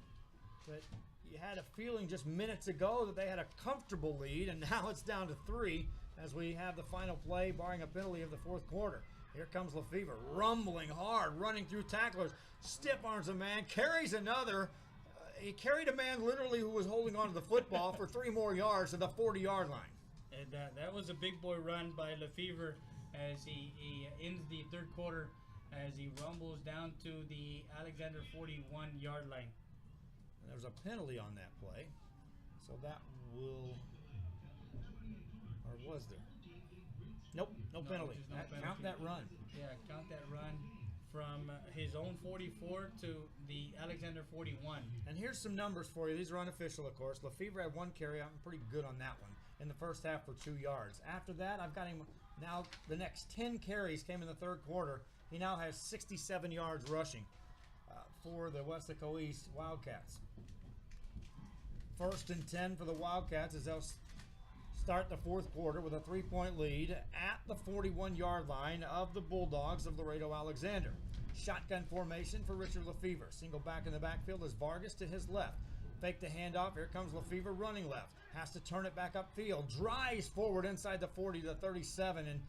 but you had a feeling just minutes ago that they had a comfortable lead, and now it's down to 3 as we have the final play, barring a penalty of the fourth quarter. Here comes Lefevre, rumbling hard, running through tacklers, stiff arms a man, carries another. He carried a man literally who was holding on to the football for 3 more yards to the 40-yard line. And that was a big boy run by Lefevre as he ends the third quarter, as he rumbles down to the Alexander 41-yard line. And there's a penalty on that play, so that will, or was there? Nope, no penalty. Count that run. Yeah, count that run from his own 44 to the Alexander 41. And here's some numbers for you. These are unofficial, of course. Lefevre had 1 carry. I'm pretty good on that one in the first half for 2 yards. After that, I've got him now. The next 10 carries came in the third quarter. He now has 67 yards rushing for the Weslaco East Wildcats. 1st and 10 for the Wildcats as they'll start the fourth quarter with a 3-point lead at the 41-yard line of the Bulldogs of Laredo Alexander. Shotgun formation for Richard Lefevre. Single back in the backfield is Vargas to his left. Fake the handoff. Here comes Lefevre running left. Has to turn it back upfield. Drives forward inside the 40 to 37. And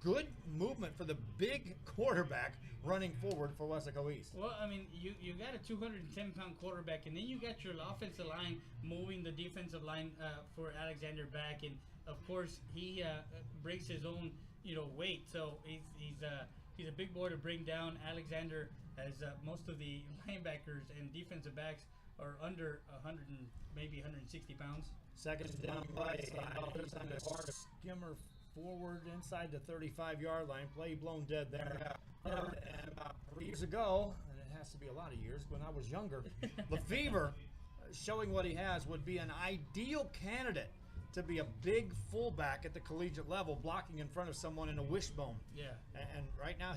good movement for the big quarterback running forward for Weslaco East. Well, I mean, you got a 210-pound quarterback, and then you got your offensive line moving the defensive line for Alexander back. And, of course, he breaks his own, weight. So he's a big boy to bring down. Alexander, as most of the linebackers and defensive backs are under 100 and maybe 160 pounds. Second down play. Skimmer forward inside the 35-yard line. Play blown dead there. And about 3 years ago, and it has to be a lot of years, when I was younger, Lefevre, showing what he has, would be an ideal candidate to be a big fullback at the collegiate level, blocking in front of someone in a wishbone. Yeah. And right now,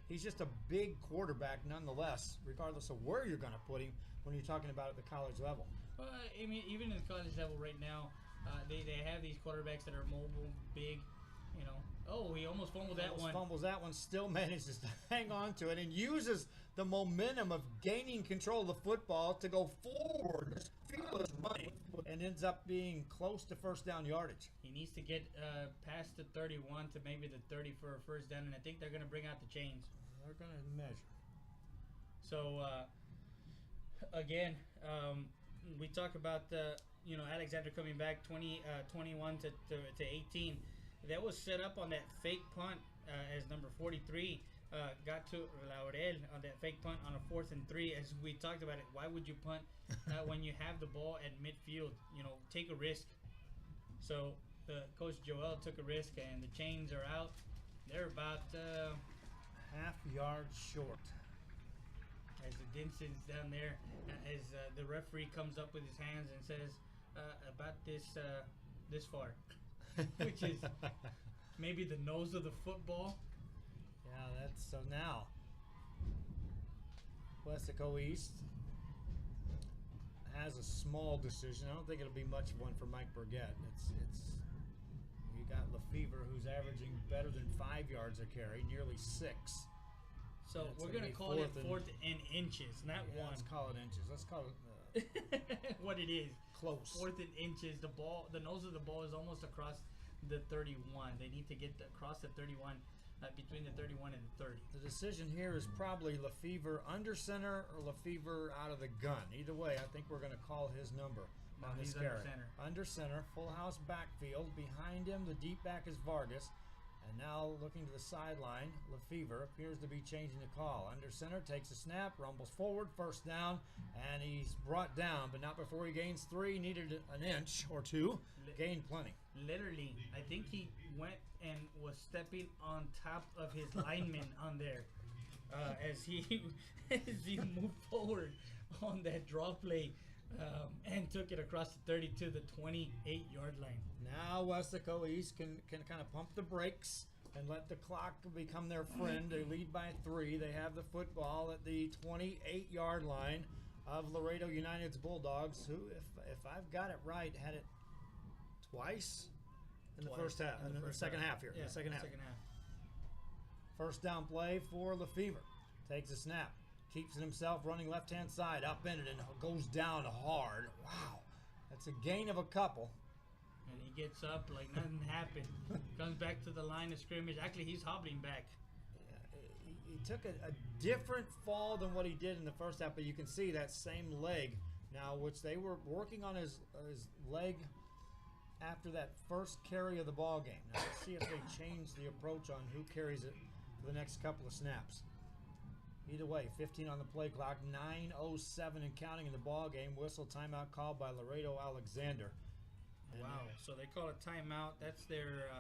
he's just a big quarterback nonetheless, regardless of where you're going to put him when you're talking about at the college level. Well, I mean, even in the college level right now, they have these quarterbacks that are mobile, big, Oh, he almost fumbled that one. Fumbles that one, still manages to hang on to it and uses the momentum of gaining control of the football to go forward. Field is running and ends up being close to first down yardage. He needs to get past the 31 to maybe the 30 for a first down, and I think they're going to bring out the chains. They're going to measure. So, again, we talk about Alexander coming back 21 to 18. That was set up on that fake punt as number 43 got to Laredo on that fake punt on a 4th and 3. As we talked about it, why would you punt when you have the ball at midfield? Take a risk. So Coach Joel took a risk, and the chains are out. They're about half yard short. As the Dinson's down there, as the referee comes up with his hands and says, about this far. Which is maybe the nose of the football. Yeah, that's so now. Weslaco East has a small decision. I don't think it'll be much of one for Mike Burgett. It's you got Lefevre, who's averaging better than 5 yards a carry, nearly 6. So we're gonna call it 4th and inches, not one. Let's call it inches. Let's call it what it is. Close. 4th and inches. The nose of the ball is almost across the 31. They need to get across the 31, between the 31 and the 30. The decision here is probably Lefevre under center or Lefevre out of the gun. Either way, I think we're going to call his number on this carry. Under center, full house backfield. Behind him, the deep back is Vargas. And now looking to the sideline, Lefevre appears to be changing the call. Under center, takes a snap, rumbles forward, first down, and he's brought down, but not before he gains 3. Needed an inch or 2, gained plenty. Literally, I think he went and was stepping on top of his lineman on there as he moved forward on that draw play. And took it across the 30 to the 28-yard line. Now Weslaco East can kind of pump the brakes and let the clock become their friend. They lead by 3. They have the football at the 28-yard line of Laredo United's Bulldogs, who, if I've got it right, had it twice in the first half, in the second half here. Yeah, the second half. Second half. First down play for Lefevre. Takes a snap. Keeps it himself, running left-hand side, upended, and goes down hard. Wow. That's a gain of a couple. And he gets up like nothing happened. Comes back to the line of scrimmage. Actually, he's hobbling back. He took a different fall than what he did in the first half, but you can see that same leg now, which they were working on his leg after that first carry of the ball game. Now let's see if they change the approach on who carries it for the next couple of snaps. Either way, 15 on the play clock, 9:07 and counting in the ball game. Whistle timeout called by Laredo Alexander. And wow! So they call a timeout. That's their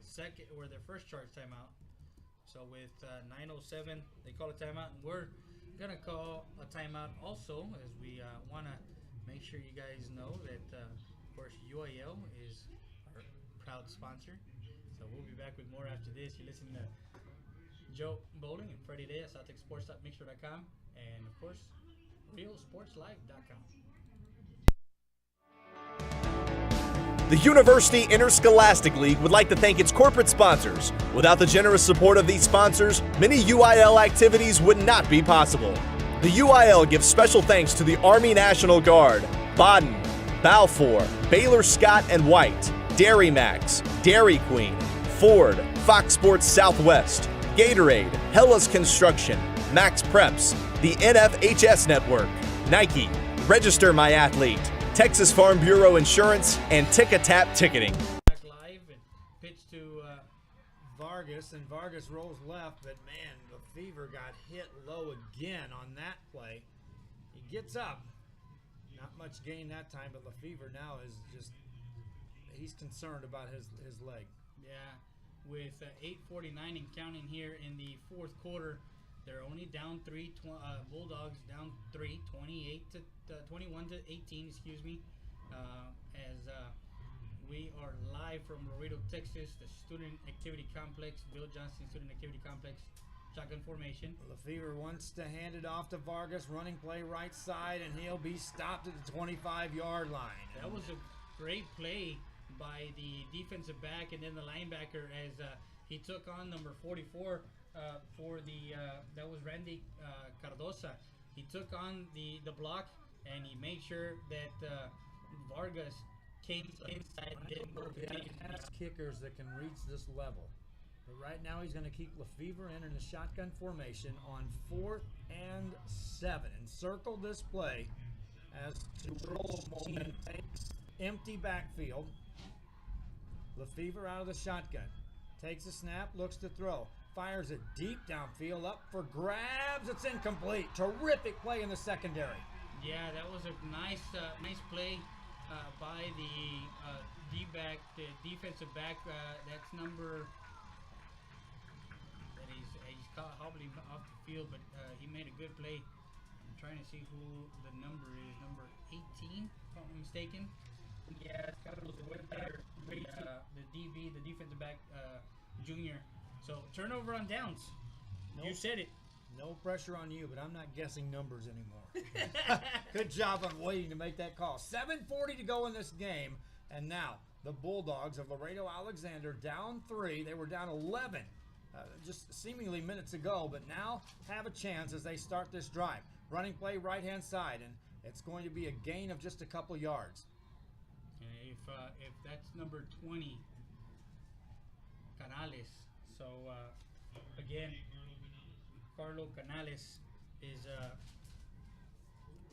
second or their first charge timeout. So with 9:07, they call a timeout, and we're gonna call a timeout also, as we want to make sure you guys know that, of course, UIL is our proud sponsor. So we'll be back with more after this. You're listening to Joe Bowling and Freddie Day at SouthTexSports.mixer.com, and of course, RealSportsLive.com. The University Interscholastic League would like to thank its corporate sponsors. Without the generous support of these sponsors, many UIL activities would not be possible. The UIL gives special thanks to the Army National Guard, Baden, Balfour, Baylor Scott and White, Dairy Max, Dairy Queen, Ford, Fox Sports Southwest, Gatorade, Hellas Construction, Max Preps, the NFHS Network, Nike, Register My Athlete, Texas Farm Bureau Insurance, and Tick-A-Tap Ticketing. Back live and pitch to Vargas, and Vargas rolls left, but man, Lefevre got hit low again on that play. He gets up. Not much gain that time, but Lefevre now is just, he's concerned about his leg. Yeah, with 8:49 and counting here in the fourth quarter, they're only down 3. Bulldogs down 3, 21 to 18. Excuse me. As we are live from Laredo, Texas, the Student Activity Complex, Bill Johnson Student Activity Complex, shotgun formation. Lefevre wants to hand it off to Vargas, running play right side, and he'll be stopped at the 25-yard line. That was a great play by the defensive back and then the linebacker as he took on number 44 for the that was Randy Cardosa. He took on the block and he made sure that Vargas came inside. Didn't go to pass kickers that can reach this level. But right now he's going to keep Lefevre in the shotgun formation on 4th and 7. Encircle this play as control moment takes empty backfield. Lefevre out of the shotgun. Takes a snap, looks to throw. Fires it deep downfield, up for grabs. It's incomplete. Terrific play in the secondary. Yeah, that was a nice play by the D-back, the defensive back. That's number that he's caught hobbling off the field, but he made a good play. I'm trying to see who the number is. Number 18, if I'm not mistaken. Yeah, it's Carlos Huerta, the DB, the defensive back, junior. So turnover on downs. Nope. You said it. No pressure on you, but I'm not guessing numbers anymore. Good job on waiting to make that call. 7:40 to go in this game, and now the Bulldogs of Laredo Alexander down 3. They were down 11 just seemingly minutes ago, but now have a chance as they start this drive. Running play right-hand side, and it's going to be a gain of just a couple yards. If that's number 20, Canales. So again, Carlo Canales is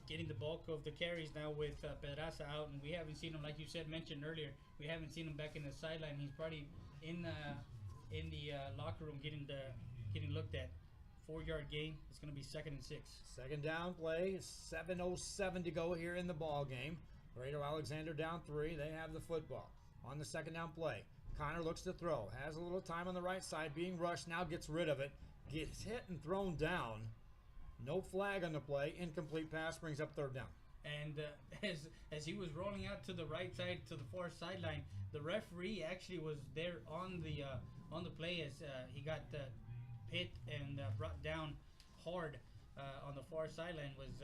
getting the bulk of the carries now with Pedraza out, and we haven't seen him, like you said, mentioned earlier. We haven't seen him back in the sideline. He's probably in the locker room getting looked at. 4-yard gain. It's going to be 2nd and 6. Second down play. 7:07 to go here in the ball game. Laredo Alexander down 3. They have the football. On the second down play, Connor looks to throw. Has a little time on the right side. Being rushed. Now gets rid of it. Gets hit and thrown down. No flag on the play. Incomplete pass brings up 3rd down. And as he was rolling out to the right side, to the far sideline, the referee actually was there on the on the play as he got hit and brought down hard on the far sideline was,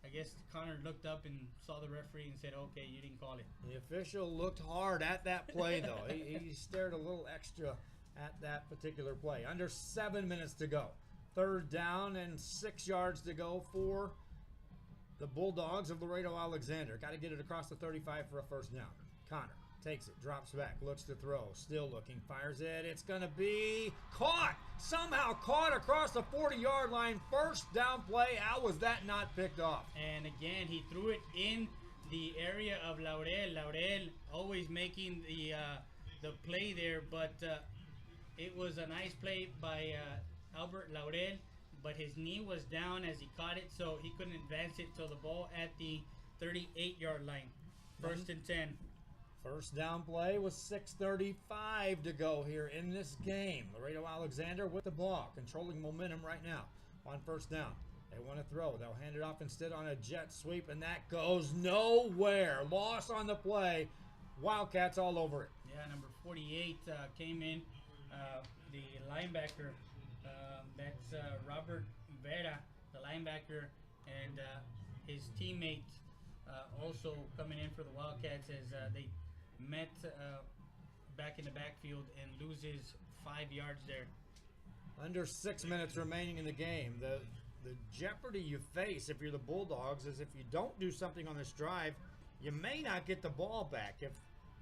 I guess Connor looked up and saw the referee and said, okay, you didn't call it. The official looked hard at that play, though. He stared a little extra at that particular play. Under 7 minutes to go. 3rd down and 6 yards to go for the Bulldogs of Laredo Alexander. Got to get it across the 35 for a first down. Connor takes it, drops back, looks to throw, still looking, fires it. It's going to be caught, somehow caught across the 40-yard line. First down play. How was that not picked off? And again, he threw it in the area of Laurel. Laurel always making the play there, but it was a nice play by Albert Laurel, but his knee was down as he caught it, so he couldn't advance it till the ball at the 38-yard line. 1st and 10. First down play with 6:35 to go here in this game. Laredo Alexander with the ball, controlling momentum right now on first down. They want to throw. They'll hand it off instead on a jet sweep, and that goes nowhere. Loss on the play. Wildcats all over it. Yeah, number 48 came in. The linebacker, that's Robert Vera, the linebacker, and his teammate also coming in for the Wildcats as they met back in the backfield and loses 5 yards there. Under 6 minutes remaining in the game. The jeopardy you face if you're the Bulldogs is if you don't do something on this drive, you may not get the ball back if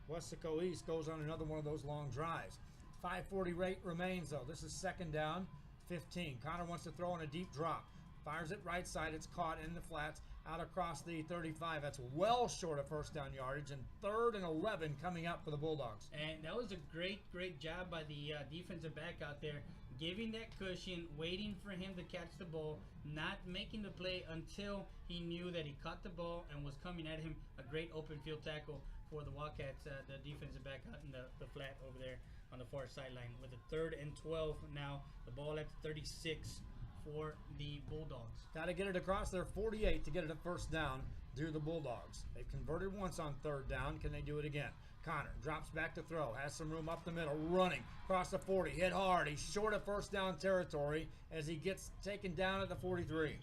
Weslaco East goes on another one of those long drives. 5:40 rate remains, though. This is 2nd down, 15. Connor wants to throw on a deep drop. Fires it right side. It's caught in the flats out across the 35. That's well short of first down yardage, and 3rd and 11 coming up for the Bulldogs. And that was a great job by the defensive back out there, giving that cushion, waiting for him to catch the ball, not making the play until he knew that he caught the ball and was coming at him. A great open field tackle for the Wildcats, the defensive back out in the flat over there on the far sideline. With a 3rd and 12 now, the ball at 36 for the Bulldogs. Got to get it across their 48 to get it a first down. Do the Bulldogs. They've converted once on 3rd down. Can they do it again? Connor drops back to throw. Has some room up the middle. Running across the 40. Hit hard. He's short of first down territory as he gets taken down at the 43.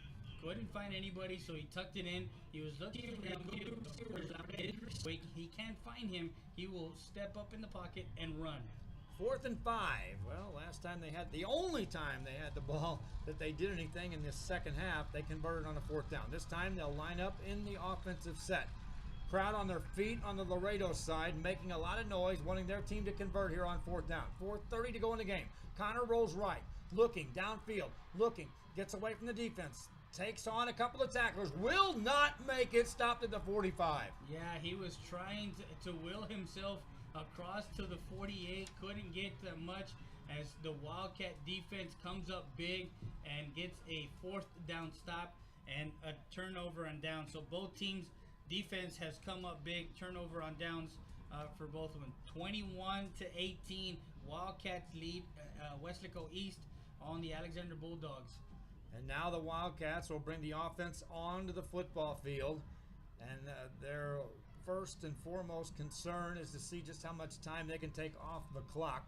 Couldn't find anybody, so he tucked it in. He was looking for he can't find him. He will step up in the pocket and run. 4th and 5. Well, last time the only time they had the ball that they did anything in this second half, they converted on a 4th down. This time they'll line up in the offensive set. Crowd on their feet on the Laredo side, making a lot of noise, wanting their team to convert here on 4th down. 4:30 to go in the game. Connor rolls right, looking downfield, gets away from the defense, takes on a couple of tacklers, will not make it, stopped at the 45. Yeah, he was trying to will himself across to the 48, couldn't get much as the Wildcat defense comes up big and gets a 4th down stop and a turnover on down. So both teams' defense has come up big, turnover on downs for both of them. 21-18, Wildcats lead Weslaco East on the Alexander Bulldogs. And now the Wildcats will bring the offense onto the football field, and their first and foremost concern is to see just how much time they can take off the clock,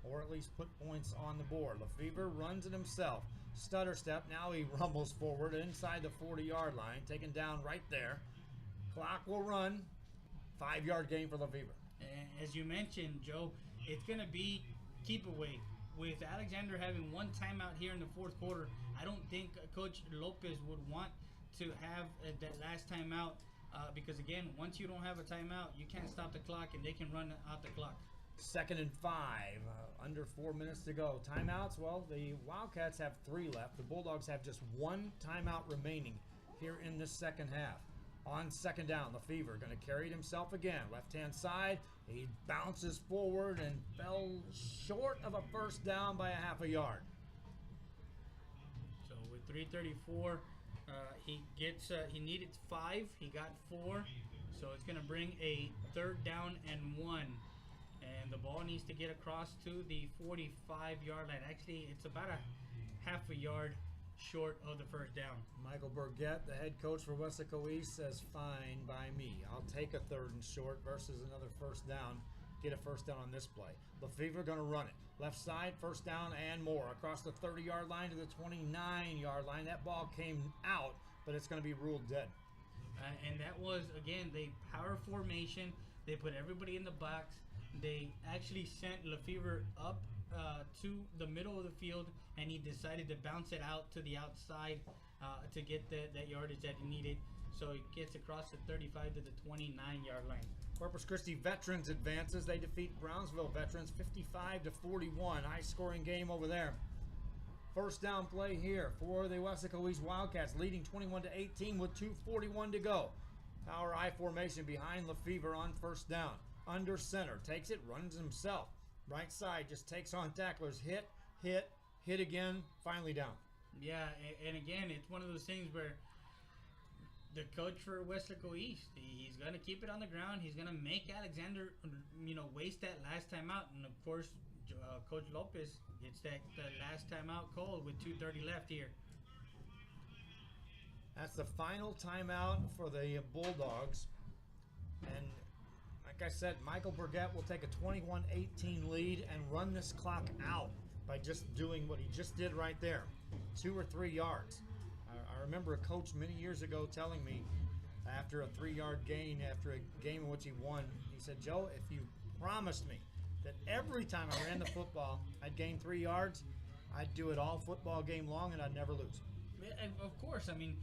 or at least put points on the board. Lefevre runs it himself. Stutter step. Now he rumbles forward inside the 40-yard line, taken down right there. Clock will run. 5-yard gain for Lefevre. As you mentioned, Joe, it's going to be keep away. With Alexander having one timeout here in the 4th quarter, I don't think Coach Lopez would want to have that last timeout. Because again, once you don't have a timeout, you can't stop the clock and they can run out the clock. 2nd and 5, under 4 minutes to go. Timeouts, well, the Wildcats have 3 left. The Bulldogs have just 1 timeout remaining here in this second half. On 2nd down, Lefevre going to carry it himself again. Left-hand side, he bounces forward and fell short of a first down by a half a yard. So with 3:34, he needed 5, he got 4, so it's going to bring a 3rd down and 1, and the ball needs to get across to the 45-yard line. Actually, it's about a half a yard short of the first down. Michael Burgett, the head coach for Weslaco East, says fine by me. I'll take a 3rd and short versus another first down get a first down on this play. Lefevre going to run it. Left side, first down and more. Across the 30-yard line to the 29-yard line. That ball came out, but it's going to be ruled dead. And that was, again, they power formation. They put everybody in the box. They actually sent Lefevre up to the middle of the field, and he decided to bounce it out to the outside to get that yardage that he needed. So he gets across the 35 to the 29-yard line. Corpus Christi Veterans advances. They defeat Brownsville Veterans 55-41. High-scoring game over there. First down play here for the Weslaco East Wildcats, leading 21-18 with 2:41 to go. Power I formation behind Lefevre on first down. Under center, takes it, runs himself. Right side, just takes on tacklers. Hit again, finally down. Yeah, and again, it's one of those things where the coach for Weslaco East, he's going to keep it on the ground. He's going to make Alexander, waste that last time out. And, of course, Coach Lopez gets the last time out called with 2:30 left here. That's the final timeout for the Bulldogs. And like I said, Michael Burgett will take a 21-18 lead and run this clock out by just doing what he just did right there. 2 or 3 yards. I remember a coach many years ago telling me after a 3-yard gain, after a game in which he won, he said, Joe, if you promised me that every time I ran the football, I'd gain 3 yards, I'd do it all football game long and I'd never lose. And of course, I mean,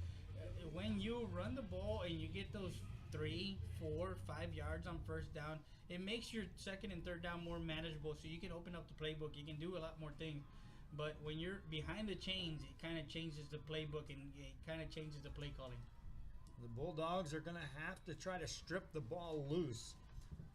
when you run the ball and you get those 3, 4, 5 yards on first down, it makes your second and third down more manageable, so you can open up the playbook. You can do a lot more things. But when you're behind the chains, it kind of changes the playbook and it kind of changes the play calling. The Bulldogs are going to have to try to strip the ball loose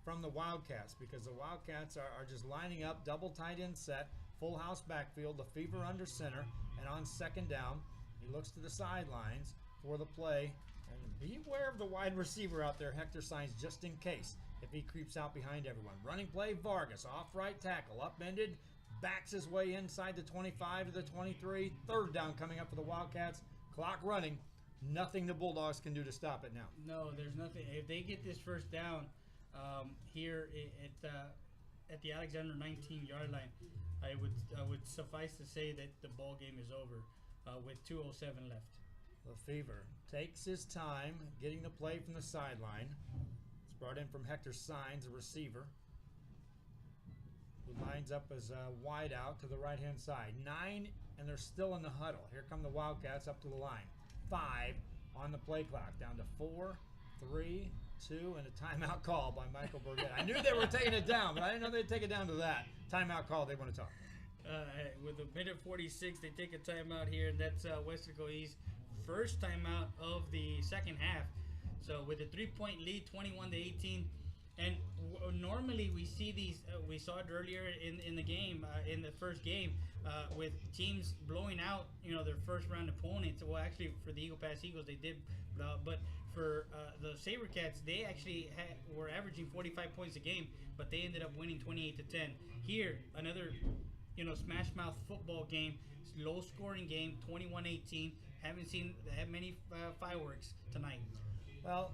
from the Wildcats because the Wildcats are just lining up, double tight end set, full house backfield, Lefevre under center, and on second down, he looks to the sidelines for the play. And beware of the wide receiver out there, Hector Signs, just in case if he creeps out behind everyone. Running play, Vargas, off right tackle, upended, backs his way inside the 25 to the 23. Third down coming up for the Wildcats. Clock running. Nothing the Bulldogs can do to stop it now. No, there's nothing. If they get this first down here at the Alexander 19-yard line, I would suffice to say that the ball game is over with 2:07 left. Lefevre takes his time getting the play from the sideline. It's brought in from Hector Signs, a receiver, who lines up as a wide out to the right-hand side. 9, and they're still in the huddle. Here come the Wildcats up to the line. 5 on the play clock, down to 4, 3, 2, and a timeout call by Michael Burgett. I knew they were taking it down, but I didn't know they'd take it down to that. Timeout call, they want to talk. With a minute 46, they take a timeout here, and that's Weslaco East. First timeout of the second half. So with a 3-point lead, 21-18, and normally we see these. We saw it earlier in the game, in the first game, with teams blowing out, their first round opponents. Well, actually for the Eagle Pass Eagles they did, but for the SaberCats they actually were averaging 45 points a game, but they ended up winning 28-10. Here, another, smash mouth football game, low scoring game, 21-18. Haven't seen that many fireworks tonight. Well,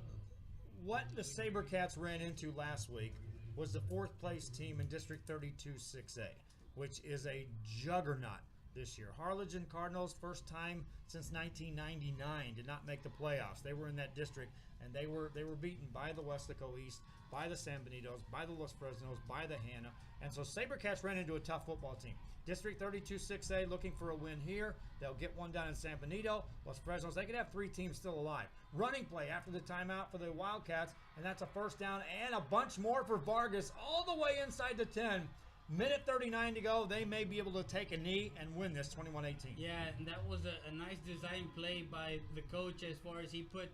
what the SaberCats ran into last week was the 4th place team in District 32 6A, which is a juggernaut this year. Harlingen Cardinals, first time since 1999, did not make the playoffs. They were in that district, and they were beaten by the Weslaco East, by the San Benitos, by the Los Fresnos, by the Hanna. And so SaberCats ran into a tough football team. District 32 6A looking for a win here. They'll get one down in San Benito. Los Fresnos, they could have 3 teams still alive. Running play after the timeout for the Wildcats, and that's a first down and a bunch more for Vargas all the way inside the 10. Minute 39 to go. They may be able to take a knee and win this 21-18. Yeah, and that was a nice design play by the coach as far as he put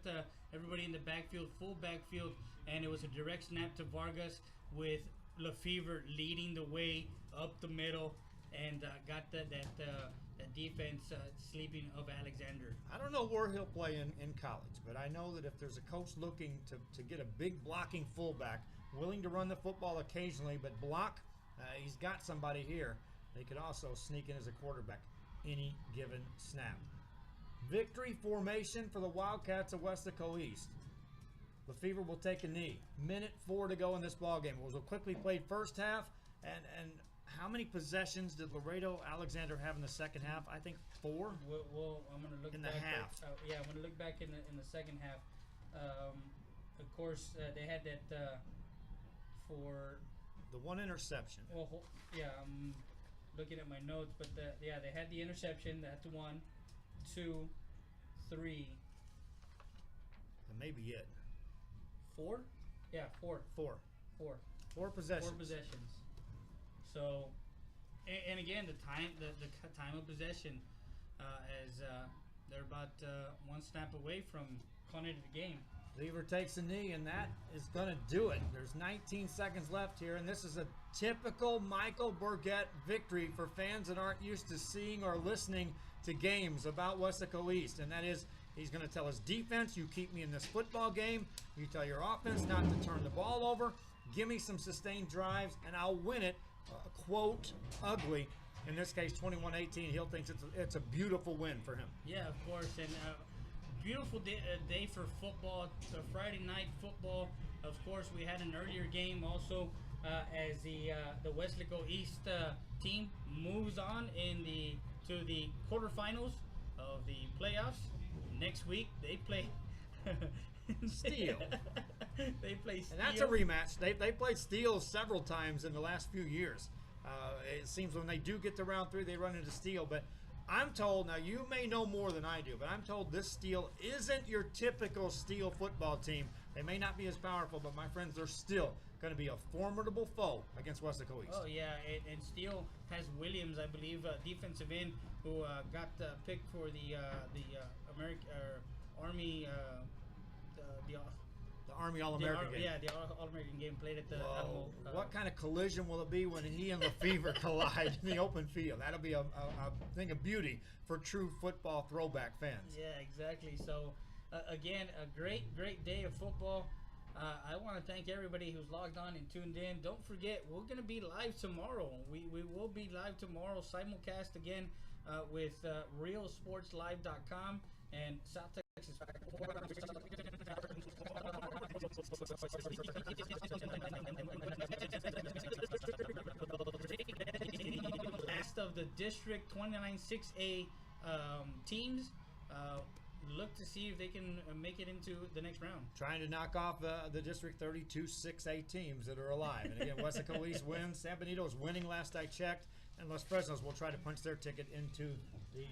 everybody in the backfield, full backfield, and it was a direct snap to Vargas with Lefevre leading the way up the middle and got that defense sleeping of Alexander. I don't know where he'll play in college, but I know that if there's a coach looking to get a big blocking fullback, willing to run the football occasionally, but block, he's got somebody here. They could also sneak in as a quarterback any given snap. Victory formation for the Wildcats of Weslaco East. Lefevre will take a knee. Minute 4 to go in this ball game. It was a quickly played first half, and how many possessions did Laredo Alexander have in the second half? I think 4. Well, I'm gonna look in back the half. Yeah, I'm gonna look back in the second half. Of course, they had that for the one interception. Well, yeah, I'm looking at my notes, but they had the interception. That's 1, 2, 3. That may be it. 4? Yeah, 4. 4 possessions. 4 possessions. So, and again, the time of possession, as they're about 1 snap away from calling it a game. Lefevre takes a knee, and that is going to do it. There's 19 seconds left here, and this is a typical Michael Burgett victory for fans that aren't used to seeing or listening to games about Weslaco East, and that is he's going to tell his defense, you keep me in this football game. You tell your offense not to turn the ball over. Give me some sustained drives, and I'll win it, quote, ugly. In this case, 21-18. He thinks it's a beautiful win for him. Yeah, of course, and beautiful day for football. So Friday night football. Of course, we had an earlier game also as the Weslaco East team moves on to the quarterfinals of the playoffs. Next week they play Steel. They play Steel. And that's a rematch. They played Steel several times in the last few years. It seems when they do get to round 3, they run into Steel. But I'm told, now you may know more than I do, but I'm told this Steel isn't your typical Steel football team. They may not be as powerful, but my friends, they're still going to be a formidable foe against Weslaco East. Oh yeah, and Steel has Williams, I believe, defensive end, who got picked for the Army, the Army All-American game. Yeah, the All-American game played at the Alamo. What kind of collision will it be when he and Lefevre collide in the open field? That'll be a thing of beauty for true football throwback fans. Yeah, exactly. So, again, a great day of football. I want to thank everybody who's logged on and tuned in. Don't forget, we're going to be live tomorrow. We will be live tomorrow, simulcast again with realsportslive.com and South Texas. Last of the District 29-6A teams. Look to see if they can make it into the next round. Trying to knock off the District 32-6A teams that are alive. And again, Weslaco East wins. San Benito is winning last I checked. And Los Fresnos will try to punch their ticket into the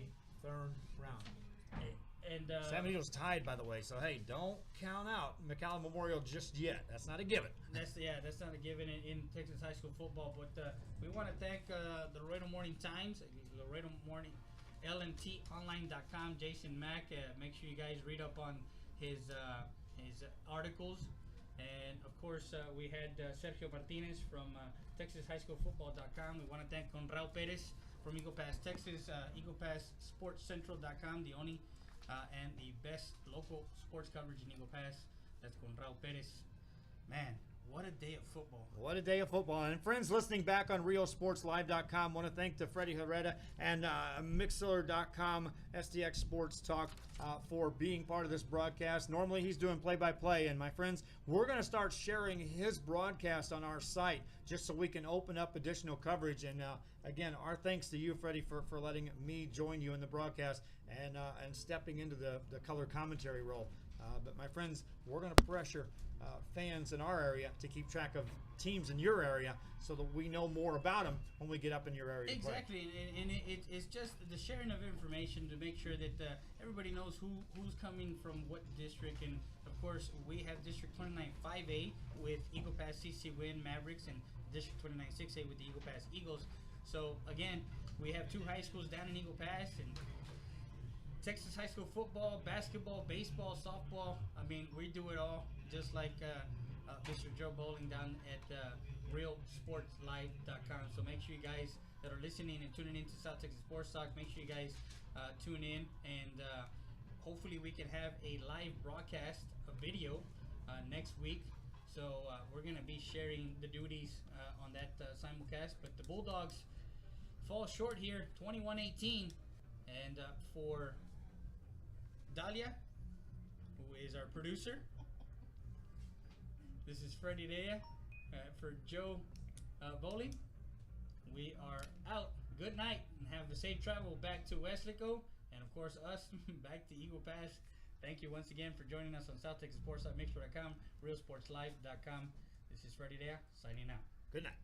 3rd round. And San Benito's tied, by the way. So, hey, don't count out McAllen Memorial just yet. That's not a given. That's not a given in Texas high school football. But we want to thank the Laredo Morning Times, Laredo Morning, LMTonline.com, Jason Mack. Make sure you guys read up on his articles. And, of course, we had Sergio Martinez from TexasHighSchoolFootball.com. We want to thank Conrao Perez from Eagle Pass, Texas, EaglePassSportsCentral.com, the only and the best local sports coverage in Eagle Pass. That's Conrao Perez. Man, what a day of football. What a day of football. And friends listening back on realsportslive.com, want to thank to Freddie Herrera and Mixler.com, STX Sports Talk, for being part of this broadcast. Normally he's doing play-by-play, and my friends, we're going to start sharing his broadcast on our site just so we can open up additional coverage. And again, our thanks to you, Freddie, for letting me join you in the broadcast and stepping into the color commentary role. But my friends, we're going to pressure fans in our area to keep track of teams in your area so that we know more about them when we get up in your area. Exactly, and it's just the sharing of information to make sure that everybody knows who's coming from what district. And of course, we have District 29-5A with Eagle Pass CC Win Mavericks and District 29-6A with the Eagle Pass Eagles. So again, we have 2 high schools down in Eagle Pass, and Texas high school football, basketball, baseball, softball. I mean, we do it all, just like Mr. Joe Bowling down at realsportslive.com. So make sure you guys that are listening and tuning into South Texas Sports Talk, make sure you guys tune in, and hopefully we can have a live broadcast, a video next week. So we're going to be sharing the duties on that simulcast. But the Bulldogs fall short here, 21-18. And for Dalia, who is our producer, This is Freddie Dea for Joe Bowling. We are out. Good night and have a safe travel back to Weslaco, and of course us back to Eagle Pass. Thank you once again for joining us on South Texas Sports.mixer.com, realsportslive.com. This is Freddie Dea signing out. Good night.